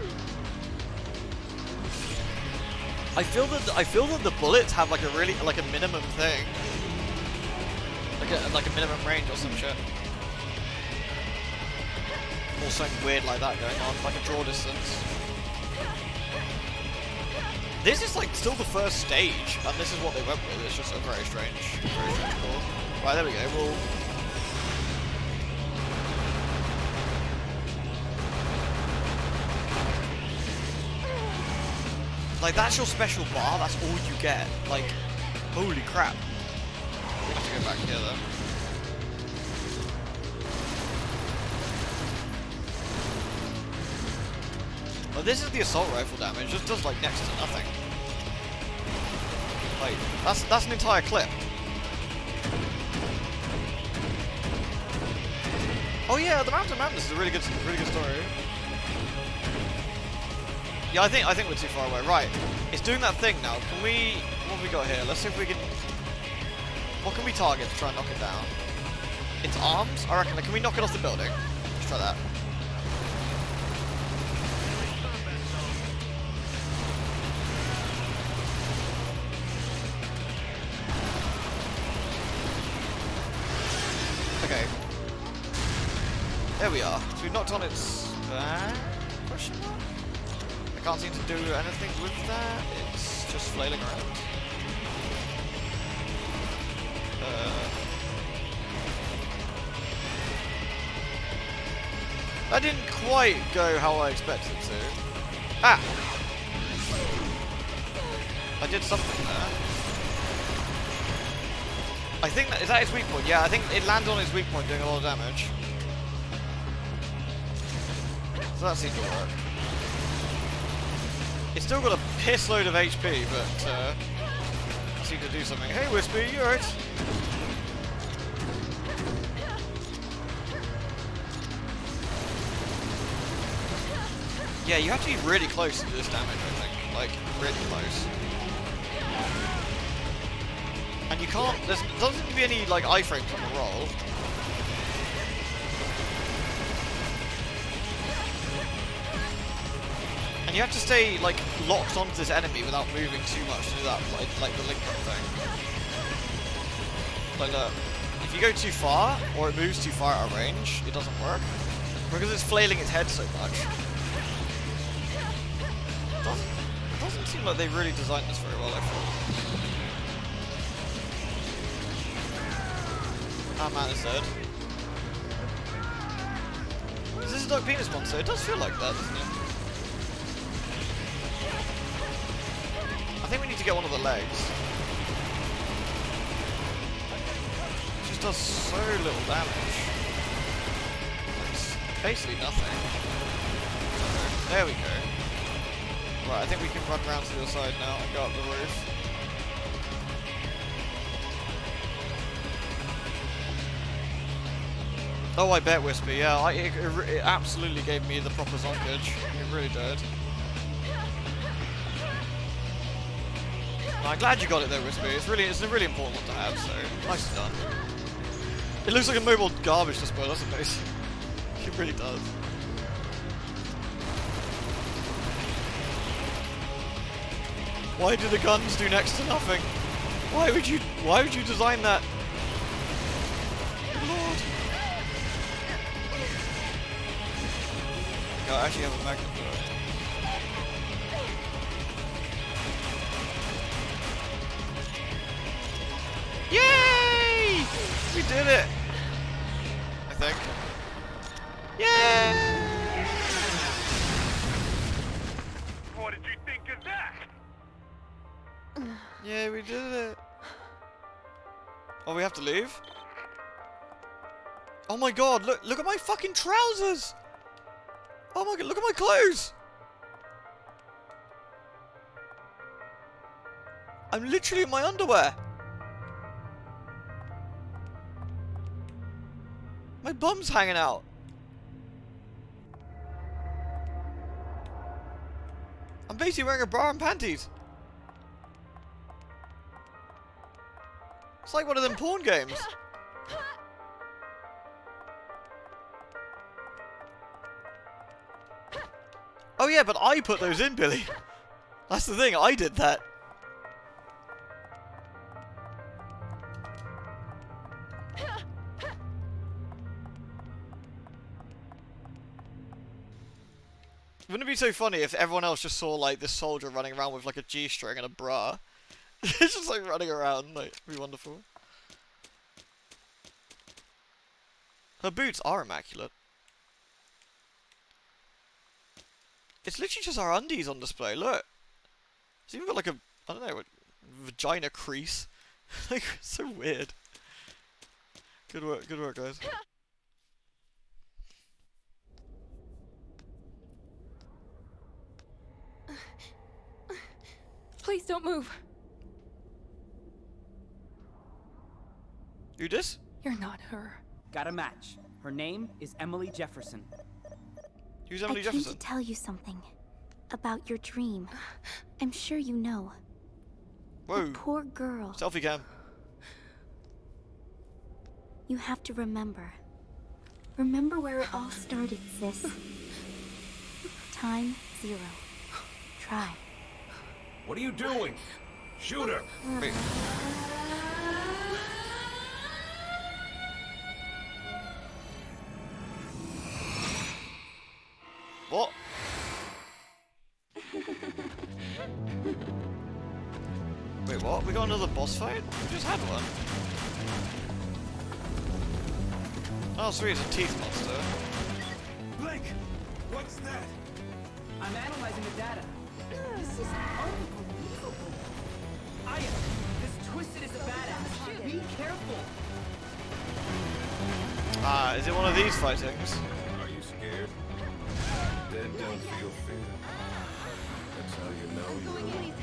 S1: I feel that the bullets have like a really like a minimum thing, like a minimum range or some shit, or something weird like that going on, like a draw distance. This is like still the first stage, and this is what they went with. It's just a very strange call. Right, there we go. We'll. Like, that's your special bar, that's all you get. Like, holy crap. We have to go back here, though. Well, this is the assault rifle damage, it just does, like, next to nothing. Like, that's an entire clip. Oh yeah, the Mountain Madness is a really good story. Yeah, I think we're too far away. Right, it's doing that thing now. Can we... What have we got here? Let's see if we can... What can we target to try and knock it down? Its arms? I reckon. Like, can we knock it off the building? Let's try that. There we are. So we knocked on its back? Question mark? I can't seem to do anything with that. It's just flailing around. That didn't quite go how I expected it to. Ah! I did something there. I think that, is that its weak point? Yeah, I think it landed on its weak point doing a lot of damage. So that seemed to work. It's still got a piss load of HP, but seemed to do something. Hey Wispy, you alright? Yeah, you have to be really close to this damage, I think. Like, really close. And you can't, there doesn't seem to be any, like, iframes on the roll. And you have to stay, like, locked onto this enemy without moving too much to do that, like the link thing. Like, look, if you go too far, or it moves too far out of range, it doesn't work. Because it's flailing its head so much. It doesn't seem like they really designed this very well, I thought. Ah, man is dead. Is this a Dark Penis monster? It does feel like that, doesn't it? I think we need to get one of the legs. It just does so little damage. It's basically nothing. There we go. Right, I think we can run around to the other side now and go up the roof. Oh, I bet Wispy, yeah, it absolutely gave me the proper zonkage. It really did. I'm glad you got it though, Wispy. It's a really important one to have, so nicely done. It looks like a mobile garbage display, doesn't it? It really does. Why do the guns do next to nothing? Why would you design that? Good Lord. I actually have a magnet to it. Yay! We did it! I think. Yay!
S4: What did you think of that?
S1: Yeah, we did it. Oh, we have to leave? Oh my god, look at my fucking trousers! Oh my god, look at my clothes! I'm literally in my underwear! My bum's hanging out! I'm basically wearing a bra and panties! It's like one of them porn games. Oh yeah, but I put those in, Billy. That's the thing, I did that. Wouldn't it be so funny if everyone else just saw like this soldier running around with like a G-string and a bra? It's just like running around, like, it'd be wonderful. Her boots are immaculate. It's literally just our undies on display, look. It's even got like a, I don't know, a vagina crease. Like, so weird. Good work guys.
S9: Please don't move.
S1: Who this?
S9: You're not her.
S8: Got a match. Her name is Emily Jefferson.
S1: Who's Emily
S10: I
S1: Jefferson?
S10: came to tell you something about your dream. I'm sure you know.
S1: Whoa.
S10: That poor girl.
S1: Selfie cam.
S10: You have to remember. Remember where it all started, sis. Time 0. Try.
S6: What are you doing? Shoot her!
S1: Wait. What? Wait, what? We got another boss fight? We just had one. Oh, sweet, it's a teeth monster.
S7: Blink! What's that?
S8: I'm analyzing the data. This is unbelievable. Aya, this Twisted is a badass. Be careful.
S1: Ah, is it one of these fightings?
S6: Are you scared? Dead don't feel fear. That's how you know you're alone.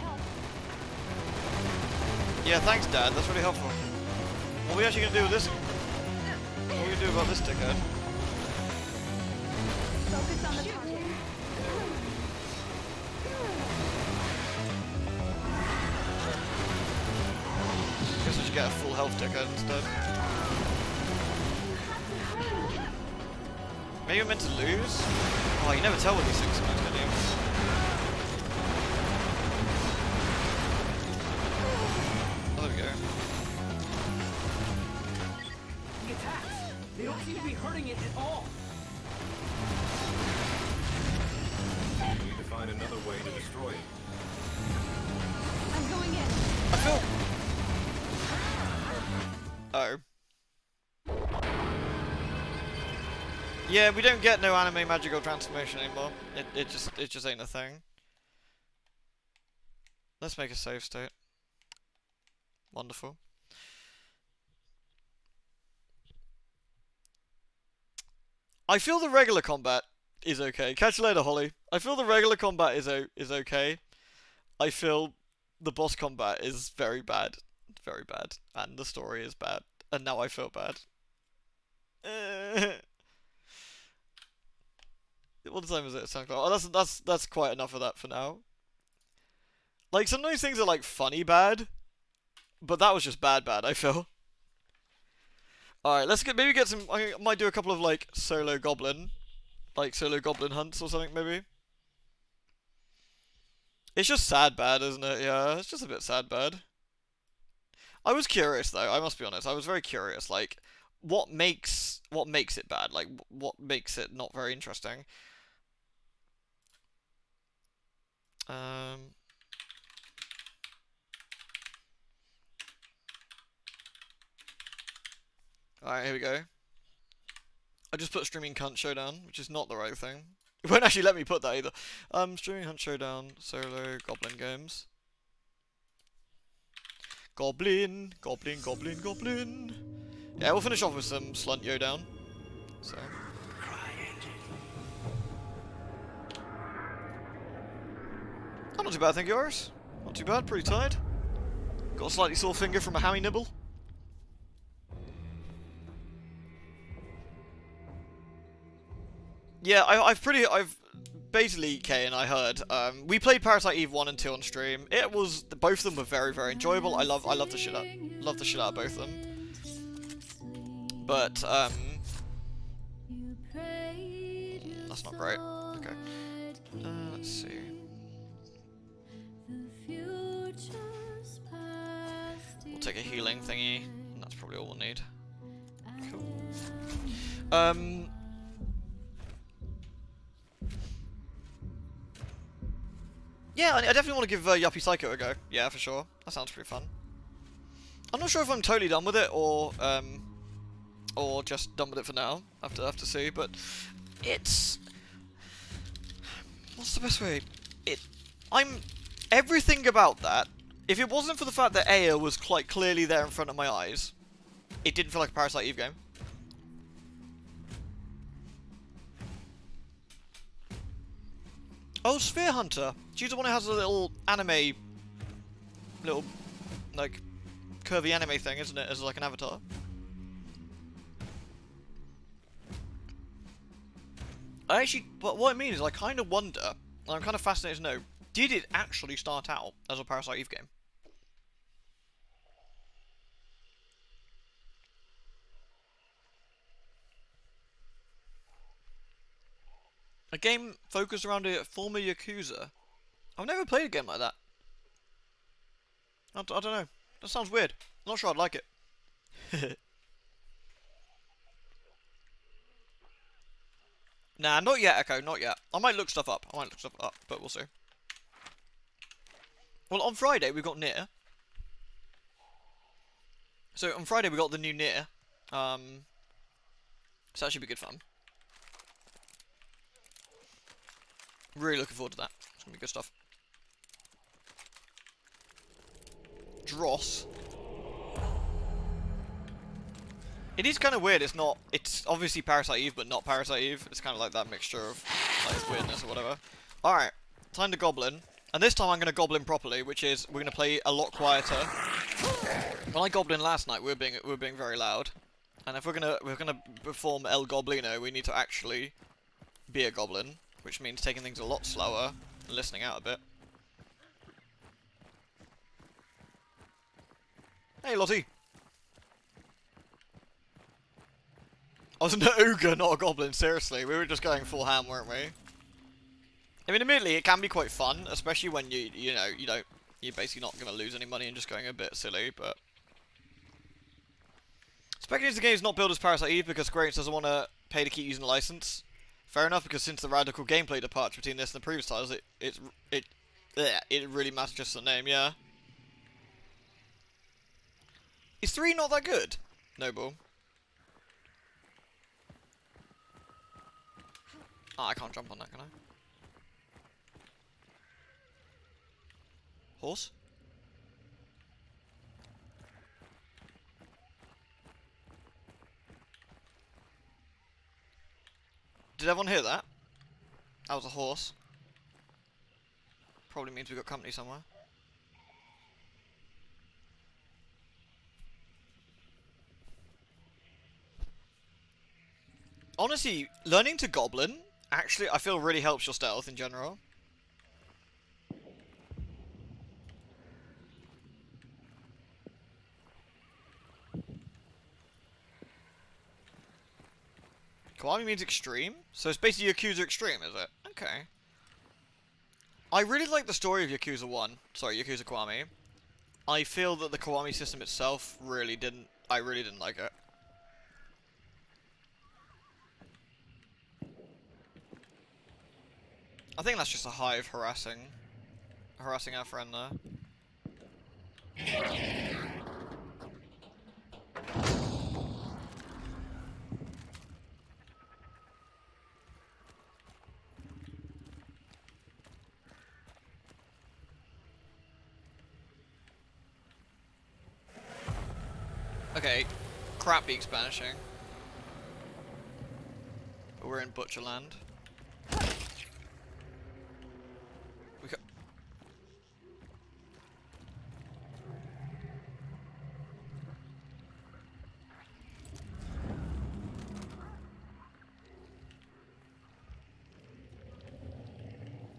S1: Yeah, thanks, Dad. That's really helpful. What are we actually gonna do with this? What are we gonna do about this dickhead?
S3: Focus on the target.
S1: Guess we should get a full health dickhead instead. Maybe we're meant to lose? Oh, you never tell with these things sometimes, can you? Oh, there we go.
S8: The attacks, they don't seem to be hurting it at all.
S6: You need to find another way to destroy it.
S3: I'm going in.
S1: I feel... Oh. Yeah, we don't get no anime magical transformation anymore. It just ain't a thing. Let's make a save state. Wonderful. I feel the regular combat is okay. Catch you later, Holly. I feel the regular combat is okay. I feel the boss combat is very bad. Very bad. And the story is bad. And now I feel bad. What time is it? 10 o'clock. Oh, that's quite enough of that for now. Like, sometimes things are like funny bad, but that was just bad, I feel. Alright, let's maybe get some. I might do a couple of like solo goblin hunts or something, maybe. It's just sad bad, isn't it? Yeah, it's just a bit sad bad. I was curious though, I must be honest, I was very curious, like, what makes it bad? Like, what makes it not very interesting? Alright, here we go. I just put Streaming Cunt Showdown, which is not the right thing. It won't actually let me put that either. Streaming Hunt Showdown, solo, goblin games. Goblin, goblin, goblin, goblin. Yeah, we'll finish off with some Slunt Yodown. So. Oh, not too bad, thank you, Oris. Not too bad, pretty tired. Got a slightly sore finger from a hammy nibble. Yeah, I've basically, Kay and I heard, we played Parasite Eve 1 and 2 on stream. It was, both of them were very, very enjoyable. I love the shit out of both of them. But, that's not great. Okay. Let's see. We'll take a healing thingy, and that's probably all we'll need. Cool. Yeah, I definitely want to give Yuppie Psycho a go. Yeah, for sure. That sounds pretty fun. I'm not sure if I'm totally done with it or just done with it for now. I have to see, but it's, what's the best way? Everything about that. If it wasn't for the fact that Aya was quite clearly there in front of my eyes, it didn't feel like a Parasite Eve game. Oh, Sphere Hunter. She's the one who has a little anime, like, curvy anime thing, isn't it? As like an avatar. But what I mean is I kind of wonder, and I'm kind of fascinated to know, did it actually start out as a Parasite Eve game? A game focused around a former Yakuza. I've never played a game like that. I don't know. That sounds weird. I'm not sure I'd like it. Nah, not yet, Echo, not yet. I might look stuff up, but we'll see. Well, on Friday we got Nier. So on Friday we got the new Nier. So that should be good fun. Really looking forward to that. It's gonna be good stuff. Dross. It is kind of weird. It's obviously Parasite Eve, but not Parasite Eve. It's kind of like that mixture of like weirdness or whatever. All right, time to Goblin, and this time I'm gonna Goblin properly, which is we're gonna play a lot quieter. When I Goblin last night, we were being very loud, and if we're gonna perform El Goblino, we need to actually be a Goblin, which means taking things a lot slower and listening out a bit. Hey, Lottie. I was an ogre, not a goblin, seriously. We were just going full ham, weren't we? I mean, admittedly, it can be quite fun, especially when you're basically not going to lose any money and just going a bit silly, but... Speculating the game is not built as Parasite Eve because Square Enix doesn't want to pay to keep using the license. Fair enough, because since the radical gameplay departure between this and the previous titles, it really matters just the name, yeah. Is 3 not that good? Noble. Oh, I can't jump on that, can I? Horse? Did everyone hear that? That was a horse. Probably means we got company somewhere. Honestly, learning to Goblin, actually, I feel really helps your stealth in general. Kiwami means extreme? So it's basically Yakuza Extreme, is it? Okay. I really like the story of Yakuza 1. Sorry, Yakuza Kiwami. I feel that the Kiwami system itself really didn't... I really didn't like it. I think that's just a hive harassing our friend there. Okay, crap beak Spanishing. But we're in Butcherland.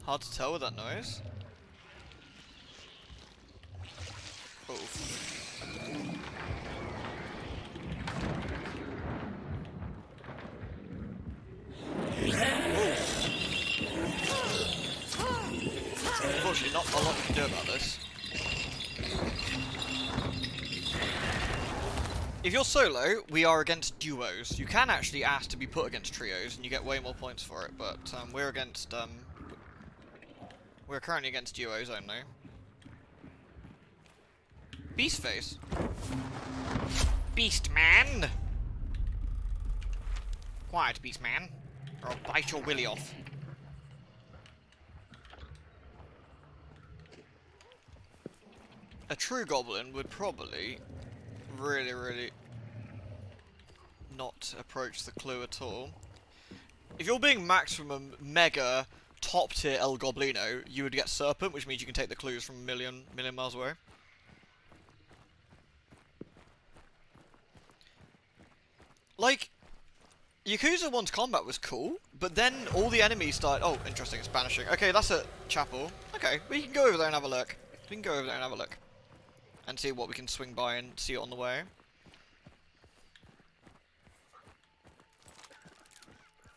S1: Hard to tell with that noise. Oh. Unfortunately, not a lot we can do about this. If you're solo, we are against duos. You can actually ask to be put against trios, and you get way more points for it. But we're against we're currently against duos only. Beast face. Beast man. Quiet, beast man, or I'll bite your willy off. A true goblin would probably really not approach the clue at all. If you're being maximum mega top tier El Goblino, you would get Serpent, which means you can take the clues from a million miles away. Like, Yakuza 1's combat was cool, but then all the enemies started... Oh, interesting, it's banishing. Okay, that's a chapel. Okay, we can go over there and have a look. We can go over there and have a look. And see what we can swing by and see it on the way.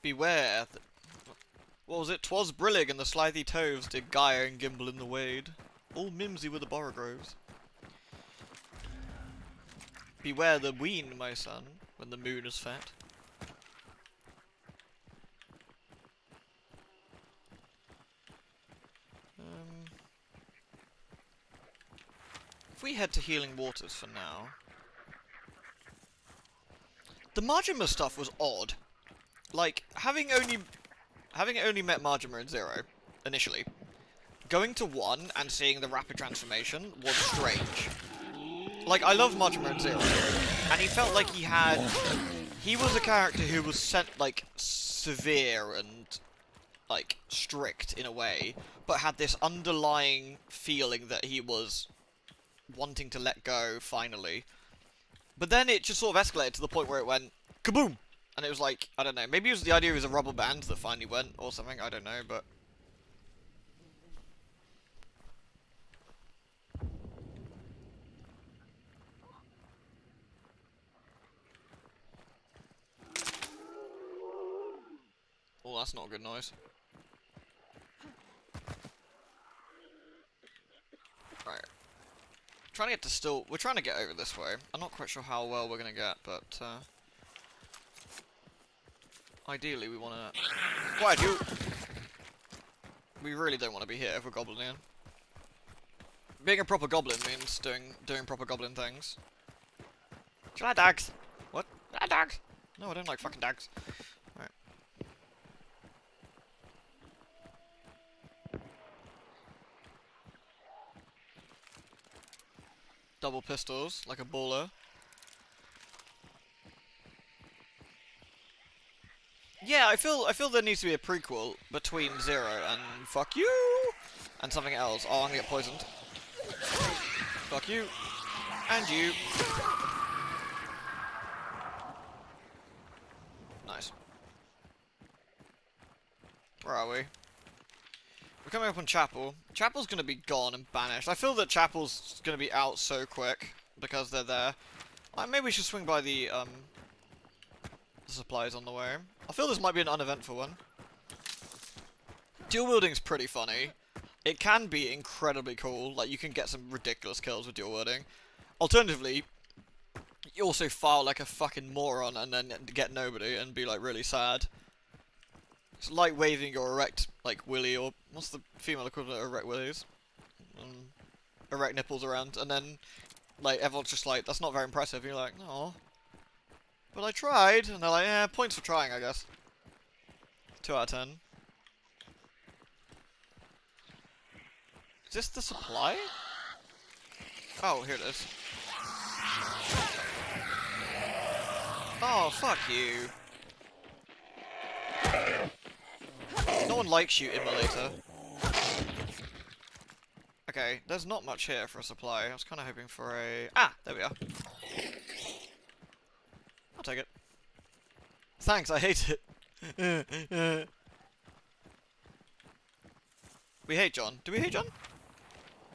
S1: Beware. What was it? 'Twas brillig and the slithy toves did gyre and gimble in the wade. All mimsy were the borogroves. Beware the ween, my son, when the moon is fat. if we head to Healing Waters for now... The Majima stuff was odd. Like, having only met Majima in 0, initially, going to 1 and seeing the rapid transformation was strange. Like, I love Majima in 0, and he felt like he was a character who was sent, like, severe and, like, strict in a way, but had this underlying feeling that he was wanting to let go, finally. But then it just sort of escalated to the point where it went, kaboom! And it was like, I don't know, maybe it was the idea it was a rubber band that finally went, or something, I don't know, but... Oh, that's not a good noise. Right. Trying to get to still... We're trying to get over this way. I'm not quite sure how well we're gonna get, but, ideally, we wanna... Why do you... We really don't want to be here if we're goblining. Being a proper goblin means doing proper goblin things. Do you like dogs? What? Do you like dogs? No, I don't like fucking dogs. Right. Double pistols, like a baller. Yeah, I feel there needs to be a prequel between 0 and fuck you and something else. Oh, I'm gonna get poisoned. Fuck you. And you. Nice. Where are we? We're coming up on Chapel. Chapel's gonna be gone and banished. I feel that Chapel's gonna be out so quick because they're there. Maybe we should swing by the supplies on the way. I feel this might be an uneventful one. Dual wielding's pretty funny. It can be incredibly cool. Like, you can get some ridiculous kills with dual wielding. Alternatively, you also file like a fucking moron and then get nobody and be like really sad. It's like waving your erect, like, willy, or what's the female equivalent of erect willies? Erect nipples around, and then, like, everyone's just like, that's not very impressive. You're like, no. But I tried, and they're like, yeah, points for trying, I guess. 2 out of 10. Is this the supply? Oh, here it is. Oh, fuck you. No one likes you, Immolator. Okay, there's not much here for a supply. I was kind of hoping for a... Ah, there we are. I'll take it. Thanks, I hate it. We hate John. Do we hate John?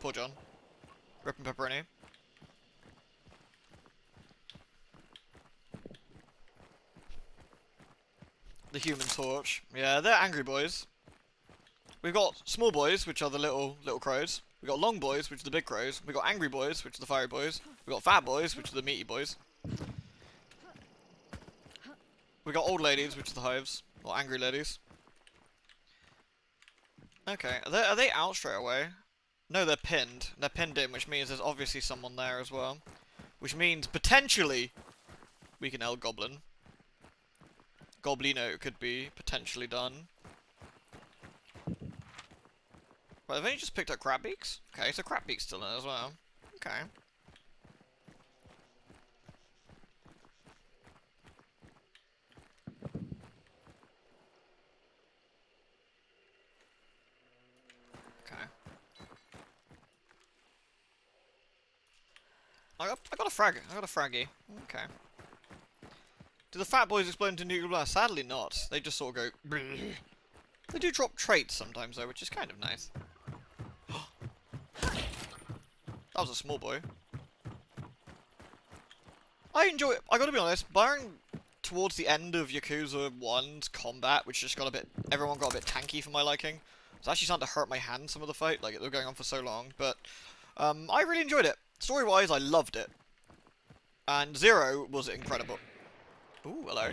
S1: Poor John. Rip and pepperoni. The Human Torch. Yeah, they're angry boys. We've got small boys, which are the little crows. We've got long boys, which are the big crows. We've got angry boys, which are the fiery boys. We've got fat boys, which are the meaty boys. We've got old ladies, which are the hives. Or angry ladies. Okay, are they out straight away? No, they're pinned. They're pinned in, which means there's obviously someone there as well. Which means, potentially, we can Goblin. Goblino could be potentially done. Right, I've only just picked up Crabbeaks? Okay, so Crabbeak's still in as well. Okay. Okay. I got a frag. I got a fraggy. Okay. Do the fat boys explode into nuclear blast? Sadly not. They just sort of go... They do drop traits sometimes though, which is kind of nice. That was a small boy. I enjoy it. I gotta be honest, barring towards the end of Yakuza 1's combat, which just got a bit... Everyone got a bit tanky for my liking. It's actually starting to hurt my hand, some of the fight. Like, they were going on for so long. But, I really enjoyed it. Story-wise, I loved it. And 0 was incredible. Ooh, hello.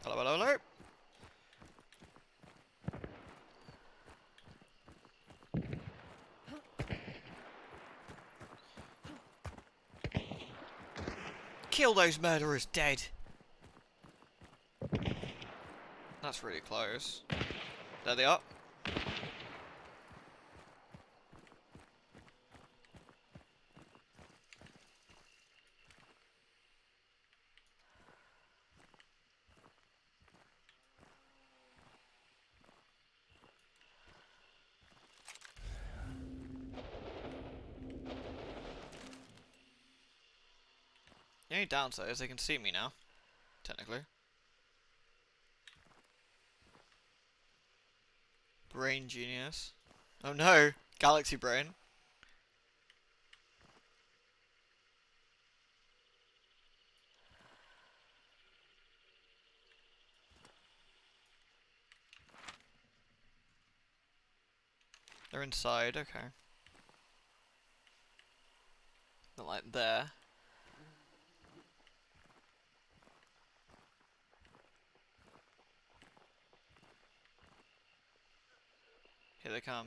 S1: Hello, hello, hello. Kill those murderers dead. That's really close. There they are. The only downside is they can see me now, technically. Brain genius. Oh no! Galaxy brain. They're inside, okay. Not like there. Here they come.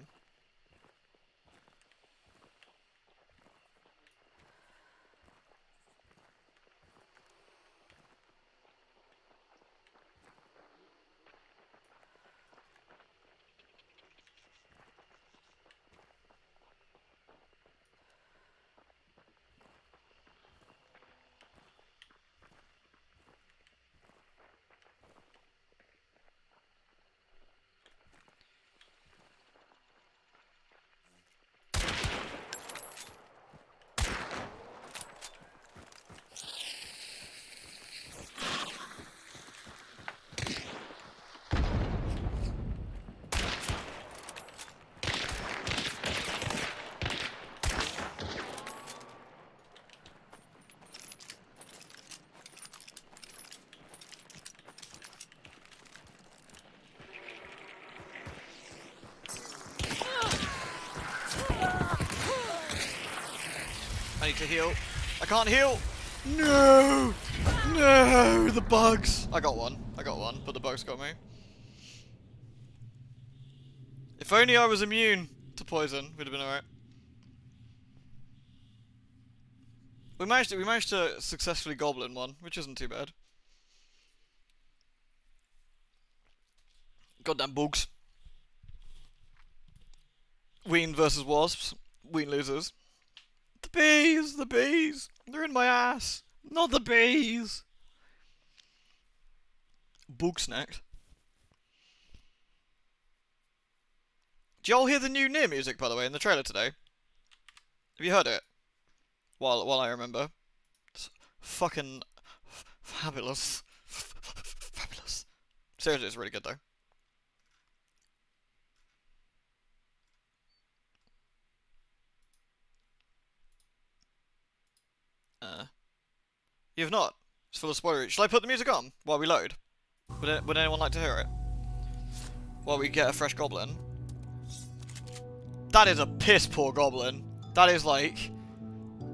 S1: I need to heal. I can't heal! No! No! The bugs! I got one, but the bugs got me. If only I was immune to poison, we'd have been alright. We managed to successfully goblin one, which isn't too bad. Goddamn bugs. Ween versus wasps. Ween losers. The bees! The bees! They're in my ass! Not the bees! Bug snacked. Do y'all hear the new Nier music, by the way, in the trailer today? Have you heard it? While I remember. It's fucking fabulous. Fabulous. Seriously, it's really good, though. You have not. It's full of spoilers. Shall I put the music on while we load? Would anyone like to hear it? While we get a fresh goblin. That is a piss poor goblin. That is like...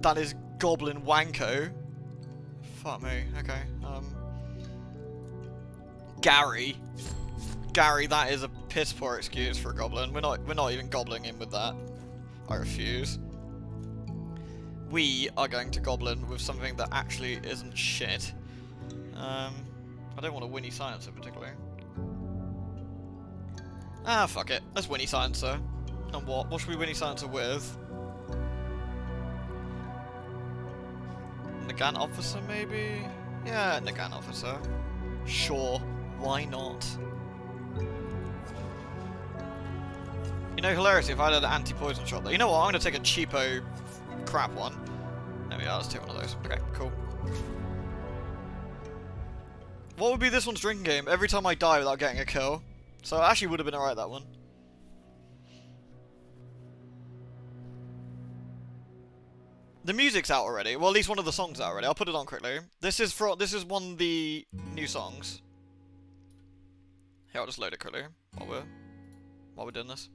S1: That is goblin wanko. Fuck me. Okay. Gary. Gary, that is a piss poor excuse for a goblin. We're not even gobbling him with that. I refuse. We are going to goblin with something that actually isn't shit. I don't want a Winnie Silencer particularly. Ah, fuck it. Let's Winnie Silencer. And what? What should we Winnie Silencer with? Nagant Officer, maybe? Yeah, Nagant Officer. Sure. Why not? You know, hilarious if I had an anti-poison shot there. You know what? I'm going to take a cheapo crap one. There we are, let's take one of those. Okay, cool. What would be this one's drinking game? Every time I die without getting a kill. So it actually would have been alright, that one. The music's out already. Well, at least one of the songs out already. I'll put it on quickly. This is one of the new songs. Here, I'll just load it quickly while we're doing this.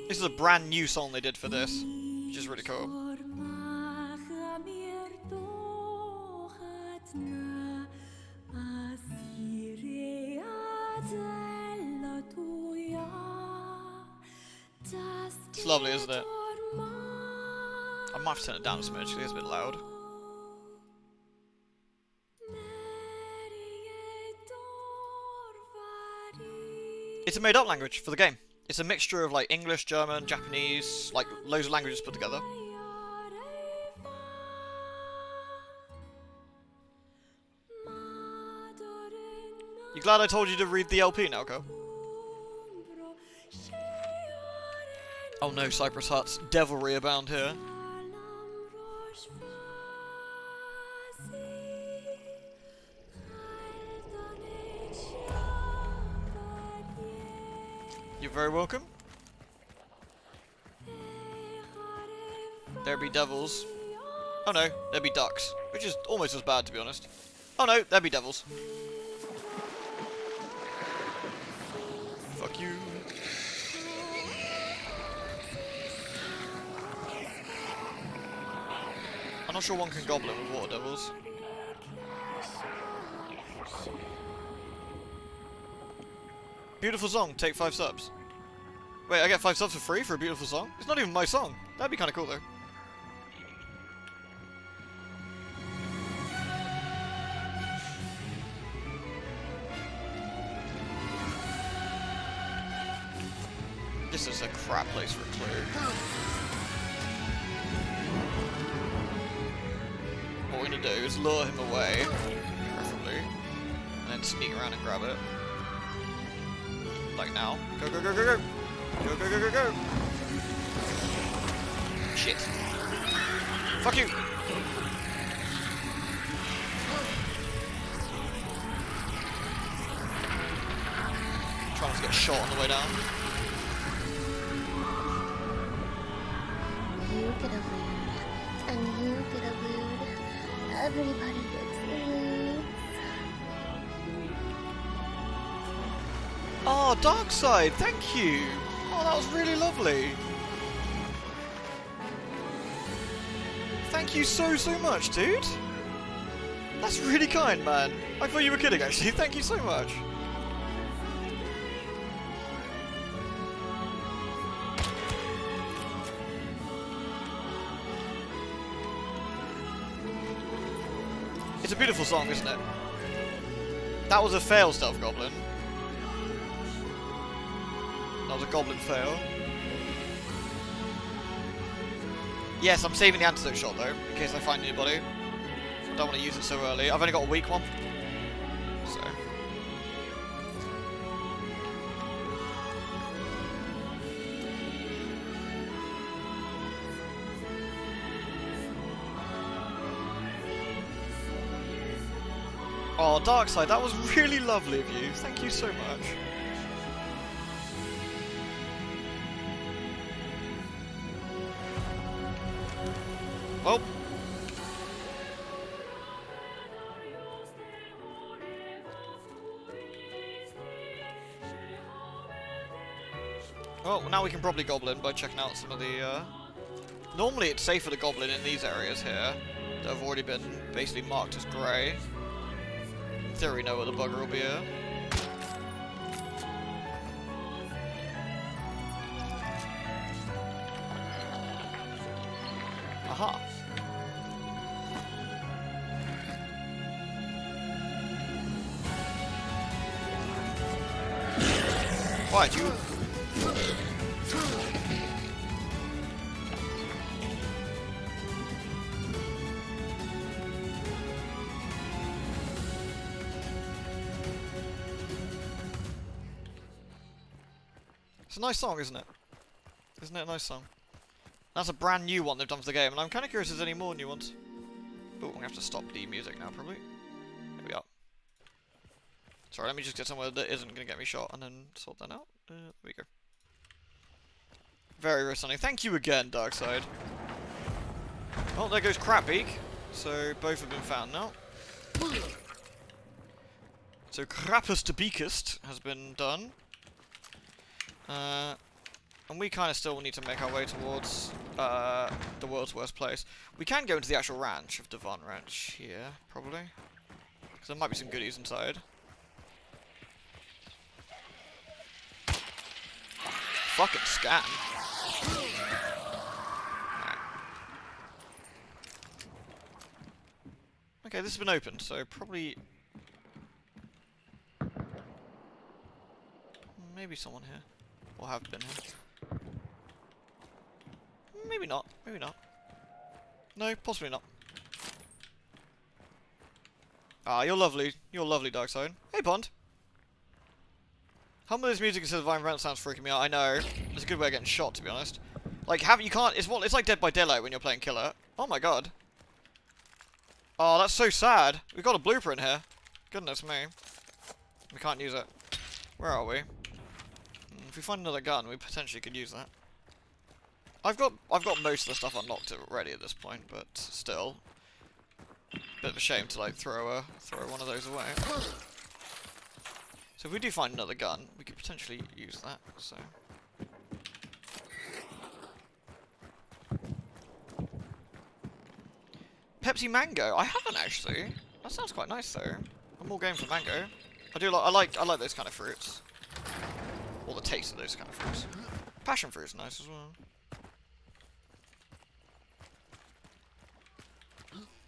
S1: This is a brand new song they did for this, which is really cool. It's lovely, isn't it? I might have to turn it down a smidge, because it's a bit loud. It's a made-up language for the game. It's a mixture of like English, German, Japanese, like loads of languages put together. You glad I told you to read the LP now, Go? Oh no, Cypress Hut's devilry abound here. You're very welcome. There be devils. Oh no, there be ducks. Which is almost as bad, to be honest. Oh no, there be devils. Fuck you. I'm not sure one can goblin with water devils. Beautiful song, take 5 subs. Wait, I get 5 subs for free for a beautiful song? It's not even my song. That'd be kind of cool though. This is a crap place for a clue. What we're gonna do is lure him away, preferably, and then sneak around and grab it. Like now. Go, go, go, go, go! Go, go, go, go, go! Shit. Fuck you! Trying to get shot on the way down.
S11: You get a loot, and you get a loot. Everybody gets loot.
S1: Oh, Darkside, thank you! Oh, that was really lovely. Thank you so much, dude. That's really kind, man. I thought you were kidding, actually. Thank you so much. It's a beautiful song, isn't it? That was a fail, Stealth Goblin. That was a goblin fail. Yes, I'm saving the antidote shot though, in case I find anybody. Don't want to use it so early. I've only got a weak one. So. Oh, Darkside, that was really lovely of you. Thank you so much. Oh. Oh, now we can probably goblin by checking out some of the, Normally it's safer to goblin in these areas here that have already been basically marked as grey. In theory, no other bugger will be here. Aha! Why'd you? It's a nice song, isn't it? Isn't it a nice song? That's a brand new one they've done for the game, and I'm kind of curious if there's any more new ones. Oh, I'm going to have to stop the music now, probably. Here we are. Sorry, let me just get somewhere that isn't going to get me shot, and then sort that out. There we go. Very, very stunning. Thank you again, Darkside. Oh, there goes Crapbeak. So, both have been found now. So, Krappest to Beakest has been done. And we kind of still need to make our way towards the world's worst place. We can go into the actual ranch of Devon Ranch here, probably. Because there might be some goodies inside. Fucking scan. Okay, this has been opened, so probably... Maybe someone here. Or have been here. Maybe not. Maybe not. No, possibly not. Ah, you're lovely. You're lovely, Darkseid. Hey, Pond. Humblest music instead of violent sounds freaking me out. I know. It's a good way of getting shot, to be honest. Like, you can't... It's like Dead by Daylight when you're playing Killer. Oh my god. Oh, that's so sad. We've got a blueprint here. Goodness me. We can't use it. Where are we? If we find another gun, we potentially could use that. I've got most of the stuff unlocked already at this point, but still, bit of a shame to like throw one of those away. So if we do find another gun, we could potentially use that. So. Pepsi Mango. I haven't actually. That sounds quite nice though. I'm all game for mango. I like those kind of fruits. Or the taste of those kind of fruits. Passion fruit's nice as well.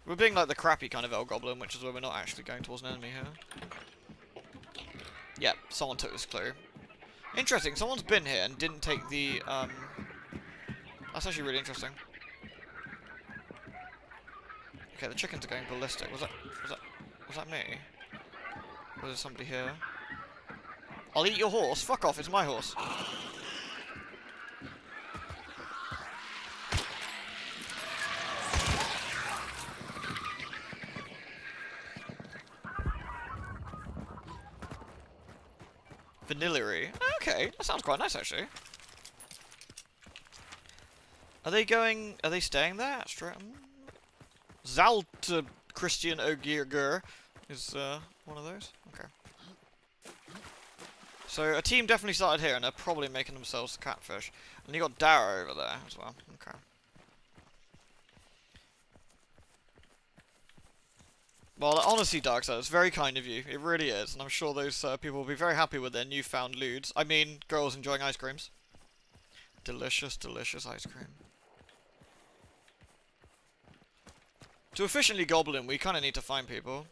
S1: We're being like the crappy kind of El Goblin, which is where we're not actually going towards an enemy here. Yep, someone took this clue. Interesting, someone's been here and didn't take the, That's actually really interesting. Okay, the chickens are going ballistic. Was that me? Was there somebody here? I'll eat your horse. Fuck off, it's my horse. Vanillary. Okay, that sounds quite nice actually. Are they staying there? Zalta Christian Ogierger is one of those. Okay. So a team definitely started here and they're probably making themselves the catfish. And you got Dara over there as well. Okay. Well, honestly, Darkseid, it's very kind of you. It really is. And I'm sure those people will be very happy with their newfound lewds. I mean, girls enjoying ice creams. Delicious, delicious ice cream. To efficiently goblin, we kind of need to find people.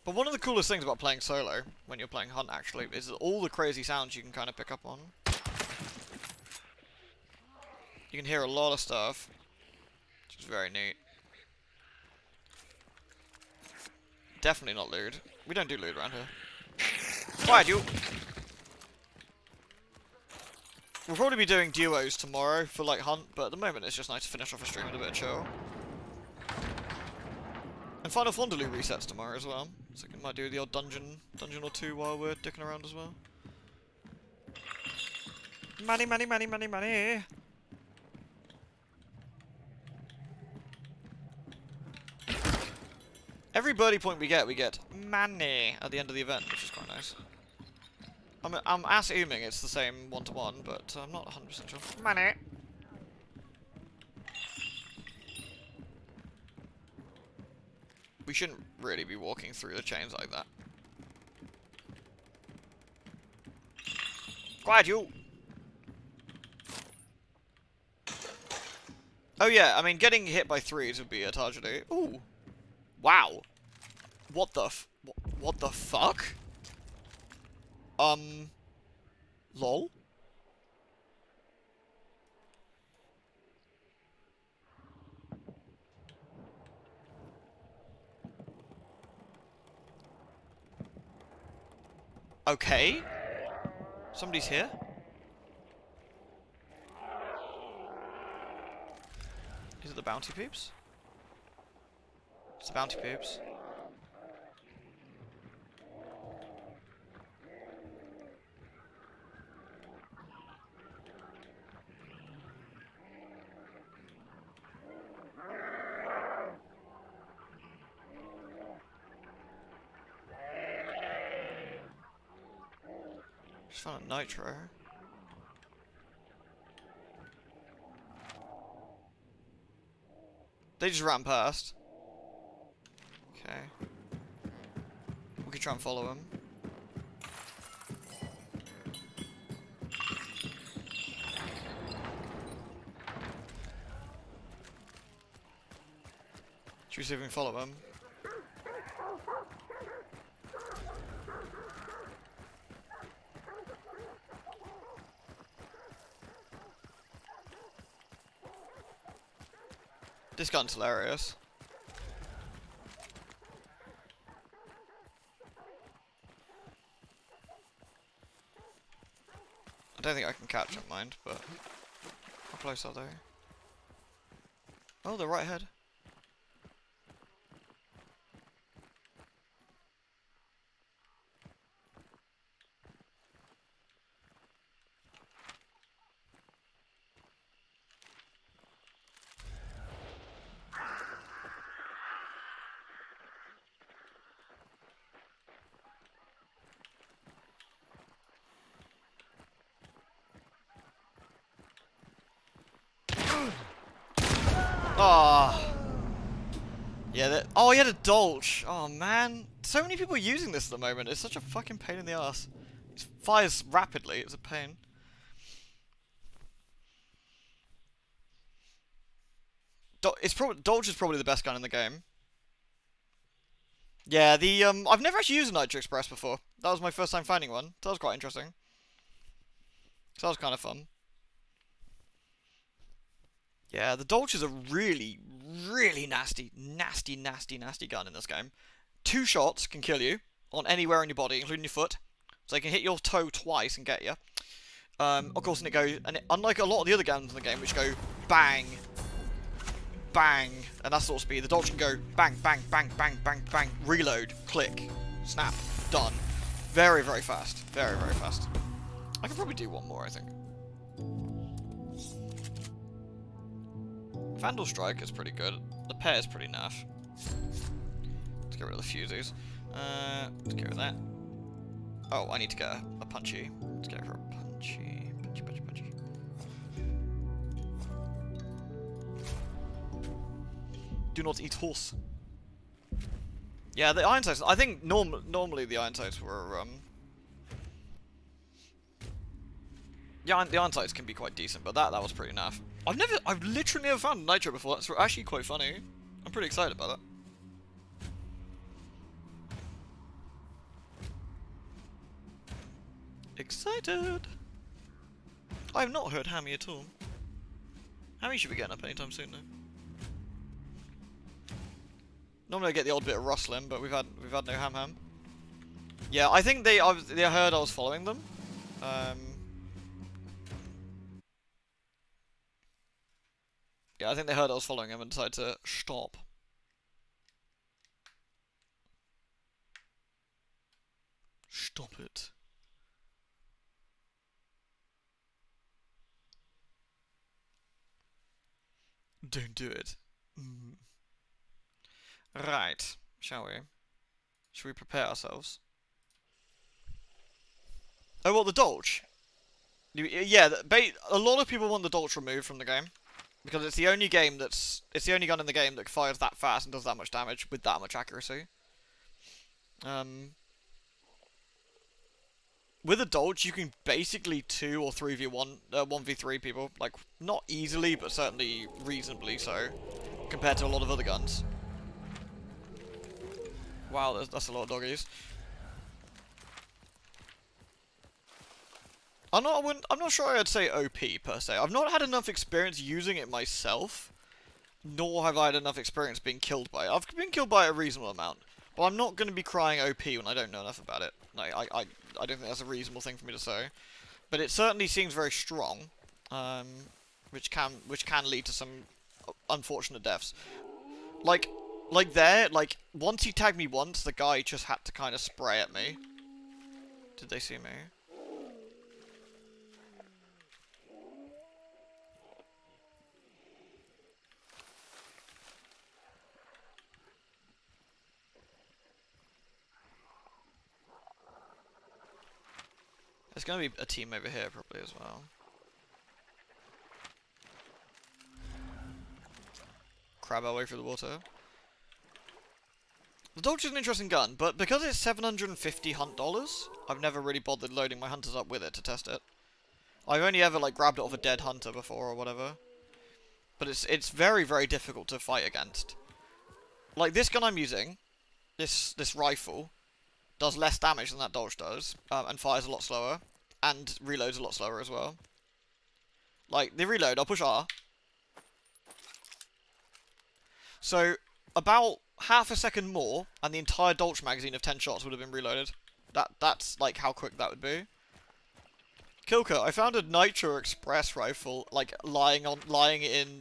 S1: But one of the coolest things about playing solo, when you're playing Hunt actually, is all the crazy sounds you can kind of pick up on. You can hear a lot of stuff, which is very neat. Definitely not lewd. We don't do lewd around here. Quiet, you! We'll probably be doing duos tomorrow for like Hunt, but at the moment it's just nice to finish off a stream with a bit of chill. And Final Fondaloo resets tomorrow as well, so we might do the odd dungeon or two while we're dicking around as well. Money, money, money, money, money! Every birdie point we get money at the end of the event, which is quite nice. I'm assuming it's the same one-to-one, but I'm not 100% sure. Money! We shouldn't really be walking through the chains like that. Quiet, you! Oh yeah, I mean, getting hit by threes would be a tragedy. Ooh! Wow! What the fuck? Lol? Okay. Somebody's here. Is it the bounty peeps? It's the bounty peeps. Just found a nitro. They just ran past. Okay. We could try and follow him. we see if we can follow him? This gun's hilarious. I don't think I can catch him, mind, but how close are they? Oh, they're right ahead. Ah, yeah. Oh, he had a dolch. Oh man, so many people are using this at the moment. It's such a fucking pain in the ass. It fires rapidly. It's a pain. Dolch is probably the best gun in the game. Yeah, I've never actually used a Nitro Express before. That was my first time finding one. So that was quite interesting. So that was kind of fun. Yeah, the Dolch is a really, really nasty gun in this game. 2 shots can kill you on anywhere on your body, including your foot. So they can hit your toe twice and get you. Of course, and it goes, unlike a lot of the other guns in the game, which go bang, bang, and that sort of speed, the Dolch can go bang, bang, bang, bang, bang, bang, reload, click, snap, done. Very, very fast. Very, very fast. I can probably do one more, I think. Vandal Strike is pretty good. The pair is pretty naff. Let's get rid of the fuses. Let's get rid of that. Oh, I need to get a punchy. Let's go for a punchy. Punchy. Do not eat horse. Yeah, the iron sights. I think normally the iron sights were yeah, the iron sights can be quite decent, but that was pretty naff. I've literally never found a Nitro before. That's actually quite funny. I'm pretty excited about that. Excited! I have not heard Hammy at all. Hammy should be getting up anytime soon, though. Normally I get the odd bit of rustling, but we've had no ham. Yeah, I think they heard I was following them. Yeah, I think they heard I was following him and decided to stop. Stop it. Don't do it. Right, shall we? Should we prepare ourselves? Oh, what, the Dolch? Yeah, a lot of people want the Dolch removed from the game. Because it's the only gun in the game that fires that fast and does that much damage with that much accuracy. With a Dolch, you can basically 2 or 1v3 people. Like, not easily, but certainly reasonably so. Compared to a lot of other guns. Wow, that's a lot of doggies. I'm not sure I'd say OP per se. I've not had enough experience using it myself, nor have I had enough experience being killed by it. I've been killed by a reasonable amount, but I'm not going to be crying OP when I don't know enough about it. Like, I don't think that's a reasonable thing for me to say, but it certainly seems very strong, which can lead to some unfortunate deaths. Like once he tagged me once, the guy just had to kind of spray at me. Did they see me? There's going to be a team over here probably as well. Crab our way through the water. The Dolch is an interesting gun, but because it's $750 hunt dollars, I've never really bothered loading my hunters up with it to test it. I've only ever like grabbed it off a dead hunter before or whatever. But it's very, very difficult to fight against. like this gun I'm using, this rifle, does less damage than that dodge does, and fires a lot slower, and reloads a lot slower as well. Like, the reload, I'll push R. So, about half a second more, and the entire Dolch magazine of 10 shots would have been reloaded. That's, like, how quick that would be. Kilka, I found a Nitro Express rifle, like, lying in,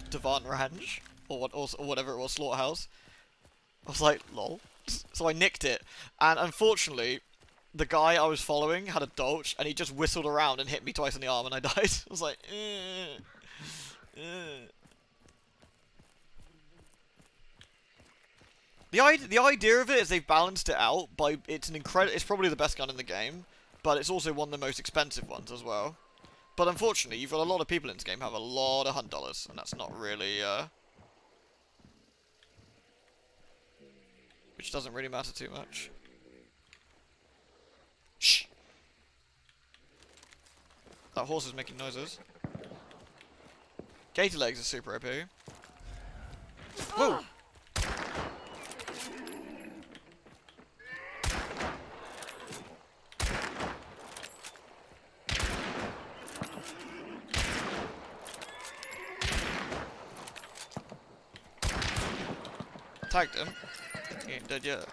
S1: Devon Ranch, or whatever it was, Slaughterhouse. I was like, lol. So I nicked it, and unfortunately, the guy I was following had a Dolch, and he just whistled around and hit me twice in the arm, and I died. I was like, The idea of it is they've balanced it out by it's probably the best gun in the game, but it's also one of the most expensive ones as well. But unfortunately, you've got a lot of people in this game who have a lot of hunt dollars, and that's not really which doesn't really matter too much. Shh. That horse is making noises. Gator legs are super OP. Whoa! Tagged him. He ain't dead yet.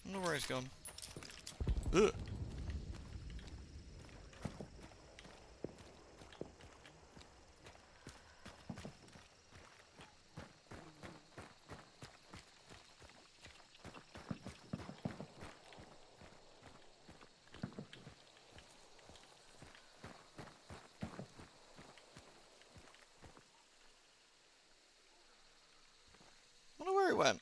S1: I wonder where he's gone. Ugh. I wonder where he went.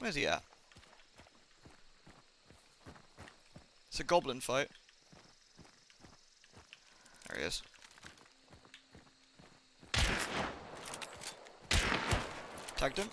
S1: Where's he at? It's a goblin fight. There he is. Tagged him.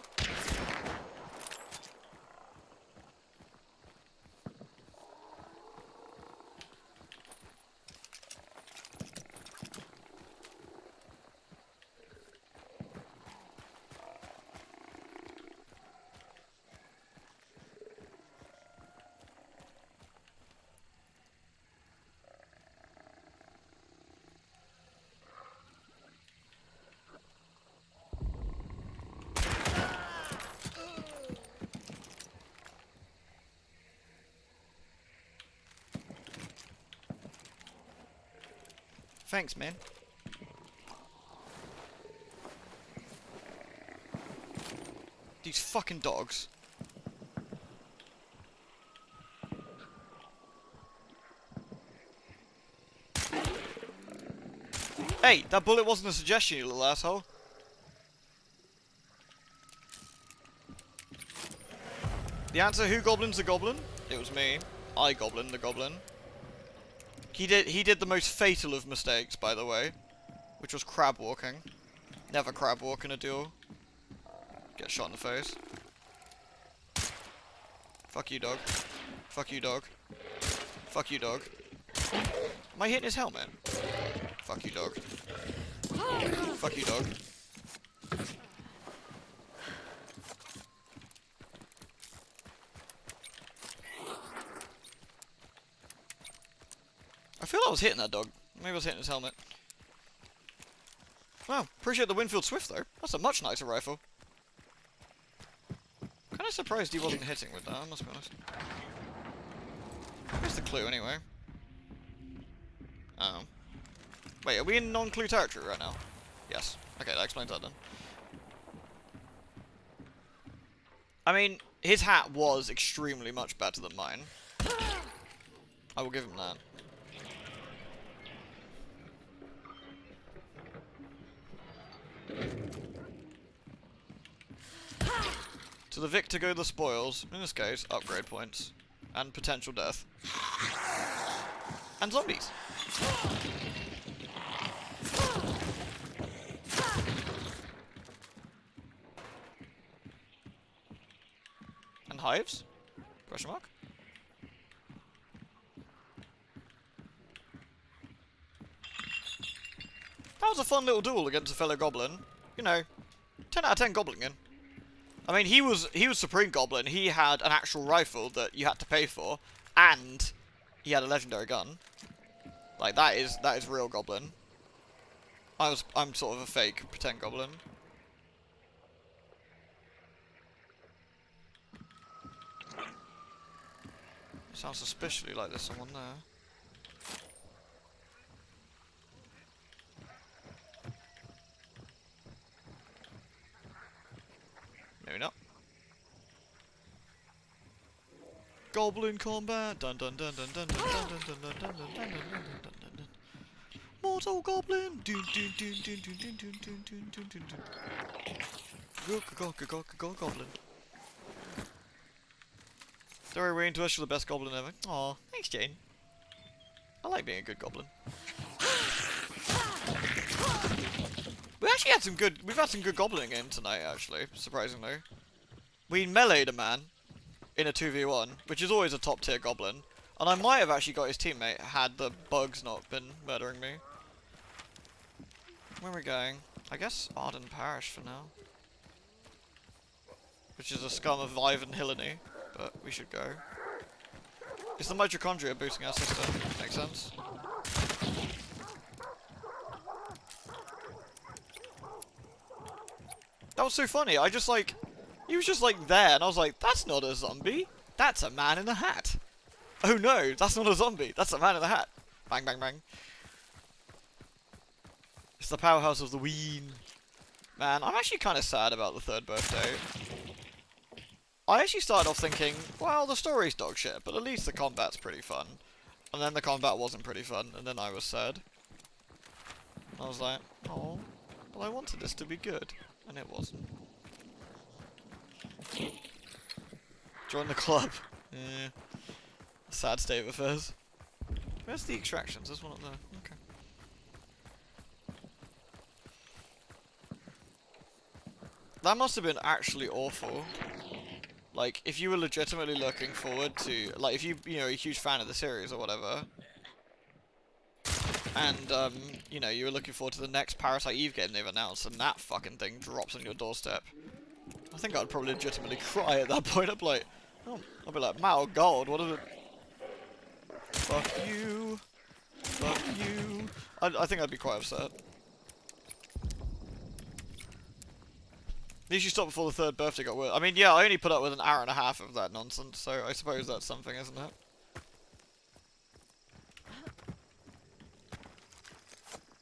S1: Thanks, man. These fucking dogs. Hey, that bullet wasn't a suggestion, you little asshole. The answer, who goblin's the goblin? It was me. I goblin the goblin. He did the most fatal of mistakes, by the way, which was crab walking. Never crab walk in a duel. Get shot in the face. Fuck you, dog. Fuck you, dog. Fuck you, dog. Am I hitting his helmet? Fuck you, dog. Fuck you, dog. I feel I was hitting that dog. Maybe I was hitting his helmet. Wow, appreciate the Winfield Swift though. That's a much nicer rifle. of surprised he wasn't hitting with that, I must be honest. Where's the clue, anyway? Oh. Wait, are we in non-clue territory right now? Yes. Okay, that explains that then. I mean, his hat was extremely much better than mine. I will give him that. To the victor go the spoils, in this case, upgrade points, and potential death. And zombies. And hives? Question mark? That was a fun little duel against a fellow goblin. You know, 10 out of 10 goblin again. I mean, he was Supreme Goblin. He had an actual rifle that you had to pay for, and he had a legendary gun. Like that is real Goblin. I'm sort of a fake pretend Goblin. Sounds suspiciously like there's someone there. Maybe not. Goblin combat. Dun dun dun dun dun dun dun dun dun dun dun dun dun dun dun. Mortal Goblin. Dun dun dun dun dun dun dun dun dun dun dun. Go Goblin. Don't worry, into us, you're the best Goblin ever. Aw, thanks, Jane. I like being a good Goblin. We actually had some good. We've had some good Goblin game tonight, actually. Surprisingly, we meleeed a man in a 2v1, which is always a top tier Goblin, and I might have actually got his teammate had the bugs not been murdering me. Where are we going? I guess Arden Parish for now, which is a scum of Ivan Hillany, but we should go. It's the mitochondria boosting our system. Makes sense. That was so funny. I just like, he was just like there, and I was like, that's not a zombie. That's a man in a hat. Oh no, that's not a zombie. That's a man in a hat. Bang, bang, bang. It's the powerhouse of the Ween. Man, I'm actually kind of sad about the 3rd birthday. I actually started off thinking, well, the story's dog shit, but at least the combat's pretty fun. And then the combat wasn't pretty fun, and then I was sad. I was like, oh, well, I wanted this to be good. And it wasn't. Join the club. Yeah. Sad state of affairs. Where's the extractions? There's one up there. Okay. That must have been actually awful. Like, if you were legitimately looking forward to, like, if you know, a huge fan of the series or whatever, and, you know, you were looking forward to the next Parasite Eve game they've announced, and that fucking thing drops on your doorstep. I think I'd probably legitimately cry at that point. I'd be like, oh, I'd be like, my god, what is it? Fuck you. Fuck you. I think I'd be quite upset. At least you stopped before the 3rd birthday got worse. I mean, yeah, I only put up with an hour and a half of that nonsense, so I suppose that's something, isn't it?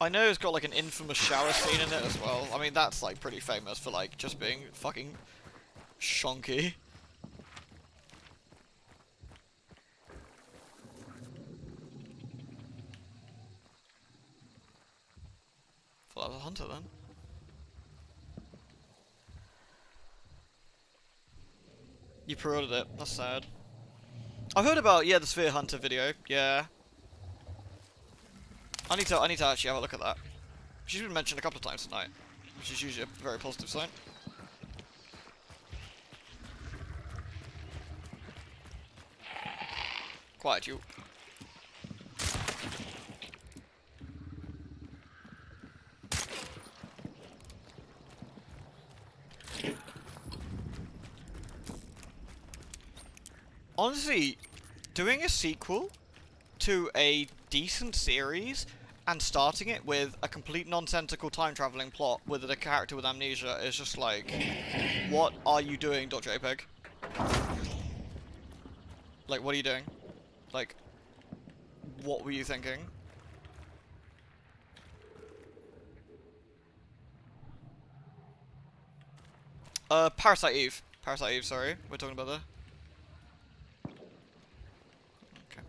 S1: I know it's got like an infamous shower scene in it as well. I mean, that's like pretty famous for like just being fucking shonky. Thought that was a hunter then. You pre-ordered it. That's sad. I've heard about, yeah, the Sphere Hunter video. Yeah. I need to actually have a look at that. She's been mentioned a couple of times tonight, which is usually a very positive sign. Quiet, you. Honestly, doing a sequel to a decent series and starting it with a complete nonsensical time traveling plot with a character with amnesia is just like, what are you doing, .jpg? Like, what are you doing? Like, what were you thinking? Parasite Eve. Parasite Eve, sorry. We're talking about that. Okay.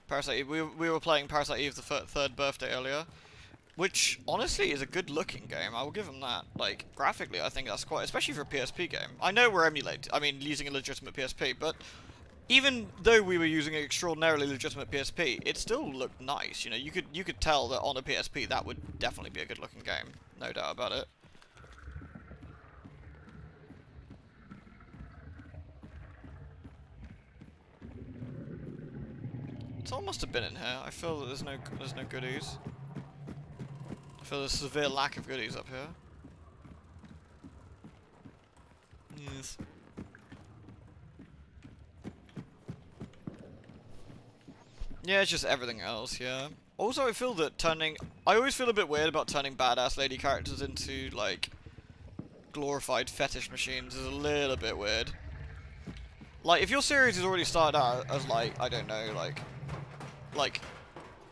S1: Parasite Eve. We were playing Parasite Eve the third birthday earlier. Which, honestly, is a good-looking game. I will give them that. Like, graphically, I think that's quite... Especially for a PSP game. I know we're using a legitimate PSP, but... Even though we were using an extraordinarily legitimate PSP, it still looked nice. You know, you could tell that on a PSP that would definitely be a good-looking game. No doubt about it. Someone must have been in here. I feel that there's no goodies. I feel there's a severe lack of goodies up here. Yes. Yeah, it's just everything else, yeah. Also, I feel that I always feel a bit weird about turning badass lady characters into, like, glorified fetish machines is a little bit weird. Like, if your series has already started out as, like, I don't know, like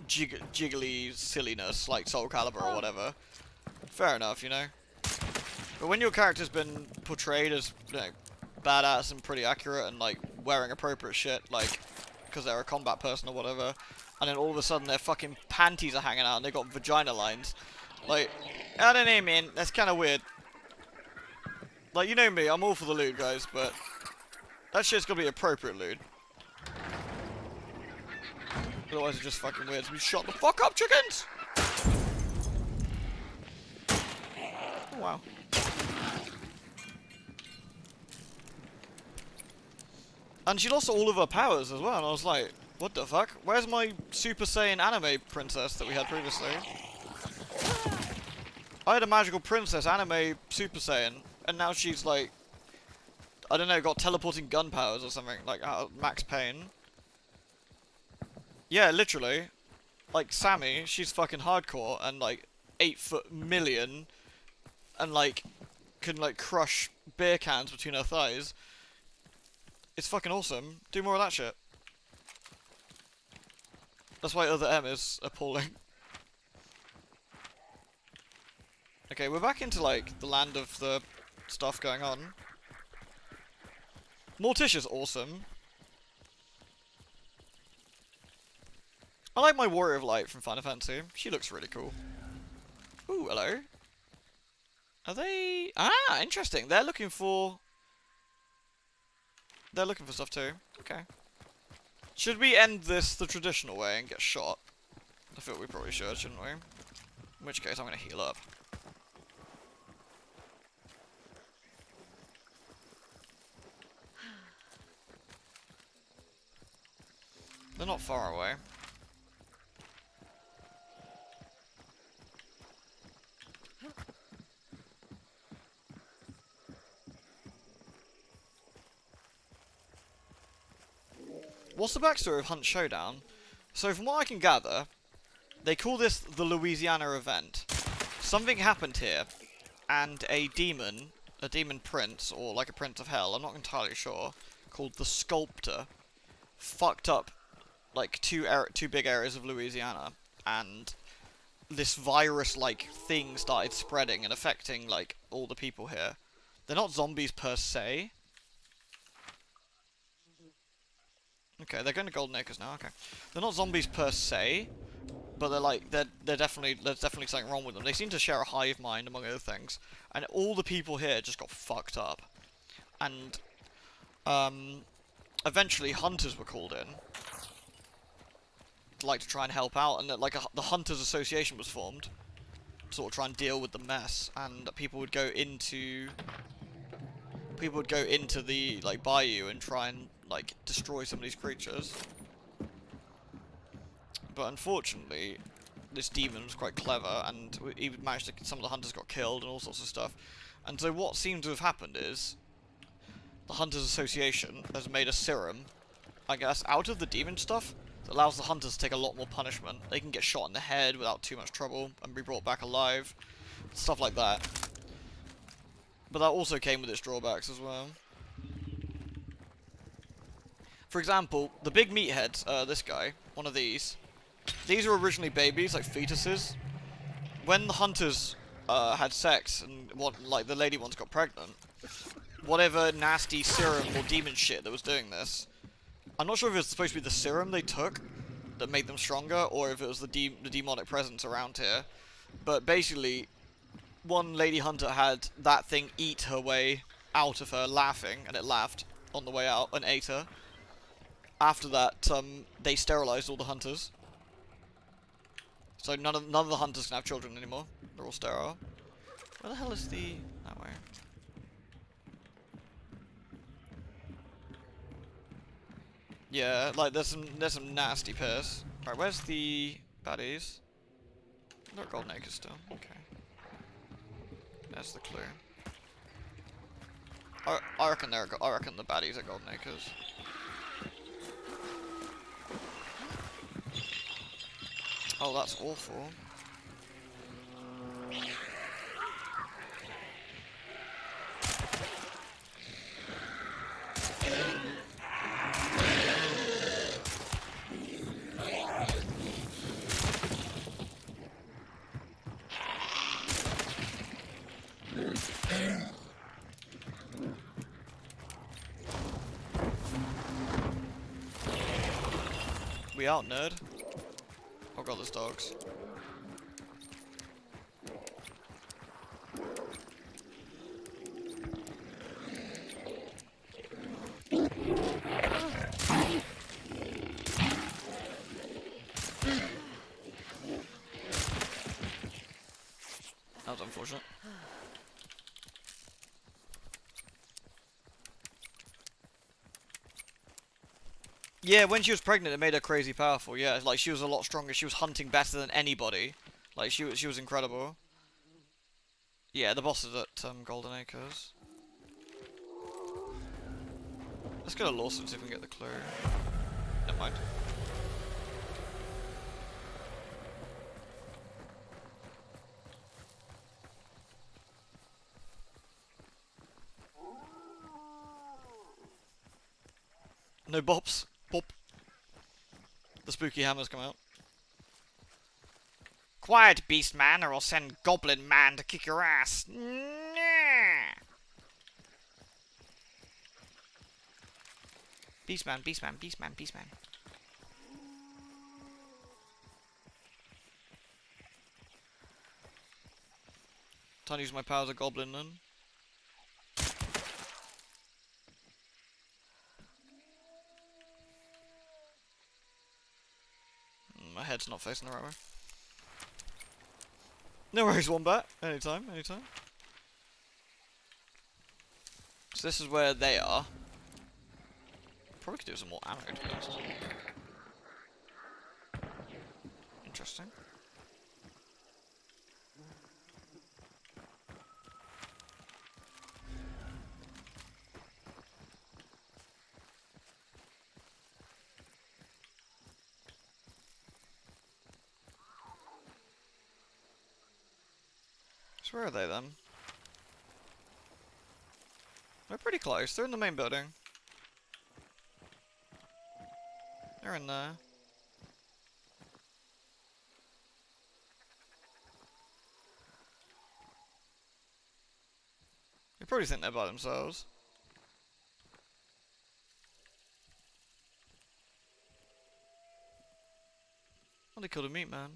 S1: jiggly silliness, like Soul Calibur or whatever, fair enough, you know. But when your character's been portrayed as, you know, badass and pretty accurate and, like, wearing appropriate shit, like, because they're a combat person or whatever, and then all of a sudden their fucking panties are hanging out and they've got vagina lines, like, I don't know, man, that's kind of weird. Like, you know me, I'm all for the lewd, guys, but that shit's gotta be appropriate lewd. Otherwise it's just fucking weird to be shut the fuck up, chickens! Oh, wow. And she lost all of her powers as well, and I was like, what the fuck? Where's my Super Saiyan anime princess that we had previously? I had a magical princess anime Super Saiyan, and now she's like, I don't know, got teleporting gun powers or something, like Max Payne. Yeah, literally. Like, Sammy, she's fucking hardcore, and like, 8 million, and like, can like crush beer cans between her thighs. It's fucking awesome. Do more of that shit. That's why Other M is appalling. Okay, we're back into, like, the land of the stuff going on. Morticia's awesome. I like my Warrior of Light from Final Fantasy. She looks really cool. Ooh, hello. Are they... Ah, interesting. They're looking for stuff too. Okay. Should we end this the traditional way and get shot? I feel we probably should, shouldn't we? In which case, I'm gonna heal up. They're not far away. What's the backstory of Hunt Showdown? So from what I can gather, they call this the Louisiana event. Something happened here, and a demon prince, or like a prince of hell, I'm not entirely sure, called the Sculptor, fucked up like two big areas of Louisiana, and this virus-like thing started spreading and affecting like all the people here. They're not zombies per se. Okay, they're going to Golden Acres now, okay. They're not zombies per se, but they're like, there's definitely something wrong with them. They seem to share a hive mind, among other things, and all the people here just got fucked up. And, eventually hunters were called in, like to try and help out, and like the Hunters Association was formed, to sort of try and deal with the mess, and people would go into the, like, bayou and try and, like, destroy some of these creatures. But unfortunately, this demon was quite clever, and he managed to... Some of the hunters got killed and all sorts of stuff. And so what seems to have happened is... the Hunters Association has made a serum, I guess, out of the demon stuff, that allows the hunters to take a lot more punishment. They can get shot in the head without too much trouble, and be brought back alive. Stuff like that. But that also came with its drawbacks as well. For example, the big meathead, this guy, one of these were originally babies, like fetuses. When the hunters had sex and like the lady ones got pregnant, whatever nasty serum or demon shit that was doing this, I'm not sure if it was supposed to be the serum they took that made them stronger, or if it was the demonic presence around here. But basically, one lady hunter had that thing eat her way out of her laughing, and it laughed on the way out and ate her. After that, they sterilized all the hunters. So none of the hunters can have children anymore. They're all sterile. Where the hell is the... that way. Yeah, like there's some nasty piss. Right, where's the baddies? They're golden acres still. Okay. There's the clue. I reckon the baddies are golden acres. Oh, that's awful. We out, nerd. Oh god, there's dogs. That was unfortunate. Yeah, when she was pregnant, it made her crazy powerful. Yeah, like she was a lot stronger. She was hunting better than anybody. Like she was incredible. Yeah, the boss is at Golden Acres. Let's go to Lawson and see if we can get the clue. Never mind. No bops. Pop. The spooky hammers come out. Quiet, beast man, or I'll send Goblin Man to kick your ass. Nah. Beast man, beast man, beast man, beast man. Time to use my powers of Goblin then. My head's not facing the right way. No worries, Wombat. Anytime, anytime. So this is where they are. Probably could do some more ammo, to be honest. Interesting. So where are they then? They're pretty close. They're in the main building. They're in there. You probably think they're by themselves. Oh, they killed a meat man.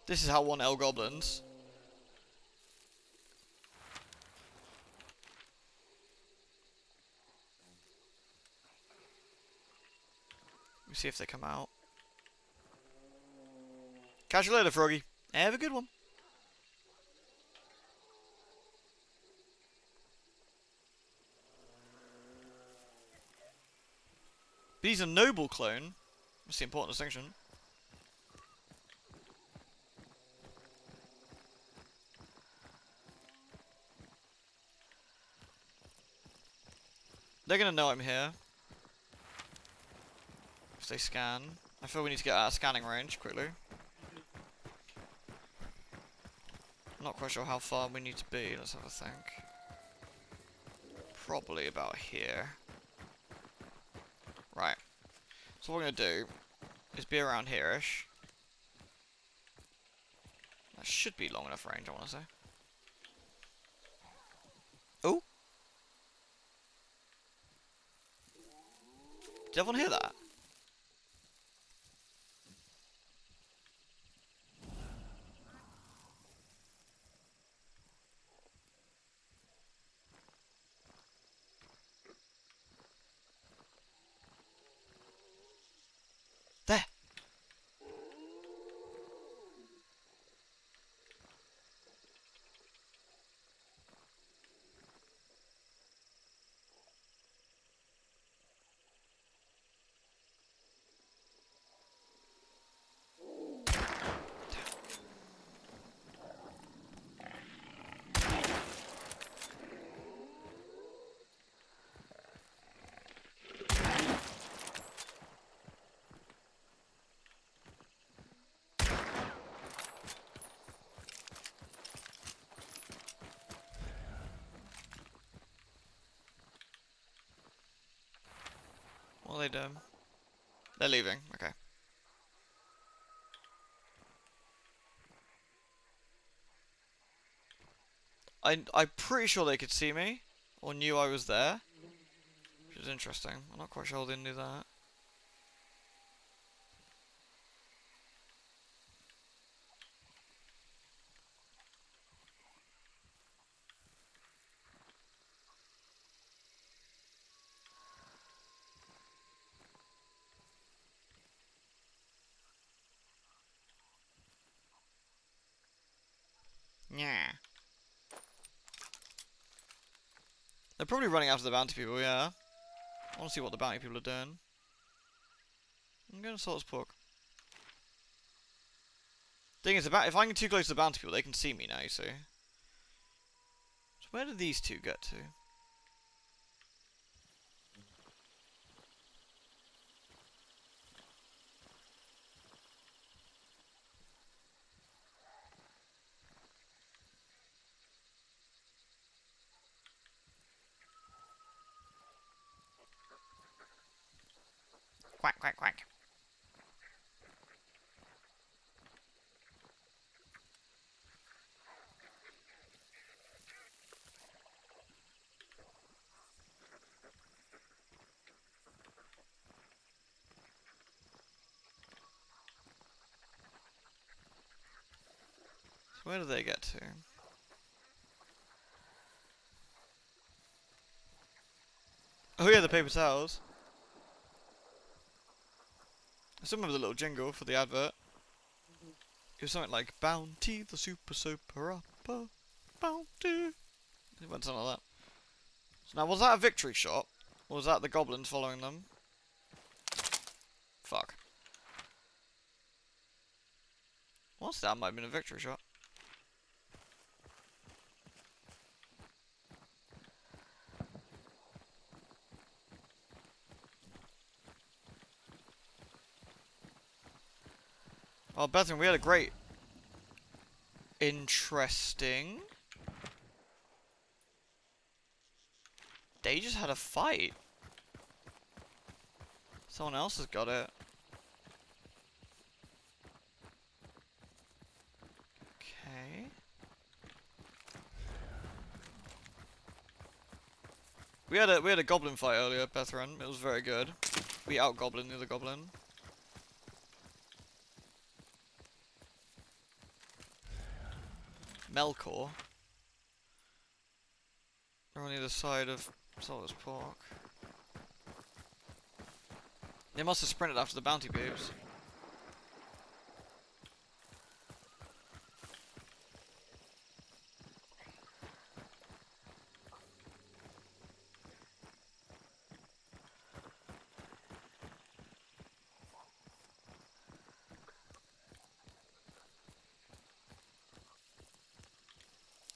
S1: This is how 1L goblins. Let me see if they come out. Catch you later, Froggy. Have a good one. But he's a noble clone. That's the important distinction. They're gonna know I'm here. If they scan. I feel we need to get out of scanning range quickly. I'm not quite sure how far we need to be. Let's have a think. Probably about here. Right. So what we're gonna do is be around here-ish. That should be long enough range, I wanna say. Oh! Did everyone hear that? There! What are they doing? They're leaving, okay. I'm pretty sure they could see me, or knew I was there, which is interesting. I'm not quite sure they knew that. Yeah. They're probably running after the bounty people, yeah. I want to see what the bounty people are doing. I'm going to salt his pork. Thing is, if I get too close to the bounty people, they can see me now, you see. So where did these two get to? Quack, quack, quack. So where do they get to? Oh yeah, the paper towels. I still remember the little jingle for the advert. It was something like, Bounty the Super Super Upper Bounty. It went something like that. So now, was that a victory shot? Or was that the goblins following them? Fuck. What's that? Might have been a victory shot. Well, Bethany, we had a great... Interesting... They just had a fight. Someone else has got it. Okay. We had a goblin fight earlier, Bethran. It was very good. We out-goblin the other goblin. Melkor. They're on the other side of Salt's Pork. They must have sprinted after the bounty babes.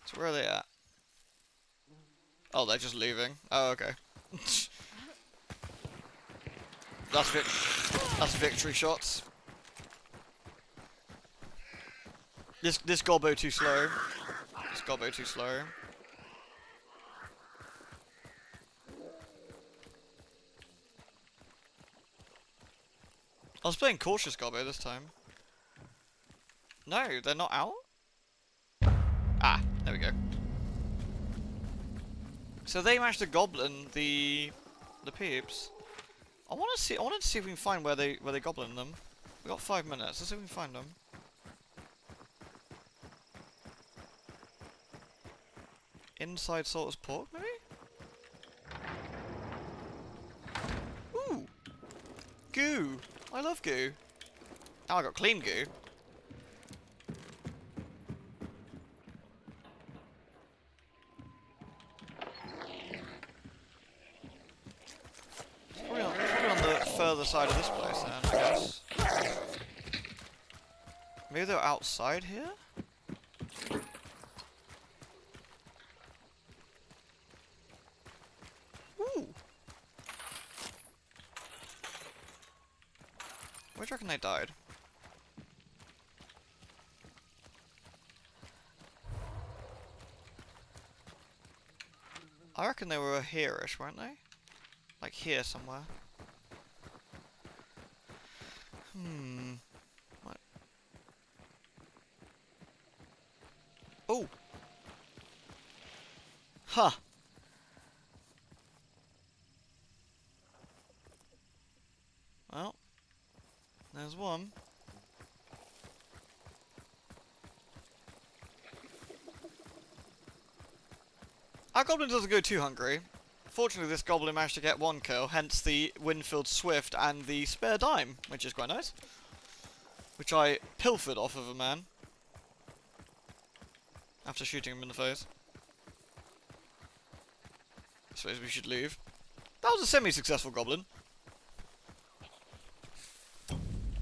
S1: So where are they at? Oh, they're just leaving. Oh, okay. That's victory shots. This gobbo too slow. This gobbo too slow. I was playing cautious gobbo this time. No, they're not out? Ah, there we go. So they managed to goblin the peeps. I wanted to see if we can find where they goblin them. We got 5 minutes. Let's see if we can find them. Inside Salter's Pork, maybe? Ooh! Goo! I love goo. Now I got clean goo. Probably on the further side of this place then, I guess. Maybe they're outside here? Ooh! Where do you reckon they died? I reckon they were here-ish, weren't they? Like here somewhere. What? Oh! Huh! Well, there's one. Our goblin doesn't go too hungry. Fortunately, this goblin managed to get 1 kill, hence the Winfield Swift and the spare dime, which is quite nice. Which I pilfered off of a man. After shooting him in the face. I suppose we should leave. That was a semi-successful goblin.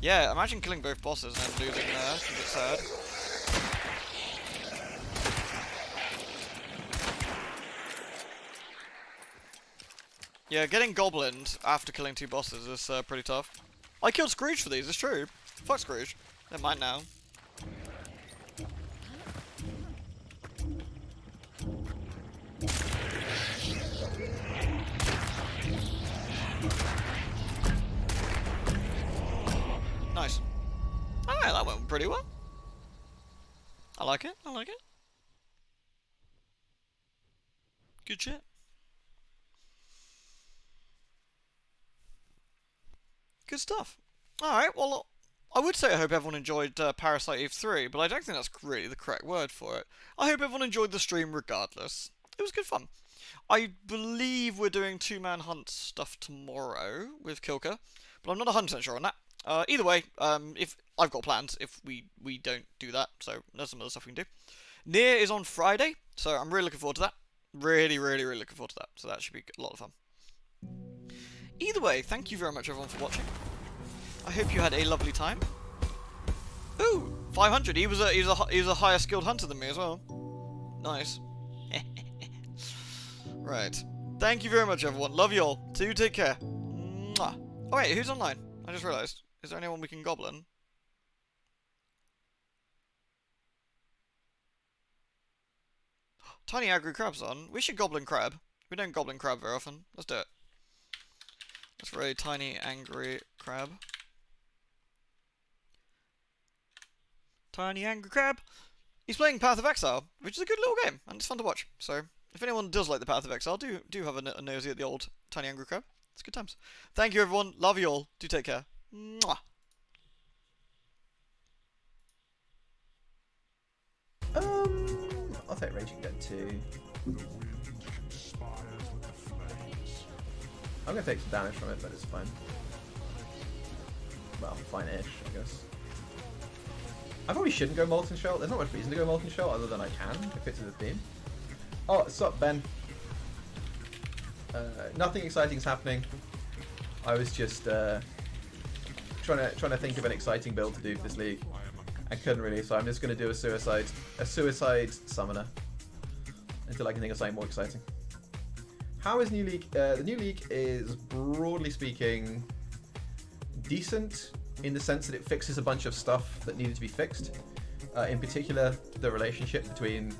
S1: Yeah, imagine killing both bosses and then losing there. It's a bit sad. Yeah, getting goblined after killing 2 bosses is pretty tough. I killed Scrooge for these, it's true. Fuck Scrooge. They're mine now. Nice. Alright, that went pretty well. I like it, I like it. Good shit. Good stuff. Alright, well, I would say I hope everyone enjoyed Parasite Eve 3, but I don't think that's really the correct word for it. I hope everyone enjoyed the stream regardless. It was good fun. I believe we're doing 2-man hunt stuff tomorrow with Kilka, but I'm not 100% sure on that. Either way, if I've got plans if we don't do that, so there's some other stuff we can do. Nier is on Friday, so I'm really looking forward to that. Really looking forward to that, so that should be a lot of fun. Either way, thank you very much everyone for watching. I hope you had a lovely time. Ooh, 500. He was a higher skilled hunter than me as well. Nice. Right. Thank you very much everyone. Love you all. Do take care. Mwah. Oh wait, who's online? I just realised. Is there anyone we can goblin? Tiny Agri Crab's on. We should goblin crab. We don't goblin crab very often. Let's do it. Let's raid Tiny Angry Crab. Tiny Angry Crab. He's playing Path of Exile, which is a good little game, and it's fun to watch. So, if anyone does like the Path of Exile, do have a nosy at the old Tiny Angry Crab. It's good times. Thank you, everyone. Love you all. Do take care. Mwah.
S12: I'll take Raging Dead 2. I'm gonna take some damage from it, but it's fine. Well, fine-ish, I guess. I probably shouldn't go Molten Shell. There's not much reason to go Molten Shell other than I can. It fits with the theme. Oh, what's up, Ben? Nothing exciting's happening. I was just trying to think of an exciting build to do for this league. I couldn't really, so I'm just gonna do a suicide summoner until I can think of something more exciting. How is New League? The New League is, broadly speaking, decent in the sense that it fixes a bunch of stuff that needed to be fixed. In particular, the relationship between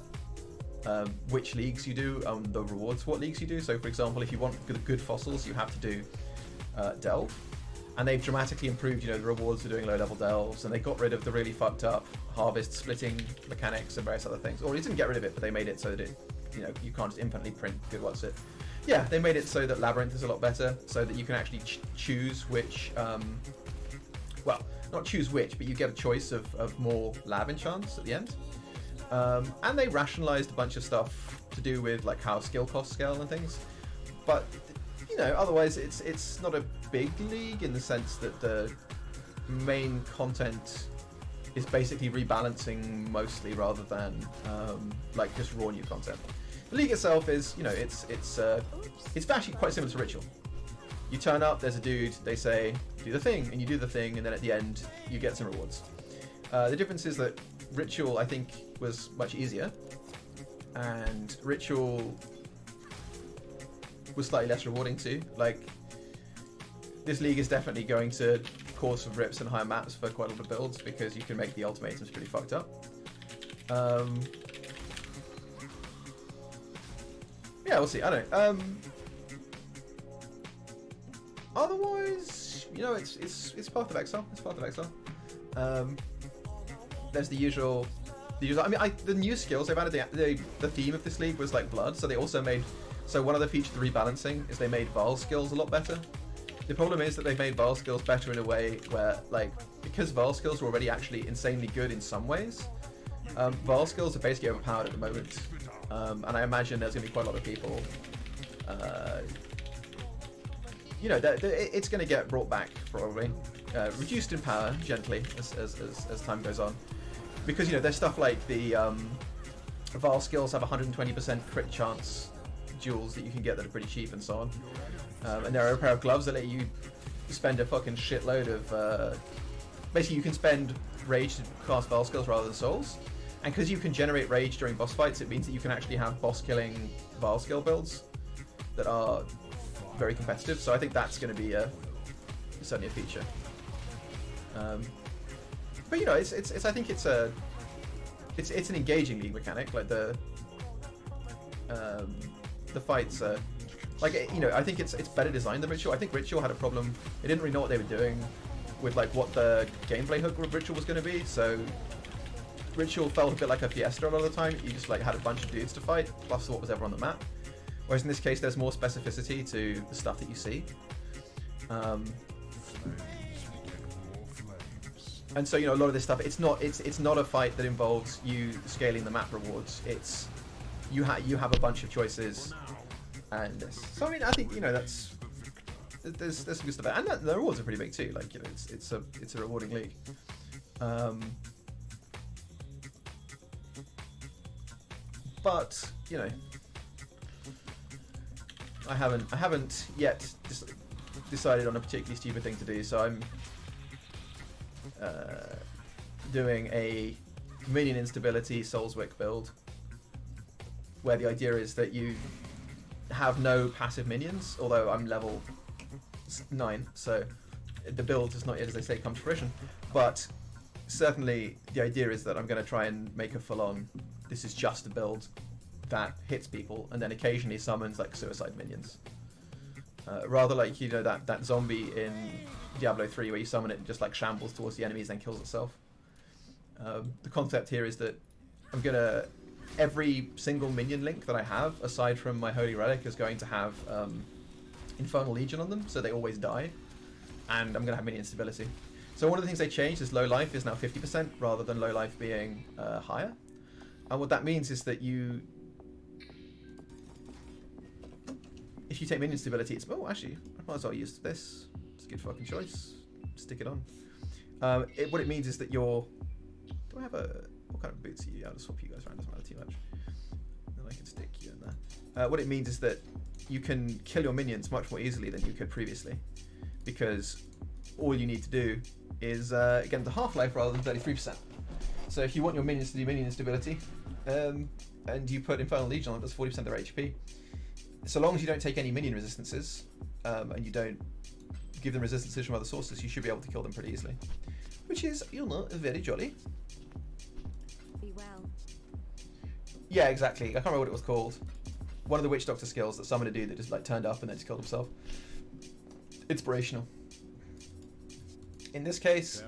S12: which leagues you do and the rewards for what leagues you do. So for example, if you want good fossils, you have to do delve. And they've dramatically improved, the rewards for doing low-level delves, and they got rid of the really fucked up harvest splitting mechanics and various other things. Or they didn't get rid of it, but they made it so that it, you can't just infinitely print good what's it. Yeah, they made it so that Labyrinth is a lot better, so that you can actually choose which, well, not choose which, but you get a choice of more lab enchants at the end. And they rationalized a bunch of stuff to do with like how skill costs scale and things. But otherwise it's not a big league in the sense that the main content is basically rebalancing mostly rather than like just raw new content. The league itself is, it's actually quite similar to Ritual. You turn up, there's a dude, they say, do the thing, and you do the thing, and then at the end, you get some rewards. The difference is that Ritual, I think, was much easier, and Ritual was slightly less rewarding too. Like, this league is definitely going to cause some rips and higher maps for quite a lot of builds, because you can make the ultimatums pretty fucked up. Yeah, we'll see. I don't know. Otherwise, it's part of Exile. It's part of Exile. There's the usual. I mean, the new skills they've added. The theme of this league was like blood, so they also made. So one of the features of the rebalancing is they made Vaal skills a lot better. The problem is that they made Vaal skills better in a way where, like, because Vaal skills are already actually insanely good in some ways, Vaal skills are basically overpowered at the moment. And I imagine there's going to be quite a lot of people, it's going to get brought back probably, reduced in power gently as time goes on, because there's stuff like the Vaal skills have 120% crit chance jewels that you can get that are pretty cheap and so on, and there are a pair of gloves that let you spend a fucking shitload of basically you can spend rage to cast Vaal skills rather than souls. And because you can generate rage during boss fights, it means that you can actually have boss-killing Vaal skill builds that are very competitive. So I think that's going to be certainly a feature. But I think it's an engaging league mechanic. Like the fights are like I think it's better designed than Ritual. I think Ritual had a problem. They didn't really know what they were doing with like what the gameplay hook of Ritual was going to be. So Ritual felt a bit like a Fiesta a lot of the time. You just like had a bunch of dudes to fight, plus what was ever on the map. Whereas in this case, there's more specificity to the stuff that you see. And so a lot of this stuff, it's not a fight that involves you scaling the map rewards. It's you have a bunch of choices, and this. So I mean, I think there's some good stuff there, and the rewards are pretty big too. Like it's a rewarding league. But I haven't yet decided on a particularly stupid thing to do. So I'm doing a minion instability Soulswick build, where the idea is that you have no passive minions. Although I'm level 9, so the build has not yet, as they say, come to fruition. But certainly the idea is that I'm going to try and make a full-on. This is just a build that hits people and then occasionally summons like suicide minions. Rather like, that zombie in Diablo 3 where you summon it and just like shambles towards the enemies and then kills itself. The concept here is that I'm gonna, every single minion link that I have, aside from my Holy Relic, is going to have Infernal Legion on them, so they always die. And I'm gonna have minion stability. So one of the things they changed is low life is now 50% rather than low life being higher. And what that means is that if you take minion stability, it's, oh, actually, I might as well use this. It's a good fucking choice. Stick it on. What it means is that what kind of boots are you? I'll just swap you guys around, doesn't matter too much. Then I can stick you in there. What it means is that you can kill your minions much more easily than you could previously, because all you need to do is get them to half-life rather than 33%. So if you want your minions to do minion instability, and you put Infernal Legion on, that's 40% of their HP. So long as you don't take any minion resistances, and you don't you give them resistances from other sources, you should be able to kill them pretty easily. Which is, you know, very jolly.
S3: Be well.
S12: Yeah, exactly. I can't remember what it was called. One of the Witch Doctor skills that summoned a dude that just like turned up and then just killed himself. Inspirational. In this case,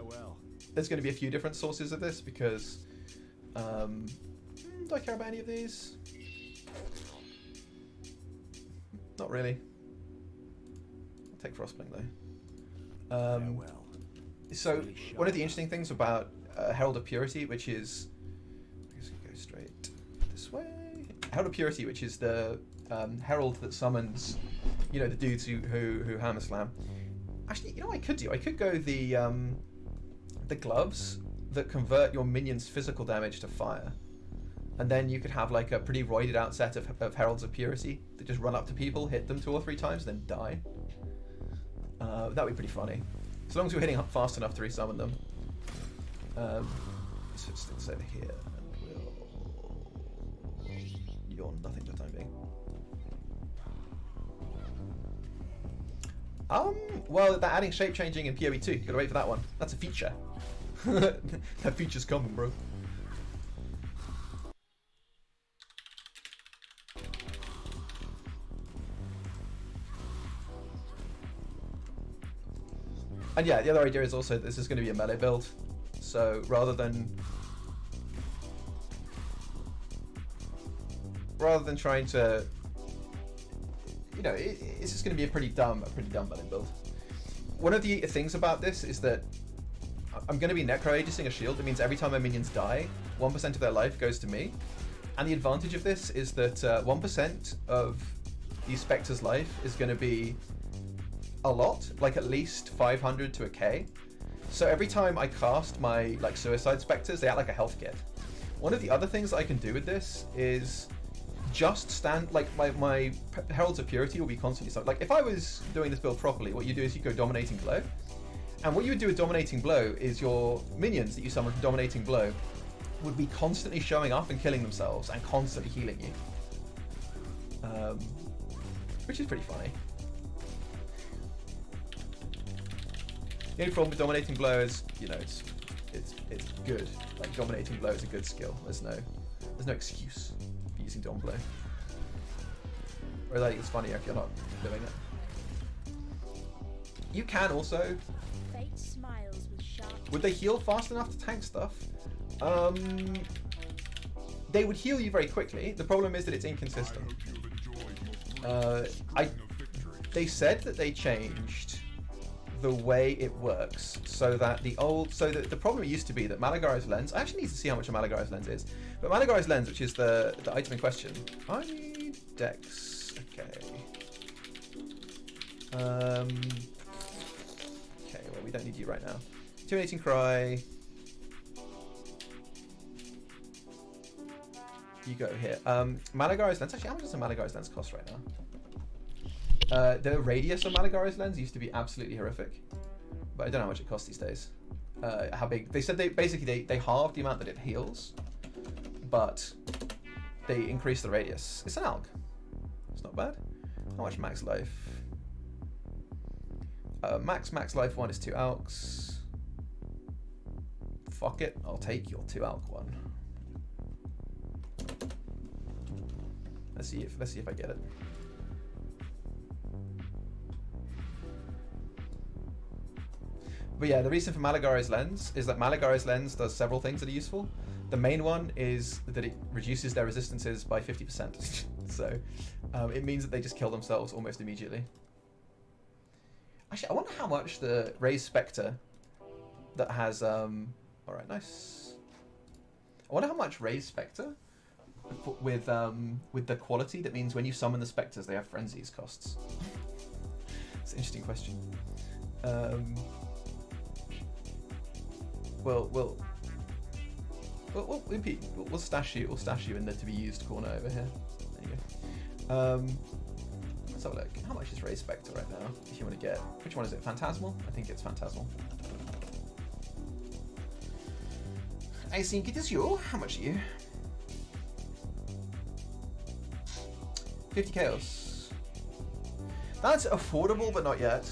S12: there's going to be a few different sources of this because do I care about any of these? Not really. I'll take Frostblink though. So one of the interesting things about Herald of Purity, which is, I guess we go straight this way. Herald of Purity, which is the herald that summons, you know, the dudes who hammer slam. Actually, you know what I could do? I could go the gloves that convert your minions' physical damage to fire, and then you could have like a pretty roided out set of Heralds of Purity that just run up to people, hit them 2 or 3 times, then die. That would be pretty funny. As long as you're hitting up fast enough to resummon them. So let's stick this over here, and we'll yawn nothing for the time being. Well, they're adding shape changing in PoE 2. You gotta wait for that one. That's a feature. That feature's coming, bro. And yeah, the other idea is also this is going to be a melee build, so rather than trying to, you know, it's just going to be a pretty dumb melee build. One of the things about this is that I'm going to be necro-aegising a shield. It means every time my minions die, 1% of their life goes to me, and the advantage of this is that 1% of these Spectres' life is going to be a lot, like at least 500 to a K. So every time I cast my like Suicide Spectres, they act like a health kit. One of the other things that I can do with this is just stand, like my Heralds of Purity will be constantly, like if I was doing this build properly, what you do is you go Dominating Blow. And what you would do with Dominating Blow is your minions that you summon from Dominating Blow would be constantly showing up and killing themselves and constantly healing you. Which is pretty funny. The only problem with Dominating Blow is, you know, it's good. Like Dominating Blow is a good skill. There's no excuse for using Dom Blow. Whereas I think it's funnier if you're not doing it. You can also. Would they heal fast enough to tank stuff? They would heal you very quickly. The problem is that it's inconsistent. They said that they changed the way it works so that the problem used to be that Malagari's Lens, I actually need to see how much a Malagari's Lens is, but Malagari's Lens, which is the item in question, I need Dex, okay, well, we don't need you right now. 218 Cry, you go here. Malagari's Lens, actually how much does a Malagari's Lens cost right now? The radius of Malagari's Lens used to be absolutely horrific, but I don't know how much it costs these days. How big? They said they halved the amount that it heals, but they increased the radius. It's an alg. It's not bad. How much max life? Max life 1 is 2 alks. Fuck it, I'll take your 2 alk one. Let's see if I get it. But yeah, the reason for Malagari's Lens is that Malagari's Lens does several things that are useful. The main one is that it reduces their resistances by 50%. So it means that they just kill themselves almost immediately. Actually, I wonder how much the Raised Spectre that has... Alright, nice. I wonder how much Raised Spectre with the quality that means when you summon the Spectres they have Frenzies costs. It's an interesting question. We'll stash you. We'll stash you in the to be used corner over here. There you go. Let's have a look. How much is Raised Spectre right now? If you want to get, which one is it? Phantasmal? I think it's Phantasmal. I think it is you. How much are you? 50 chaos. That's affordable, but not yet.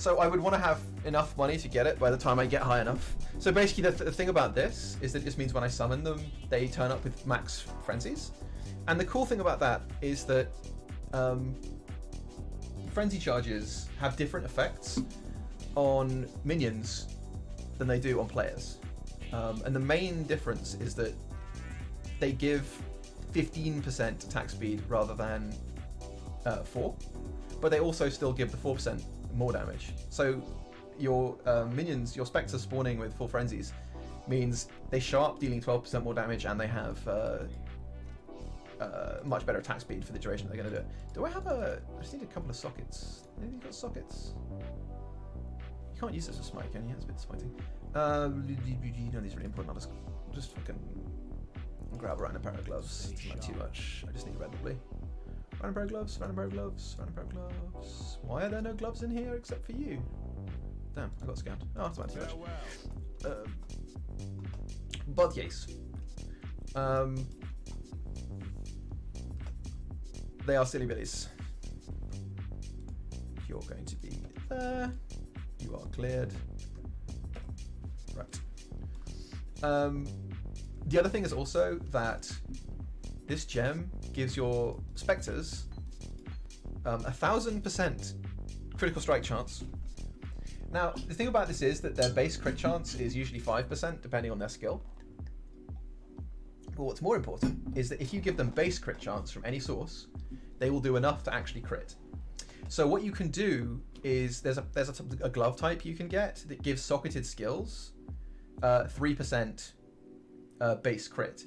S12: So I would want to have enough money to get it by the time I get high enough. So basically the thing about this is that it just means when I summon them, they turn up with max frenzies. And the cool thing about that is that frenzy charges have different effects on minions than they do on players. And the main difference is that they give 15% attack speed rather than 4, but they also still give the 4% more damage. So your minions, your spectres spawning with full frenzies means they show up dealing 12% more damage, and they have much better attack speed for the duration they're going to do it. Do I have I just need a couple of sockets. Maybe you've got sockets? You can't use this as smite, can you? That's a bit disappointing. No, these are really important. I'll just fucking grab a random pair of gloves. It's not too much. I just need red lovely. Random pair of gloves, random pair of gloves, random pair of gloves. Why are there no gloves in here except for you? Damn, I got scammed. Oh, that's about too much. But yes. They are silly billies. You're going to be there. You are cleared. Right. The other thing is also that this gem gives your spectres 1,000% critical strike chance. Now, the thing about this is that their base crit chance is usually 5%, depending on their skill. But what's more important is that if you give them base crit chance from any source, they will do enough to actually crit. So what you can do is there's a glove type you can get that gives socketed skills 3% base crit,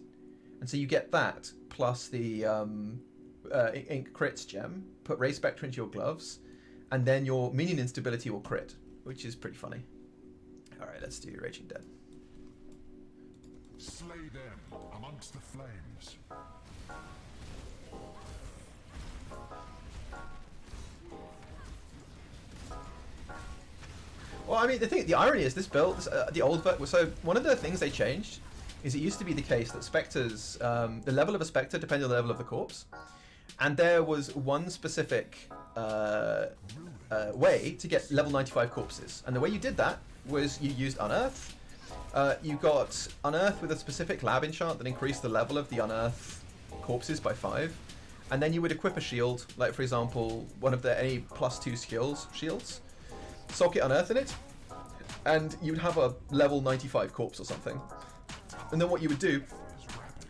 S12: and so you get that plus the ink crits gem. Put Ray Spectre into your gloves, and then your minion instability will crit, which is pretty funny. All right, let's do Raging Dead.
S13: Slay them amongst the flames.
S12: Well, I mean, the irony is this build, the old so one of the things they changed is it used to be the case that specters, the level of a spectre depended on the level of the corpse, and there was one specific way to get level 95 corpses, and the way you did that was you used Unearth. You got Unearth with a specific lab enchant that increased the level of the Unearth corpses by 5, and then you would equip a shield, like for example one of the any +2 shields. Socket Unearth in it, and you'd have a level 95 corpse or something. And then what you would do,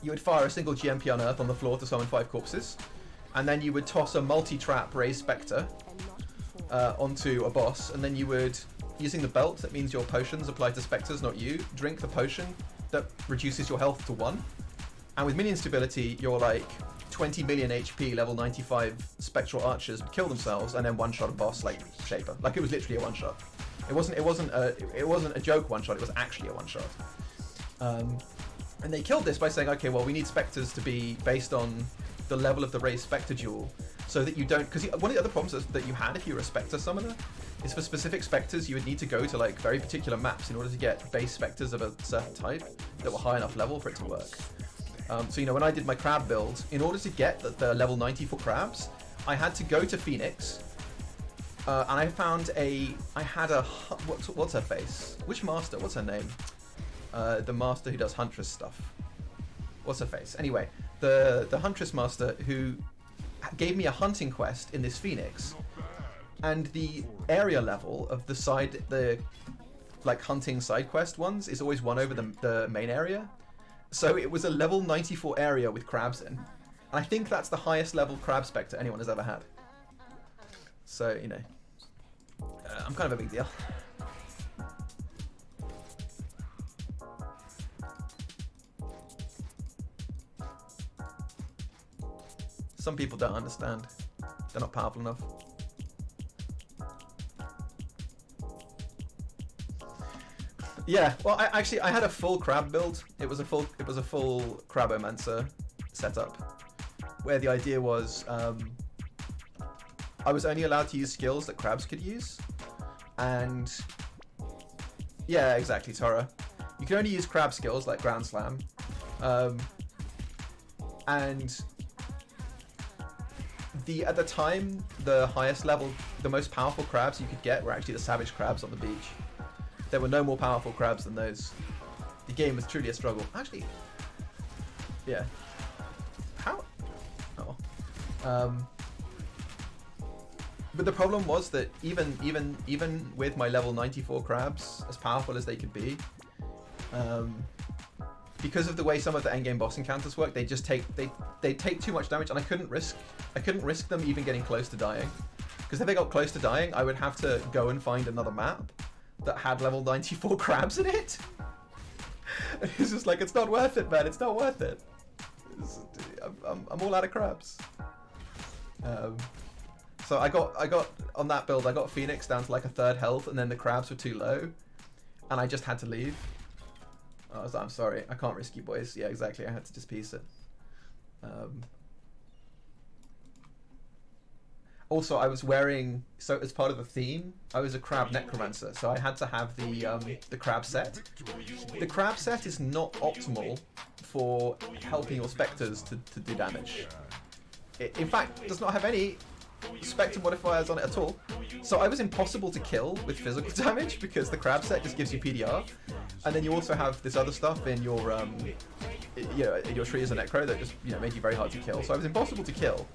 S12: you would fire a single GMP Unearth on the floor to summon 5 corpses, and then you would toss a multi-trap Raised Spectre onto a boss, and then you would, using the belt, that means your potions apply to spectres, not you, drink the potion that reduces your health to 1. And with minion stability, you're like 20 million HP, level 95 spectral archers would kill themselves and then one-shot a boss like Shaper. Like it was literally a one-shot. It wasn't a joke one-shot. It was actually a one-shot. And they killed this by saying, okay, well, we need specters to be based on the level of the Raised Spectre duel, so that you don't. Because one of the other problems that you had if you were a Spectre summoner is for specific specters you would need to go to like very particular maps in order to get base specters of a certain type that were high enough level for it to work. So, you know, when I did my crab build, in order to get the level 90 for crabs, I had to go to Phoenix, and I found what's her face? Which master? What's her name? The master who does Huntress stuff. What's her face? Anyway, the Huntress master who gave me a hunting quest in this Phoenix, and the area level of the like hunting side quest ones is always 1 over the main area. So it was a level 94 area with crabs in. And I think that's the highest level crab spectre anyone has ever had. So, you know, I'm kind of a big deal. Some people don't understand. They're not powerful enough. Yeah, well, I had a full crab build. It was a full Crabomancer setup, where the idea was I was only allowed to use skills that crabs could use, and yeah, exactly, Tora. You can only use crab skills like Ground Slam, and At the time, the highest level, the most powerful crabs you could get were actually the savage crabs on the beach. There were no more powerful crabs than those. The game was truly a struggle. Actually, yeah. How? Oh. But the problem was that even with my level 94 crabs, as powerful as they could be, because of the way some of the endgame boss encounters work, they take too much damage, and I couldn't risk them even getting close to dying. Because if they got close to dying, I would have to go and find another map that had level 94 crabs in it. And it's just like, it's not worth it, man. It's not worth it. I'm all out of crabs. So I got on that build, I got Phoenix down to like a 3rd health, and then the crabs were too low, and I just had to leave. I was like, I'm sorry, I can't risk you boys. Yeah, exactly. I had to just piece it. Also, I was wearing, so as part of the theme, I was a crab necromancer, so I had to have the crab set. The crab set is not optimal for helping your specters to do damage. It, in fact, does not have any spectre modifiers on it at all. So I was impossible to kill with physical damage because the crab set just gives you PDR, and then you also have this other stuff in your in your Tree as a Necro that just made you very hard to kill. So I was impossible to kill.